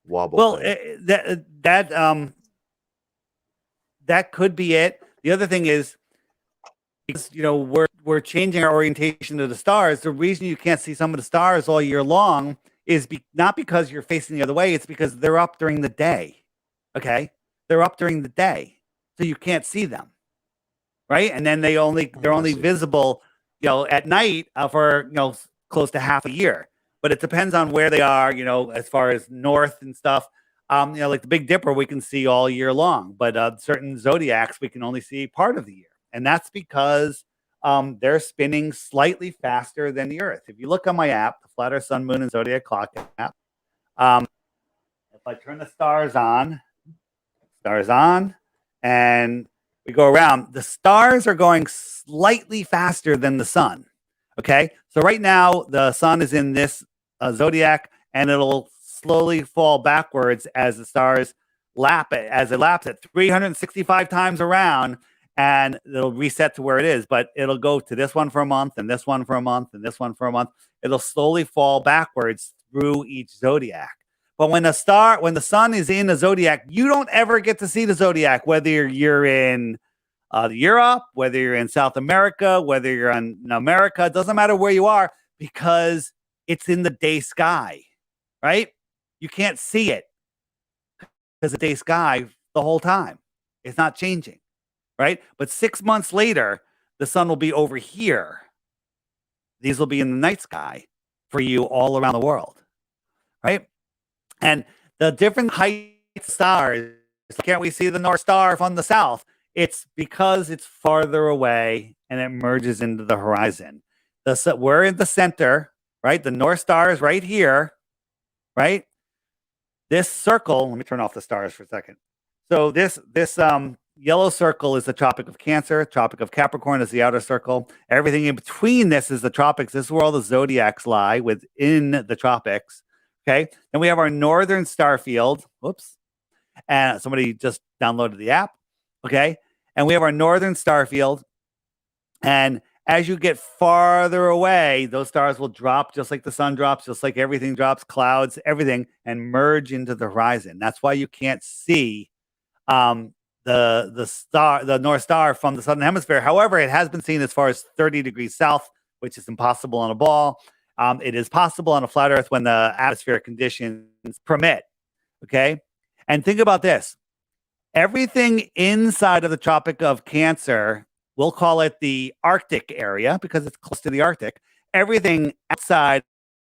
wobble. Well, that could be it. The other thing is, because we're changing our orientation to the stars. The reason you can't see some of the stars all year long is not because you're facing the other way. It's because they're up during the day. Okay, they're up during the day, so you can't see them. Right, and then they're only visible, at night for close to half a year. But it depends on where they are, you know, as far as north and stuff. You know, like the Big Dipper, we can see all year long, but certain zodiacs we can only see part of the year, and that's because they're spinning slightly faster than the Earth. If you look on my app, the Flat Earth Sun, Moon, and Zodiac Clock app, um, if I turn the stars on, and we go around, the stars are going slightly faster than the sun. Okay, so right now the sun is in this zodiac, and it'll slowly fall backwards as the stars lap it, as it laps it 365 times around, and it'll reset to where it is. But it'll go to this one for a month, and this one for a month, and this one for a month. It'll slowly fall backwards through each zodiac. But when the sun is in a zodiac, you don't ever get to see the zodiac, whether you're in Europe, whether you're in South America, whether you're in America. It doesn't matter where you are, because it's in the day sky, right? You can't see it because the day sky the whole time. It's not changing, right? But 6 months later, the sun will be over here. These will be in the night sky for you all around the world, right? And the different height stars, can't we see the North Star from the south? It's because it's farther away and it merges into the horizon. We're in the center, right? The North Star is right here, right? This circle, let me turn off the stars for a second. So this yellow circle is the Tropic of Cancer. Tropic of Capricorn is the outer circle. Everything in between this is the tropics. This is where all the zodiacs lie, within the tropics. Okay. Then we have our northern star field. Whoops. And somebody just downloaded the app. Okay. And we have our northern star field. And as you get farther away, those stars will drop just like the sun drops, just like everything drops, clouds, everything, and merge into the horizon. That's why you can't see the North Star from the southern hemisphere. However, it has been seen as far as 30 degrees south, which is impossible on a ball. It is possible on a flat Earth when the atmospheric conditions permit. Okay. And think about this. Everything inside of the Tropic of Cancer, we'll call it the Arctic area because it's close to the Arctic. Everything outside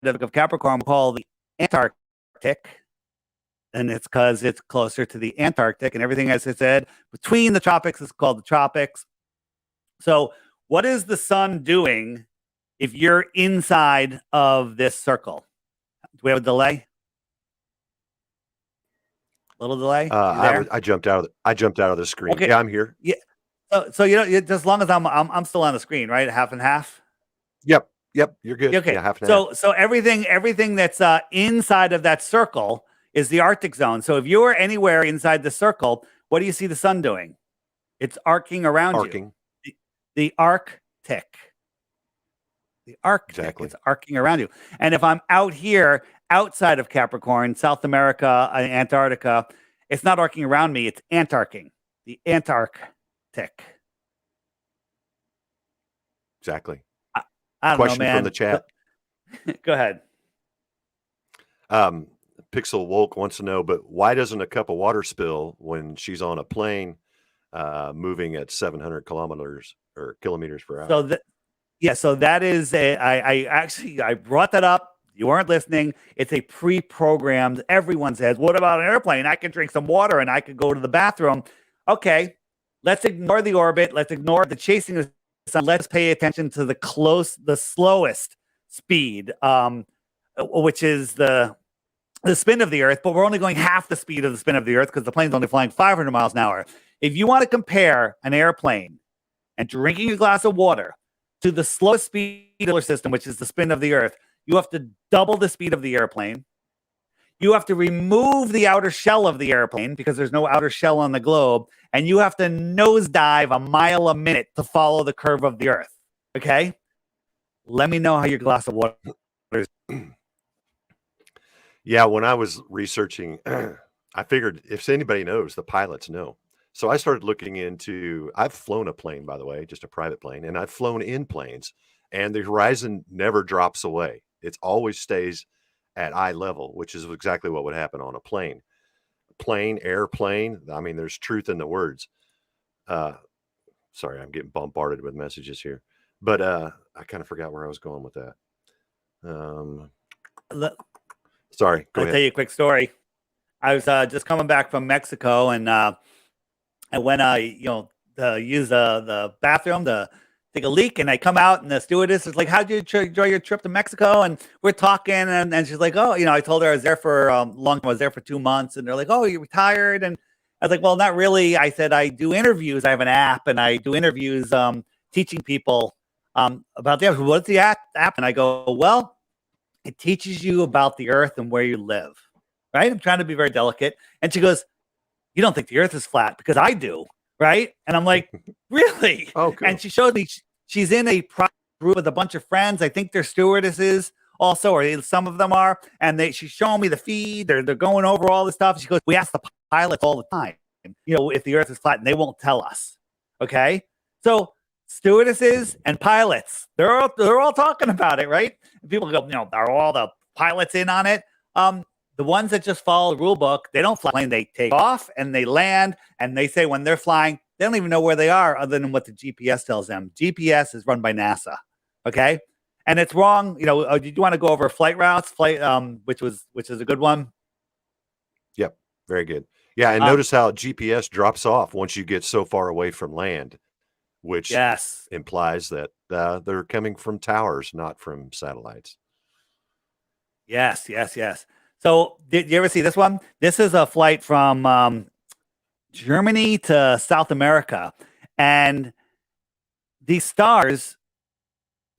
of Capricorn, we'll call the Antarctic. And it's because it's closer to the Antarctic, and everything, as I said, between the tropics is called the tropics. So what is the sun doing if you're inside of this circle? Do we have a delay? Little delay? You there? I jumped out of the screen. Okay. Yeah, I'm here. Yeah. So you know, just as long as I'm still on the screen, right? Half and half. Yep. You're good. Okay. Yeah, half and half. So everything that's inside of that circle is the Arctic zone. So if you are anywhere inside the circle, what do you see the sun doing? It's arcing around you. The Arctic. The Arctic. Exactly. It's arcing around you. And if I'm out here outside of Capricorn, South America, Antarctica, it's not arcing around me. It's antarcing. The Antarctic. Exactly. I don't Question know, man. from the chat. Go ahead. Pixel Wolk wants to know, but why doesn't a cup of water spill when she's on a plane moving at 700 kilometers or kilometers per hour? So that is I brought that up. You weren't listening. It's a pre-programmed. Everyone says, what about an airplane? I can drink some water and I could go to the bathroom. Okay, let's ignore the orbit. Let's ignore the chasing of the sun. Let's pay attention to the slowest speed, which is the spin of the Earth, but we're only going half the speed of the spin of the Earth because the plane's only flying 500 miles an hour. If you want to compare an airplane and drinking a glass of water to the slowest speed of the solar system, which is the spin of the Earth, you have to double the speed of the airplane. You have to remove the outer shell of the airplane because there's no outer shell on the globe, and you have to nosedive a mile a minute to follow the curve of the Earth. Okay? Let me know how your glass of water is. Yeah, when I was researching, I figured if anybody knows, the pilots know. So I started looking into, I've flown a plane, by the way, just a private plane, and I've flown in planes, and the horizon never drops away. It always stays at eye level, which is exactly what would happen on a plane. Plane, airplane, I mean, there's truth in the words. Sorry, I'm getting bombarded with messages here. But I kind of forgot where I was going with that. Um, Let, sorry, go I'll ahead. tell you a quick story. I was just coming back from Mexico, and when I, to use the bathroom to take a leak, and I come out, and the stewardess is like, "How'd you enjoy your trip to Mexico?" And we're talking, and she's like, "Oh, I told her I was there for long. I was there for 2 months," and they're like, "Oh, you retired?" And I was like, "Well, not really." I said, "I do interviews. I have an app, and I do interviews teaching people about the app." What's the app? And I go, "Well, it teaches you about the earth and where you live." Right? I'm trying to be very delicate, and she goes, "You don't think the earth is flat because I do, right?" And I'm like, "Really?" Oh, And cool. she showed me she's in a private group with a bunch of friends. I think they're stewardesses also, or some of them are. And she's showing me the feed. They're going over all this stuff. She goes, "We ask the pilots all the time, if the earth is flat, and they won't tell us." Okay. So stewardesses and pilots, they're all talking about it, right? And people go, "Are all the pilots in on it?" The ones that just follow the rule book, they don't fly plane. They take off and they land, and they say when they're flying, they don't even know where they are other than what the GPS tells them. GPS is run by NASA. Okay. And it's wrong. Did you want to go over flight routes, which is a good one? Yep, very good. Yeah, and Um, notice how GPS drops off once you get so far away from land, which yes. implies that they're coming from towers, not from satellites. Yes, yes, yes. So did you ever see this one? This is a flight from Germany to South America. And these stars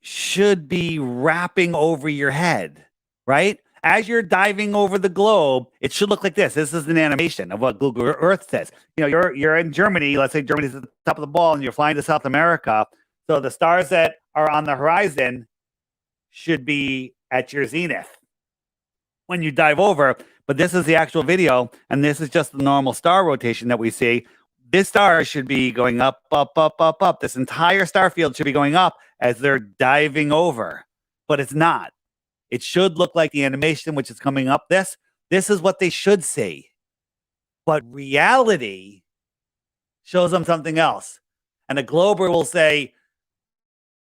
should be wrapping over your head, right? As you're diving over the globe, it should look like this. This is an animation of what Google Earth says. You're in Germany. Let's say Germany's at the top of the ball, and you're flying to South America. So the stars that are on the horizon should be at your zenith when you dive over. But this is the actual video, and this is just the normal star rotation that we see. This star should be going up, up, up, up, up. This entire star field should be going up as they're diving over, but it's not. It should look like the animation, which is coming up. This is what they should see. But reality shows them something else. And a glober will say,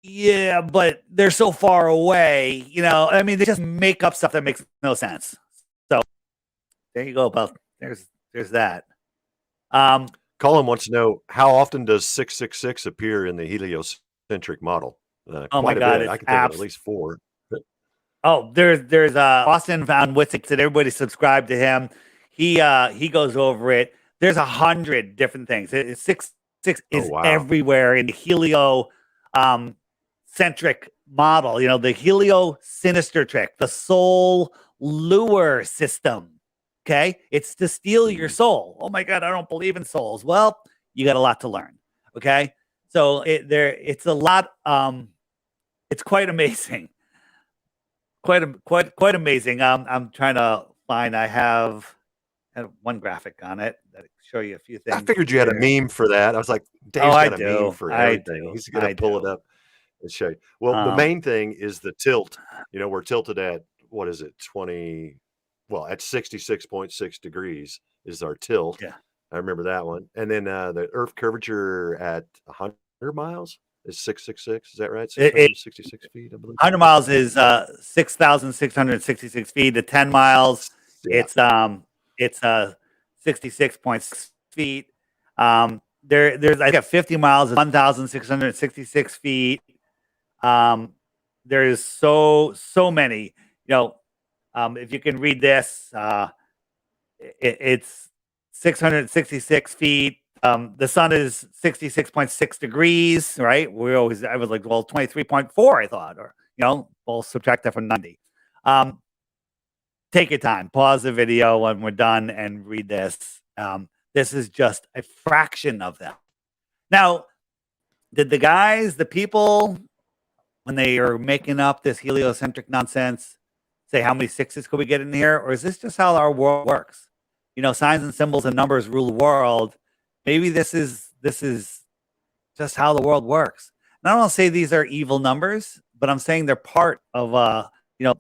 "Yeah, but they're so far away." I mean, they just make up stuff that makes no sense. So there you go. About there's that. Um, Colin wants to know, how often does 666 appear in the heliocentric model? oh my Quite a God, bit. I it's can think of at apps. least 4. Oh, there's Austin Van Witzik, that everybody subscribe to him. He goes over it. There's 100 different things. Six Oh, is wow. everywhere in the helio centric model. The helio sinister trick, the soul lure system. Okay, it's to steal your Mhm. soul. Oh my God, I don't believe in souls. Well, you got a lot to learn. Okay, so it's a lot. It's quite amazing. Quite amazing. I'm trying to find. I have one graphic on it that show you a few I things figured you had a here. meme for that. I was like, Oh, Dave's I got a meme do. for I everything. do. He's gonna I pull it do. up and show you. Well, the Um, main thing is the tilt. We're tilted at, what is it, 20, well, at 66.6 degrees is our tilt. yeah. I remember that one. And then the Earth curvature at 100 miles is 666. Is that right? It 666 feet, I believe. 100 miles is 6,666 feet. To 10 miles, Yeah. it's 66.6 feet. There's I got 50 miles is 1,666 feet. There's so many. If you can read this, it's 666 feet. The sun is 66.6 degrees, right? I was like, well, 23.4, I thought, or, we'll subtract that from 90. Um, take your time, pause the video when we're done and read this. This is just a fraction of them. Now, did the people, when they are making up this heliocentric nonsense, say how many sixes could we get in here? Or is this just how our world works? Signs and symbols and numbers rule the world. Maybe this is just how the world works. And I don't want to say these are evil numbers, but I'm saying they're part of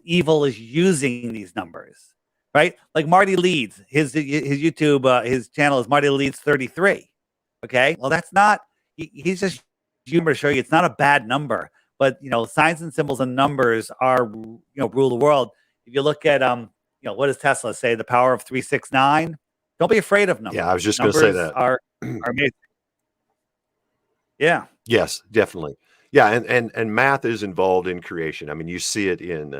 evil is using these numbers, right? Like Marty Leeds, his YouTube, his channel is Marty Leeds 33. Okay, well that's not. He's just humor to show you it's not a bad number, but signs and symbols and numbers are rule the world. If you look at what does Tesla say? The power of 369. Don't be afraid of numbers. Yeah, I was just going to say Numbers that. are amazing. Yeah. Yes, definitely. Yeah, and math is involved in creation. I mean, you see it in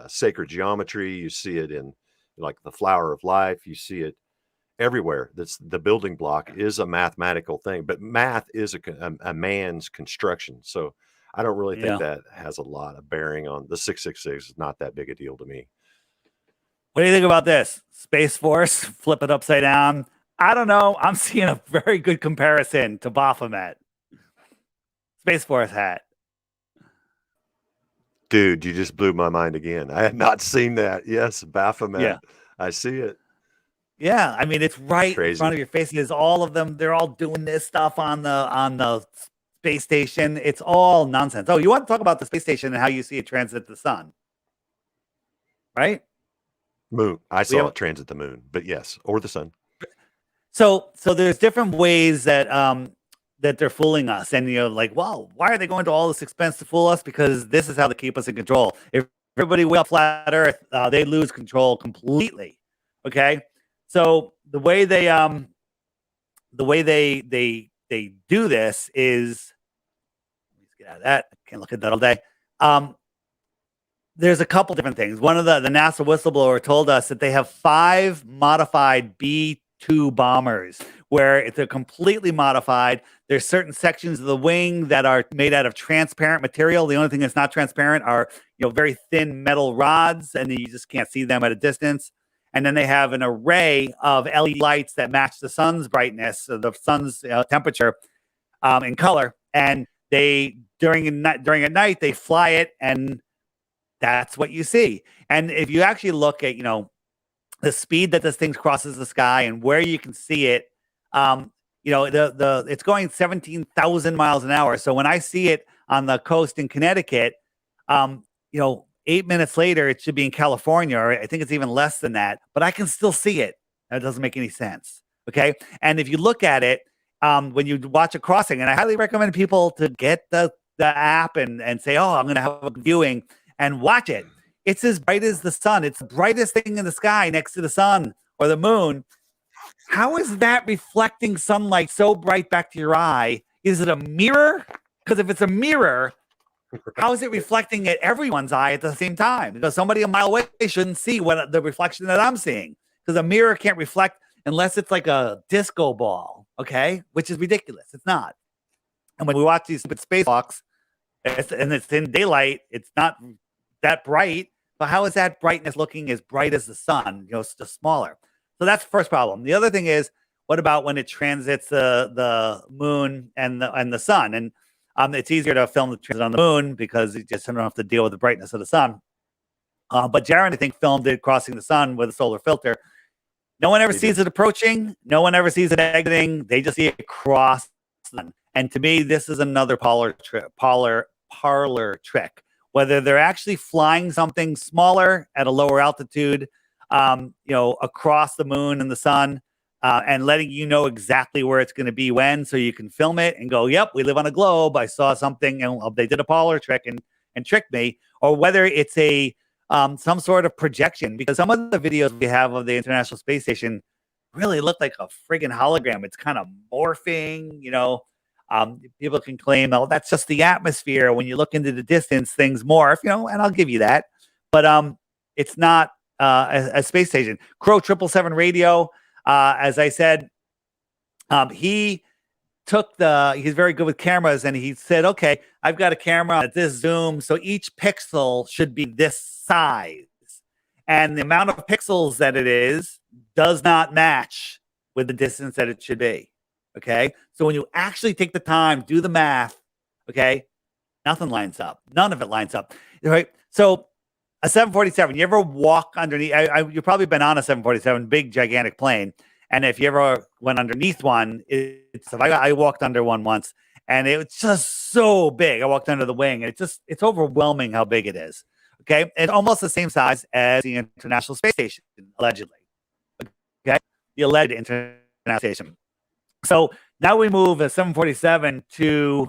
sacred geometry. You see it in like the flower of life. You see it everywhere. That's the building block is a mathematical thing, but math is a man's construction. So I don't really think Yeah. that has a lot of bearing on the 666. Is not that big a deal to me. What do you think about this? Space Force, flip it upside down. I don't know. I'm seeing a very good comparison to Baphomet. Space Force hat. Dude, you just blew my mind again. I had not seen that. Yes, Baphomet. Yeah. I see it. Yeah. I mean, it's right in front Crazy. of your face. There's all of them. They're all doing this stuff on the space station. It's all nonsense. Oh, you want to talk about the space station and how you see it transit the sun, right? Moon. I We saw have it transit the moon, but yes, or the sun. so there's different ways that that they're fooling us, and like, wow, why are they going to all this expense to fool us? Because this is how they keep us in control. If everybody went flat Earth, they lose control completely. Okay, so the way they do this is, let's get out of that. I can't look at that all day. There's a couple different things. One of the NASA whistleblower told us that they have 5 modified B-2 bombers where they're completely modified. There's certain sections of the wing that are made out of transparent material. The only thing that's not transparent are very thin metal rods, and you just can't see them at a distance. And then they have an array of LED lights that match the sun's brightness, so the sun's temperature in color. And they during at night they fly it, and that's what you see. And if you actually look at the speed that this thing crosses the sky and where you can see it, it's going 17,000 miles an hour. So when I see it on the coast in Connecticut, 8 minutes later, it should be in California, or I think it's even less than that, but I can still see it. That doesn't make any sense. Okay. And if you look at it, when you watch a crossing, and I highly recommend people to get the app and say, oh, I'm going to have a viewing and watch it. It's as bright as the sun. It's the brightest thing in the sky next to the sun or the moon. How is that reflecting sunlight so bright back to your eye? Is it a mirror? Because if it's a mirror, how is it reflecting at everyone's eye at the same time? Because somebody a mile away shouldn't see what the reflection that I'm seeing. Because a mirror can't reflect unless it's like a disco ball, okay? Which is ridiculous. It's not. And when we watch these stupid spacewalks, and it's in daylight, it's not that bright. But how is that brightness looking as bright as the sun? It's just smaller. So that's the first problem. The other thing is, what about when it transits the moon and the sun? And it's easier to film the transit on the moon because you just don't have to deal with the brightness of the sun. But Jaron, I think, filmed it crossing the sun with a solar filter. No one ever sees it approaching. No one ever sees it exiting. They just see it cross the sun. And to me, this is another parlor trick. Whether they're actually flying something smaller at a lower altitude, across the moon and the sun, and letting you know exactly where it's going to be when, so you can film it and go, yep, we live on a globe. I saw something, and they did a parlor trick and tricked me. Or whether it's a some sort of projection, because some of the videos we have of the International Space Station really look like a friggin' hologram. It's kind of morphing, people can claim, oh, that's just the atmosphere. When you look into the distance, things morph, and I'll give you that. But it's not a space station. Crow 777 radio, as I said, he's very good with cameras, and he said, okay, I've got a camera at this zoom, so each pixel should be this size. And the amount of pixels that it is does not match with the distance that it should be. Okay. So when you actually take the time, do the math, okay, nothing lines up. None of it lines up. Right. So a 747, you ever walk underneath? You've probably been on a 747, big, gigantic plane. And if you ever went underneath one, I walked under one once, and it was just so big. I walked under the wing, and it's overwhelming how big it is. Okay. It's almost the same size as the International Space Station, allegedly. Okay. The alleged International Station. So now we move a 747 to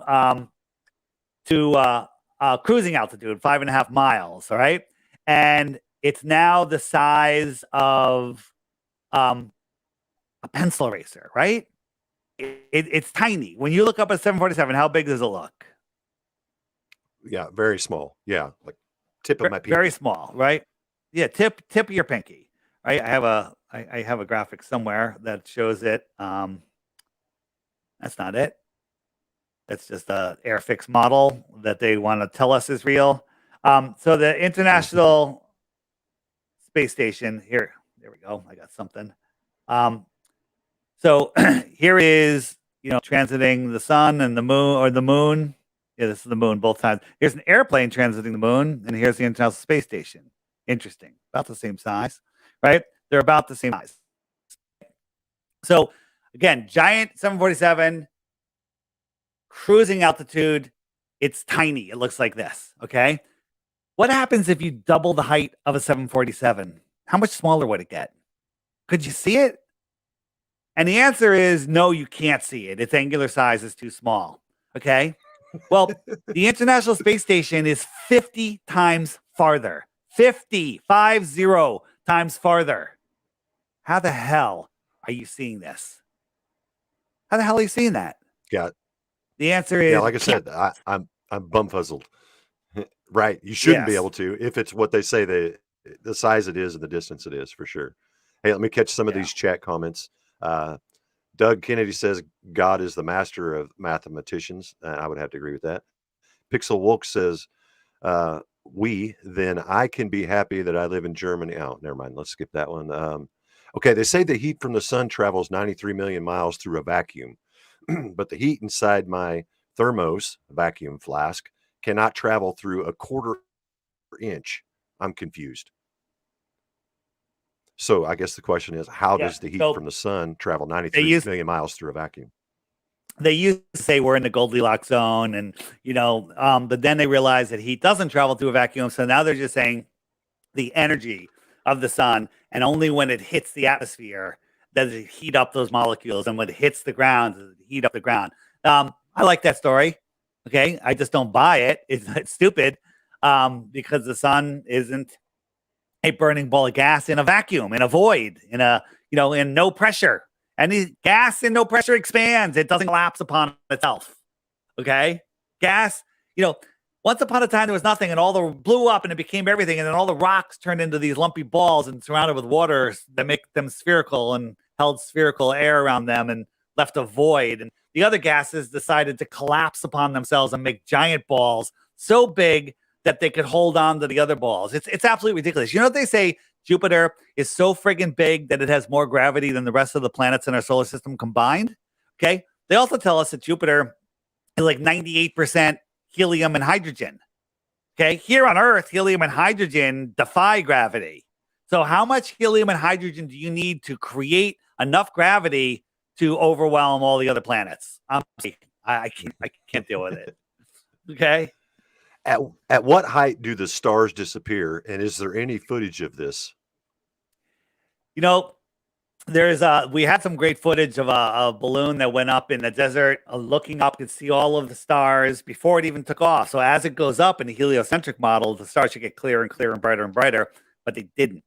cruising altitude, 5.5 miles. All right. And it's now the size of a pencil eraser, right? It's tiny. When you look up at 747, how big does it look? Yeah, very small. Yeah, like tip of my Very pinky. small, right? Yeah, tip of your pinky. Right? I have a graphic somewhere that shows it. That's not it. That's just a Airfix model that they want to tell us is real. So the International Space Station here. There we go. I got something. So here is, transiting the sun and the moon, or the moon. Yeah, this is the moon both times. Here's an airplane transiting the moon, and here's the International Space Station. Interesting. About the same size, right? They're about the same size. So again, giant 747, cruising altitude. It's tiny. It looks like this. Okay. What happens if you double the height of a 747? How much smaller would it get? Could you see it? And the answer is no, you can't see it. Its angular size is too small. Okay. Well, the International Space Station is 50 times farther. 50 times farther. How the hell are you seeing this? How the hell are you seeing that? Yeah, The answer is yeah. Like I said, I'm bumfuzzled. Right, you shouldn't be yes. able to if it's what they say the size it is and the distance it is for sure. Hey, let me catch some of Yeah. these chat comments. Doug Kennedy says God is the master of mathematicians. I would have to agree with that. Pixel Wolk says, then I can be happy that I live in Germany. Oh, never mind. Let's skip that one. Okay, they say the heat from the sun travels 93 million miles through a vacuum, but the heat inside my thermos vacuum flask cannot travel through a quarter inch. I'm confused. So I guess the question is, how Yeah. does the heat So from the sun travel they 93 use million miles through a vacuum? they used to say we're in the Goldilocks zone, and but then they realized that heat doesn't travel through a vacuum. So now they're just saying the energy of the sun, and only when it hits the atmosphere does it heat up those molecules, and when it hits the ground, does it heat up the ground. I like that story. Okay, I just don't buy it. It's stupid, because the sun isn't a burning ball of gas in a vacuum, in a void, in no pressure. And the gas in no pressure expands. It doesn't collapse upon itself. Okay, gas. You know, Once upon a time there was nothing, and all the blew up, and it became everything, and then all the rocks turned into these lumpy balls and surrounded with water that make them spherical and held spherical air around them and left a void. And the other gases decided to collapse upon themselves and make giant balls so big that they could hold on to the other balls. It's absolutely ridiculous. You know what they say? Jupiter is so friggin' big that it has more gravity than the rest of the planets in our solar system combined. Okay. They also tell us that Jupiter is like 98% helium and hydrogen. Okay. Here on Earth, helium and hydrogen defy gravity. So, how much helium and hydrogen do you need to create enough gravity to overwhelm all the other planets? I can't deal with it. Okay. At what height do the stars disappear, and is there any footage of this? You know, we had some great footage of a balloon that went up in the desert, looking up to see all of the stars before it even took off. So as it goes up in the heliocentric model, the stars should get clearer and clearer and brighter, but they didn't.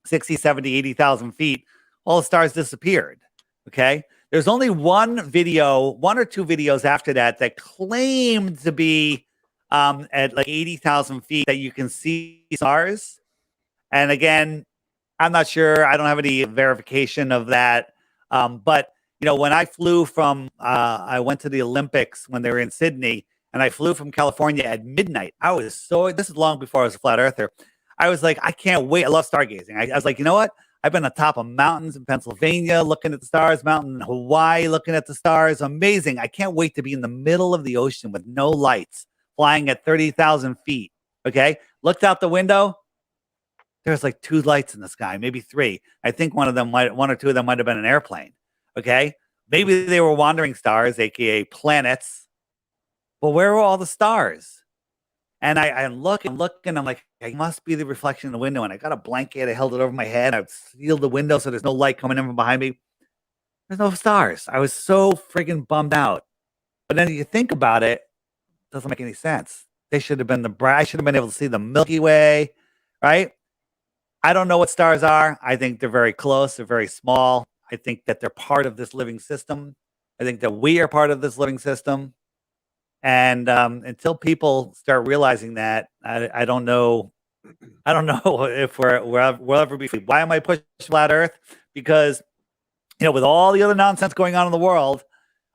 60, 70, 80,000 feet, all the stars disappeared. Okay. There's only one or two videos after that claimed to be at like 80,000 feet that you can see stars. And again, I'm not sure. I don't have any verification of that. But when I flew I went to the Olympics when they were in Sydney, and I flew from California at midnight. This is long before I was a flat earther. I was like, I can't wait. I love stargazing. I was like, you know what? I've been on top of mountains in Pennsylvania looking at the stars, mountain in Hawaii looking at the stars. Amazing. I can't wait to be in the middle of the ocean with no lights, flying at 30,000 feet. Okay. Looked out the window. There's like two lights in the sky, maybe three. I think one or two of them might have been an airplane. Okay. Maybe they were wandering stars, aka planets. But where were all the stars? And I'm looking, I'm like, it must be the reflection in the window. And I got a blanket, I held it over my head, I sealed the window so there's no light coming in from behind me. There's no stars. I was so friggin' bummed out. But then you think about it, doesn't make any sense. They should have been I should have been able to see the Milky Way, right? I don't know what stars are. I think they're very close. They're very small. I think that they're part of this living system. I think that we are part of this living system. And until people start realizing that, I don't know. I don't know if we'll ever be free. Why am I pushing flat Earth? Because with all the other nonsense going on in the world,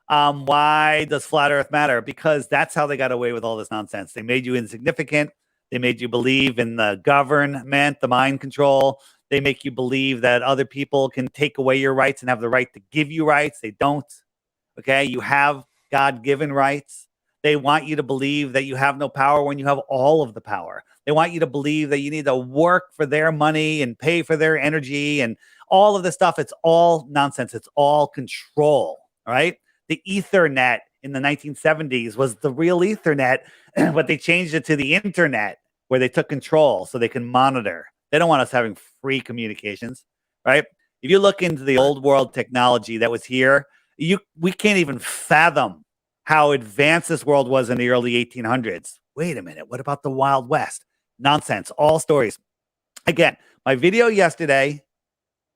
why does flat Earth matter? Because that's how they got away with all this nonsense. They made you insignificant. They made you believe in the government, the mind control. They make you believe that other people can take away your rights and have the right to give you rights. They don't. Okay. You have God-given rights. They want you to believe that you have no power when you have all of the power. They want you to believe that you need to work for their money and pay for their energy and all of this stuff. It's all nonsense. It's all control. All right. The Ethernet in the 1970s was the real Ethernet, but they changed it to the internet where they took control so they can monitor. They don't want us having free communications, right? If you look into the old world technology that was here, we can't even fathom how advanced this world was in the early 1800s. Wait a minute. What about the Wild West? Nonsense. All stories. Again, my video yesterday,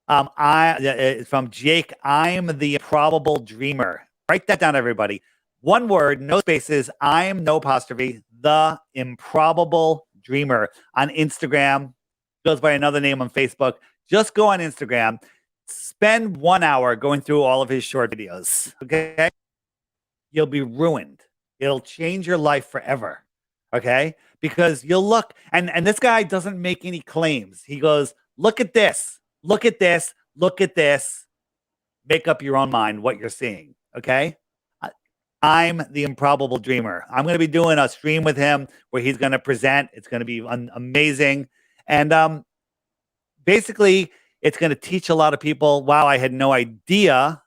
from Jake, I'm the improbable dreamer. Write that down, everybody. One word, no spaces. I'm no apostrophe. The improbable dreamer on Instagram. Goes by another name on Facebook. Just go on Instagram. Spend 1 hour going through all of his short videos. Okay. You'll be ruined. It'll change your life forever. Okay. Because you'll look, and this guy doesn't make any claims. He goes, look at this. Look at this. Look at this. Make up your own mind what you're seeing. Okay. I'm the improbable dreamer. I'm going to be doing a stream with him where he's going to present. It's going to be amazing. And basically, it's going to teach a lot of people. Wow, I had no idea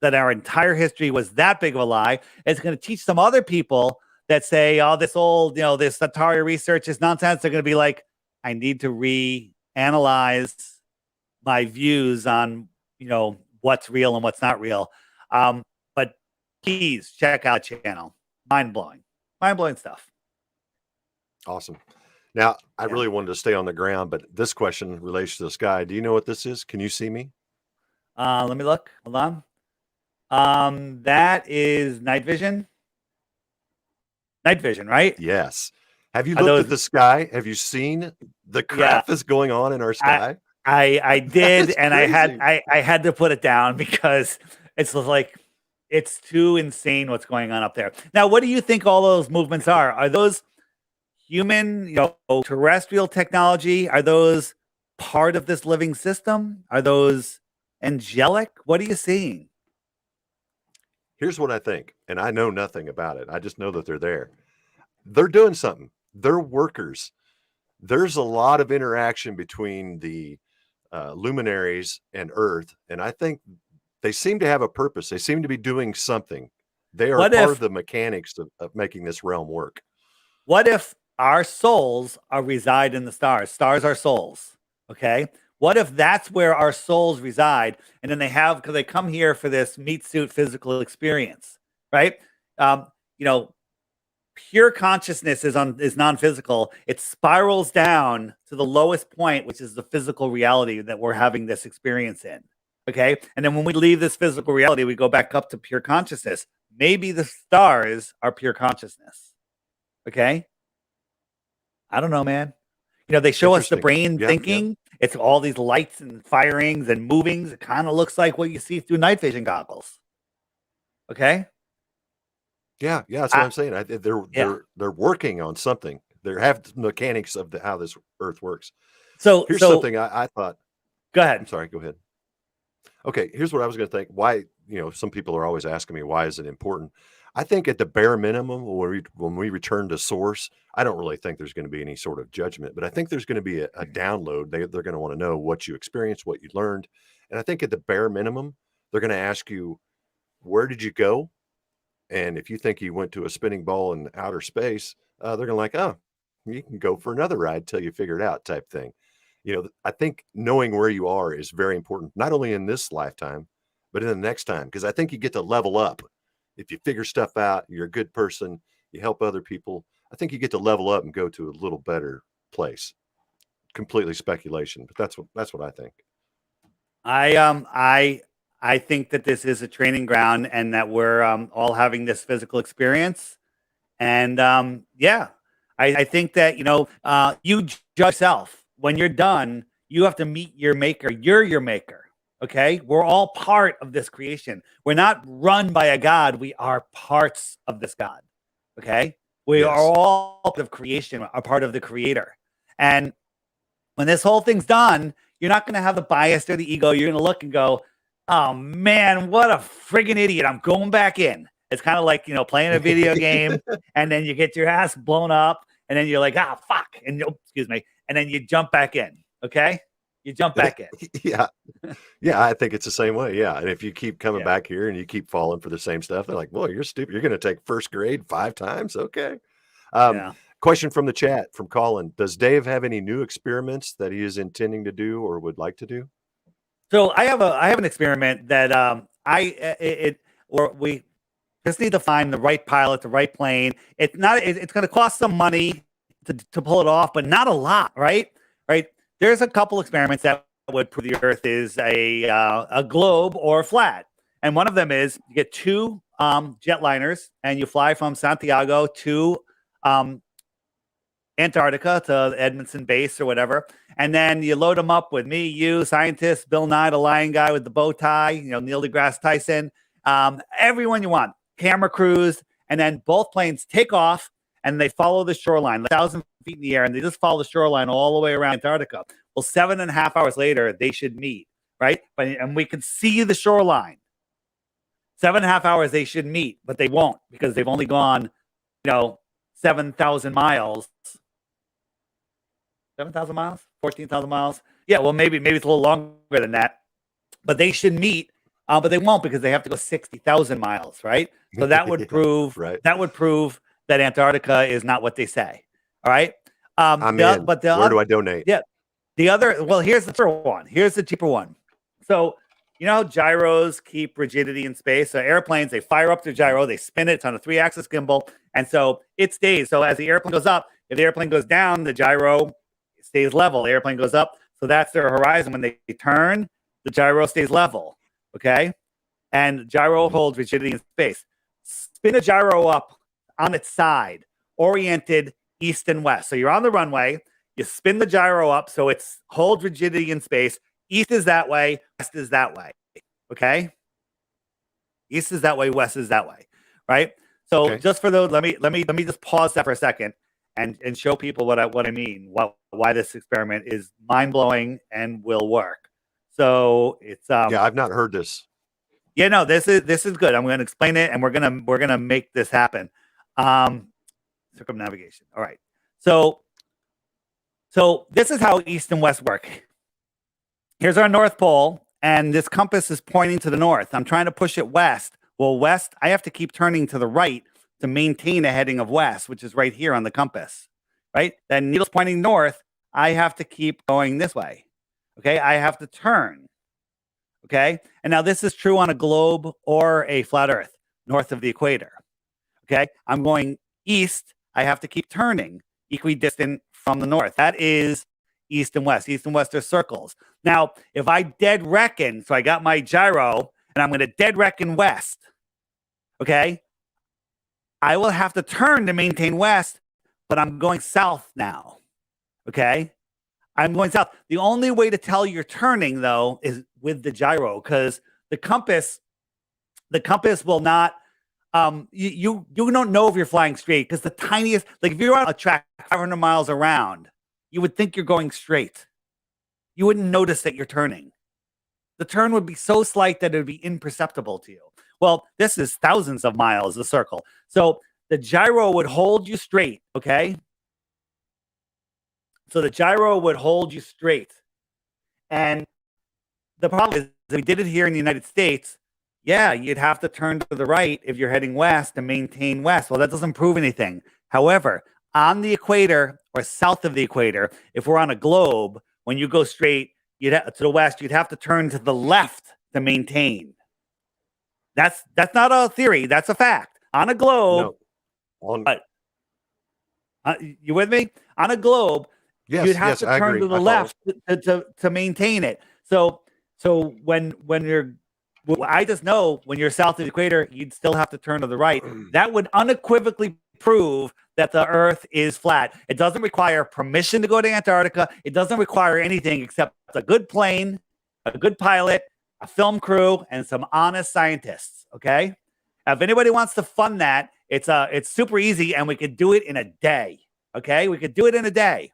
that our entire history was that big of a lie. It's going to teach some other people that say, oh, this old, this Atari research is nonsense. They're going to be like, I need to reanalyze my views on, what's real and what's not real. But please check out the channel. Mind-blowing stuff. Awesome. Now, I Yeah. really wanted to stay on the ground, but this question relates to the sky. Do you know what this is? Can you see me? Let me look. Hold on. That is night vision. Night vision, right? Yes. Have you looked at the sky? Have you seen the crap that's going on in our sky? I did, and crazy. I had to put it down because it's like it's too insane what's going on up there. Now, what do you think all those movements are? Are those human, terrestrial technology? Are those part of this living system? Are those angelic? What are you seeing? Here's what I think, and I know nothing about it. I just know that they're there. They're doing something. They're workers. There's a lot of interaction between the luminaries and Earth, and I think they seem to have a purpose. They seem to be doing something. They are part of the mechanics of making this realm work. What if our souls reside in the stars? Stars are souls, okay? What if that's where our souls reside, and then because they come here for this meat suit physical experience, right? Pure consciousness is non-physical. It spirals down to the lowest point, which is the physical reality that we're having this experience in. Okay. And then when we leave this physical reality, we go back up to pure consciousness. Maybe the stars are pure consciousness. Okay. I don't know, man. They show us the brain thinking. Yep. It's all these lights and firings and movings. It kind of looks like what you see through night vision goggles. Okay. Yeah, that's what I'm saying. They're working on something. They have mechanics of how this Earth works. So here's something I thought. Go ahead. I'm sorry. Go ahead. Okay, here's what I was going to think. Why, some people are always asking me, why is it important? I think at the bare minimum, when we return to source, I don't really think there's going to be any sort of judgment, but I think there's going to be a download. They're going to want to know what you experienced, what you learned. And I think at the bare minimum, they're going to ask you, where did you go? And if you think you went to a spinning ball in outer space, they're going to like, oh, you can go for another ride till you figure it out type thing. I think knowing where you are is very important, not only in this lifetime, but in the next time, because I think you get to level up. If you figure stuff out, you're a good person, you help other people. I think you get to level up and go to a little better place. Completely speculation, but that's what I think. I think that this is a training ground and that we're all having this physical experience. And yeah, I think that you judge yourself when you're done. You have to meet your maker. You're your maker. Okay, we're all part of this creation. We're not run by a god. We are parts of this god. Okay, we are Yes. all part of creation, a part of the creator. And when this whole thing's done, you're not going to have the bias or the ego. You're going to look and go, "Oh man, what a friggin' idiot! I'm going back in." It's kind of like playing a video game, and then you get your ass blown up, and then you're like, "Ah, fuck!" And excuse me, and then you jump back in. Okay, you jump back in. Yeah. Yeah, I think it's the same way, yeah, and if you keep coming Yeah, back here and you keep falling for the same stuff, they're like, "Well, you're stupid. You're gonna take first grade 5 times? Okay." Um, yeah. Question from the chat from Colin. Does Dave have any new experiments that he is intending to do or would like to do? So I have an experiment that or we just need to find the right pilot, the right plane. It's going to cost some money to pull it off, but not a lot, right? Right. There's a couple experiments that would prove the Earth is a globe or flat, and one of them is you get two jetliners and you fly from Santiago to um, Antarctica to Edmondson base or whatever. And then you load them up with me, you, scientists, Bill Nye, the lion guy with the bow tie, Neil deGrasse Tyson, everyone you want, camera crews. And then both planes take off and they follow the shoreline, 1,000 feet in the air, and they just follow the shoreline all the way around Antarctica. Well, 7.5 hours later, they should meet, right? And we can see the shoreline. 7.5 hours, they should meet, but they won't because they've only gone, 7,000 miles. 7,000 miles, 14,000 miles. Yeah, well, maybe it's a little longer than that, but they should meet, but they won't because they have to go 60,000 miles, right? So that would Yeah, prove right. that Antarctica is not what they say. All right. I'm in. But the Where do other, I donate? yeah, the other. Well, here's the third one. Here's the cheaper one. So gyros keep rigidity in space. So airplanes, they fire up their gyro, they spin it. It's on a 3-axis gimbal, and so it stays. So as the airplane goes up, if the airplane goes down, the gyro stays level. The airplane goes up. So that's their horizon. When they turn, the gyro stays level. Okay. And gyro holds rigidity in space. Spin a gyro up on its side, oriented east and west. So you're on the runway. You spin the gyro up so it holds rigidity in space. East is that way. West is that way. Okay. East is that way. West is that way. Right. So Okay. just for those, let me just pause that for a second and show people what I mean, why this experiment is mind blowing and will work. So it's Yeah, I've not heard this. yeah, no, this is good. I'm going to explain it, and we're gonna make this happen. Circumnavigation. All right. So this is how east and west work. Here's our North Pole, and this compass is pointing to the north. I'm trying to push it west. Well, west, I have to keep turning to the right to maintain a heading of west, which is right here on the compass, right? That needle's pointing north. I have to keep going this way. Okay. I have to turn. Okay. And now this is true on a globe or a flat earth north of the equator. Okay. I'm going east. I have to keep turning equidistant from the north. That is east and west. East and west are circles. Now, if I dead reckon, so I got my gyro and I'm going to dead reckon west. Okay. I will have to turn to maintain west, but I'm going south now. Okay. I'm going south. The only way to tell you're turning, though, is with the gyro, because the compass will not. You don't know if you're flying straight because the tiniest, like if you're on a track 500 miles around, you would think you're going straight. You wouldn't notice that you're turning. The turn would be so slight that it would be imperceptible to you. Well, this is thousands of miles, a circle. So the gyro would hold you straight, okay? So the gyro would hold you straight. And the problem is, if we did it here in the United States, yeah, you'd have to turn to the right if you're heading west to maintain west. Well, that doesn't prove anything. However, on the equator or south of the equator, if we're on a globe, when you go straight to the west, you'd have to turn to the left to maintain. That's not a theory. That's a fact. On a globe, No. On but You with me? On a globe, you'd Yes, have yes, to I turn to agree. the I follow. left to maintain it. So when you're, well, I just know when you're south of the equator, you'd still have to turn to the right. That would unequivocally prove that the Earth is flat. It doesn't require permission to go to Antarctica. It doesn't require anything except a good plane, a good pilot, a film crew, and some honest scientists. Okay. If anybody wants to fund that, it's super easy, and we could do it in a day. Okay, we could do it in a day.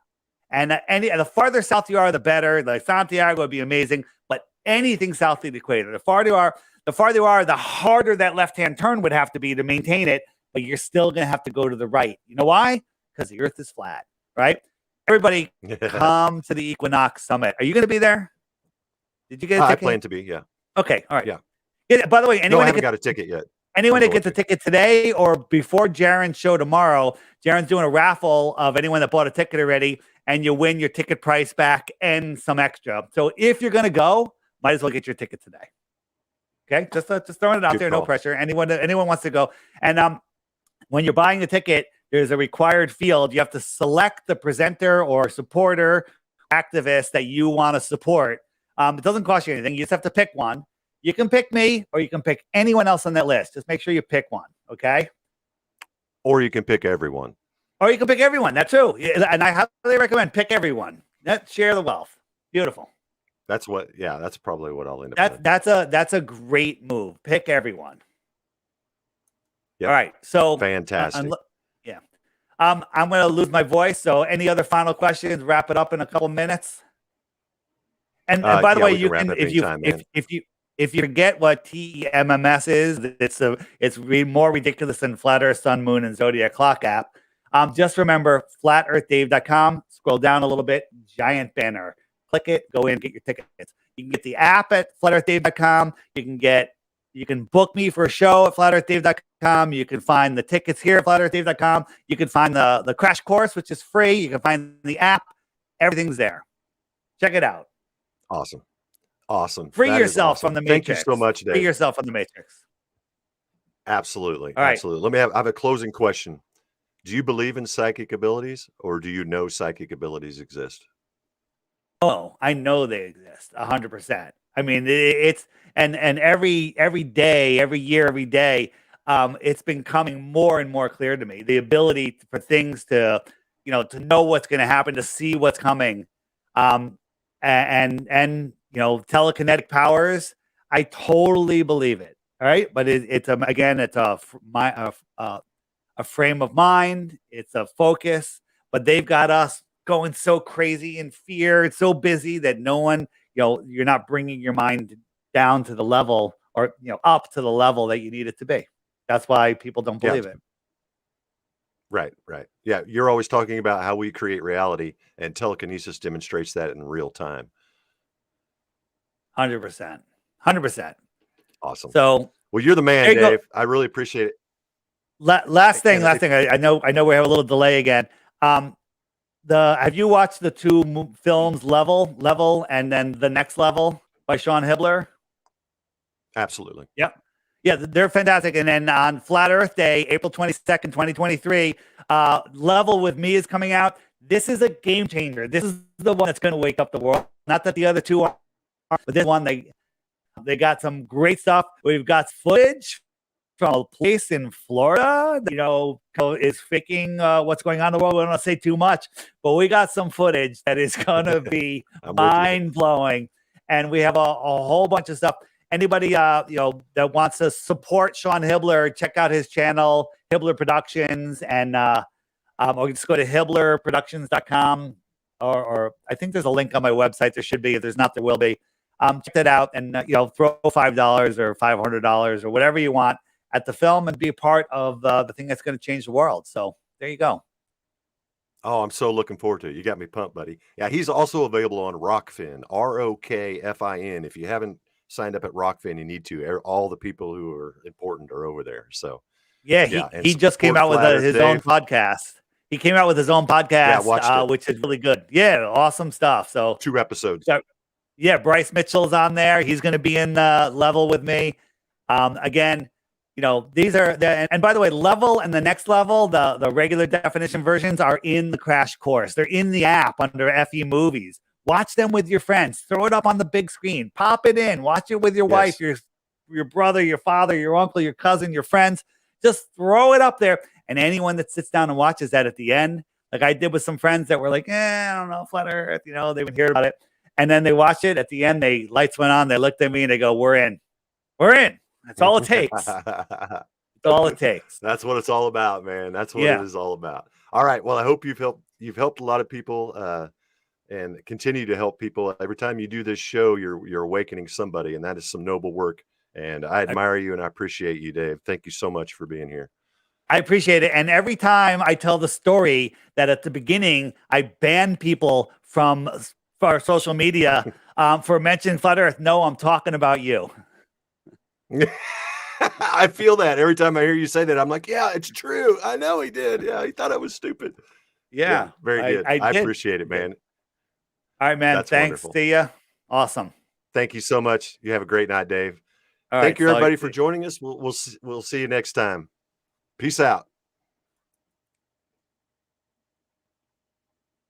And the farther south you are, the better. Like Santiago would be amazing, but anything south of the equator, the harder that left-hand turn would have to be to maintain it. But you're still going to have to go to the right. You know why? Because the Earth is flat, right? Everybody, come to the Equinox Summit. Are you going to be there? Did you get a I ticket? plan to be. Yeah. Okay, all right. Yeah. Yeah, by the way, No, I anyone haven't got a ticket yet. Anyone I'm that going gets a to. ticket today or before Jaren's show tomorrow, Jaren's doing a raffle of anyone that bought a ticket already, and you win your ticket price back and some extra. So if you're going to go, might as well get your ticket today. Okay, just throwing it out Good there, no call. pressure. Anyone wants to go, and when you're buying a ticket, there's a required field. You have to select the presenter or supporter, activist that you want to support. It doesn't cost you anything. You just have to pick one. You can pick me, or you can pick anyone else on that list. Just make sure you pick one, okay? Or you can pick everyone. Or you can pick everyone. That too. And I highly recommend pick everyone. Share the wealth. Beautiful. That's probably what I'll end up doing. That's a great move. Pick everyone. Yep. All right. So fantastic. Yeah. I'm going to lose my voice. So any other final questions? Wrap it up in a couple minutes. And by the way, you can if you forget what TEMMS is, it's more ridiculous than Flat Earth, Sun, Moon, and Zodiac Clock app. Just remember flatearthdave.com. Scroll down a little bit, giant banner. Click it, go in, get your tickets. You can get the app at flatearthdave.com. You can book me for a show at flatearthdave.com. You can find the tickets here at flatearthdave.com. You can find the crash course, which is free. You can find the app. Everything's there. Check it out. Awesome. Free yourself from the Matrix. Thank you so much, Dave. Free yourself from the Matrix. Absolutely. All right. Absolutely. I have a closing question. Do you believe in psychic abilities, or do you know psychic abilities exist? Oh, I know they exist 100%. I mean, it's and every day, every year, every day, it's been coming more and more clear to me. The ability for things to know what's going to happen, to see what's coming, and telekinetic powers. I totally believe it. All right, but it's a frame of mind. It's a focus, but they've got us going so crazy in fear. It's so busy that no one, you're not bringing your mind down to the level or, up to the level that you need it to be. That's why people don't believe it. Right. Yeah. You're always talking about how we create reality, and telekinesis demonstrates that in real time. 100%. 100%. Awesome. So, well, you're the man, Dave. I really appreciate it. Last thing. I know we have a little delay again. Have you watched the two films, Level, and then The Next Level by Sean Hibbler? Absolutely. Yep. Yeah, they're fantastic. And then on Flat Earth Day, April 22nd, 2023, Level with Me is coming out. This is a game changer. This is the one that's going to wake up the world. Not that the other two are, but this one, they got some great stuff. We've got footage from a place in Florida that, is faking what's going on in the world. We don't want to say too much, but we got some footage that is going to be mind-blowing. And we have a whole bunch of stuff. Anybody, that wants to support Sean Hibbler, check out his channel, Hibbler Productions, and or just go to hibblerproductions.com, or I think there's a link on my website. There should be. If there's not, there will be. Check that out, and throw $5 or $500 or whatever you want at the film and be a part of the thing that's going to change the world. So there you go. Oh, I'm so looking forward to it. You got me pumped, buddy. Yeah, he's also available on Rockfin, ROKFIN. If you haven't signed up at Rockfin, you need to. All the people who are important are over there. So he just came out with his own podcast. He came out with his own podcast, which is really good. Yeah, awesome stuff. So 2 episodes. Yeah, Bryce Mitchell's on there. He's going to be in Level with me. Again, you know, these are the, and by the way, level and the next level, the regular definition versions are in the crash course. They're in the app under FE movies. Watch them with your friends. Throw it up on the big screen. Pop it in. Watch it with your wife, your brother, your father, your uncle, your cousin, your friends. Just throw it up there. And anyone that sits down and watches that at the end, like I did with some friends that were like, I don't know, flat earth, you know, they've been hearing about it. And then they watched it at the end, they lights went on, they looked at me and they go, we're in. We're in. That's all it takes. That's all it takes. That's what it's all about, man. That's what Yeah. it is all about. All right. Well, I hope you've helped a lot of people and continue to help people. Every time you do this show, you're awakening somebody, and that is some noble work. And I admire you and I appreciate you, Dave. Thank you so much for being here. I appreciate it. And every time I tell the story that at the beginning, I ban people from for social media for mentioning flat earth. No, I'm talking about you. I feel that every time I hear you say that. I'm like, yeah, it's true. I know he did. Yeah, he thought I was stupid. Yeah, very good. I did. appreciate it, man. All right, man. That's Thanks. wonderful. See ya. Awesome. Thank you so much. You have a great night, Dave. All Thank right, you, everybody, for joining us. We'll see you next time. Peace out.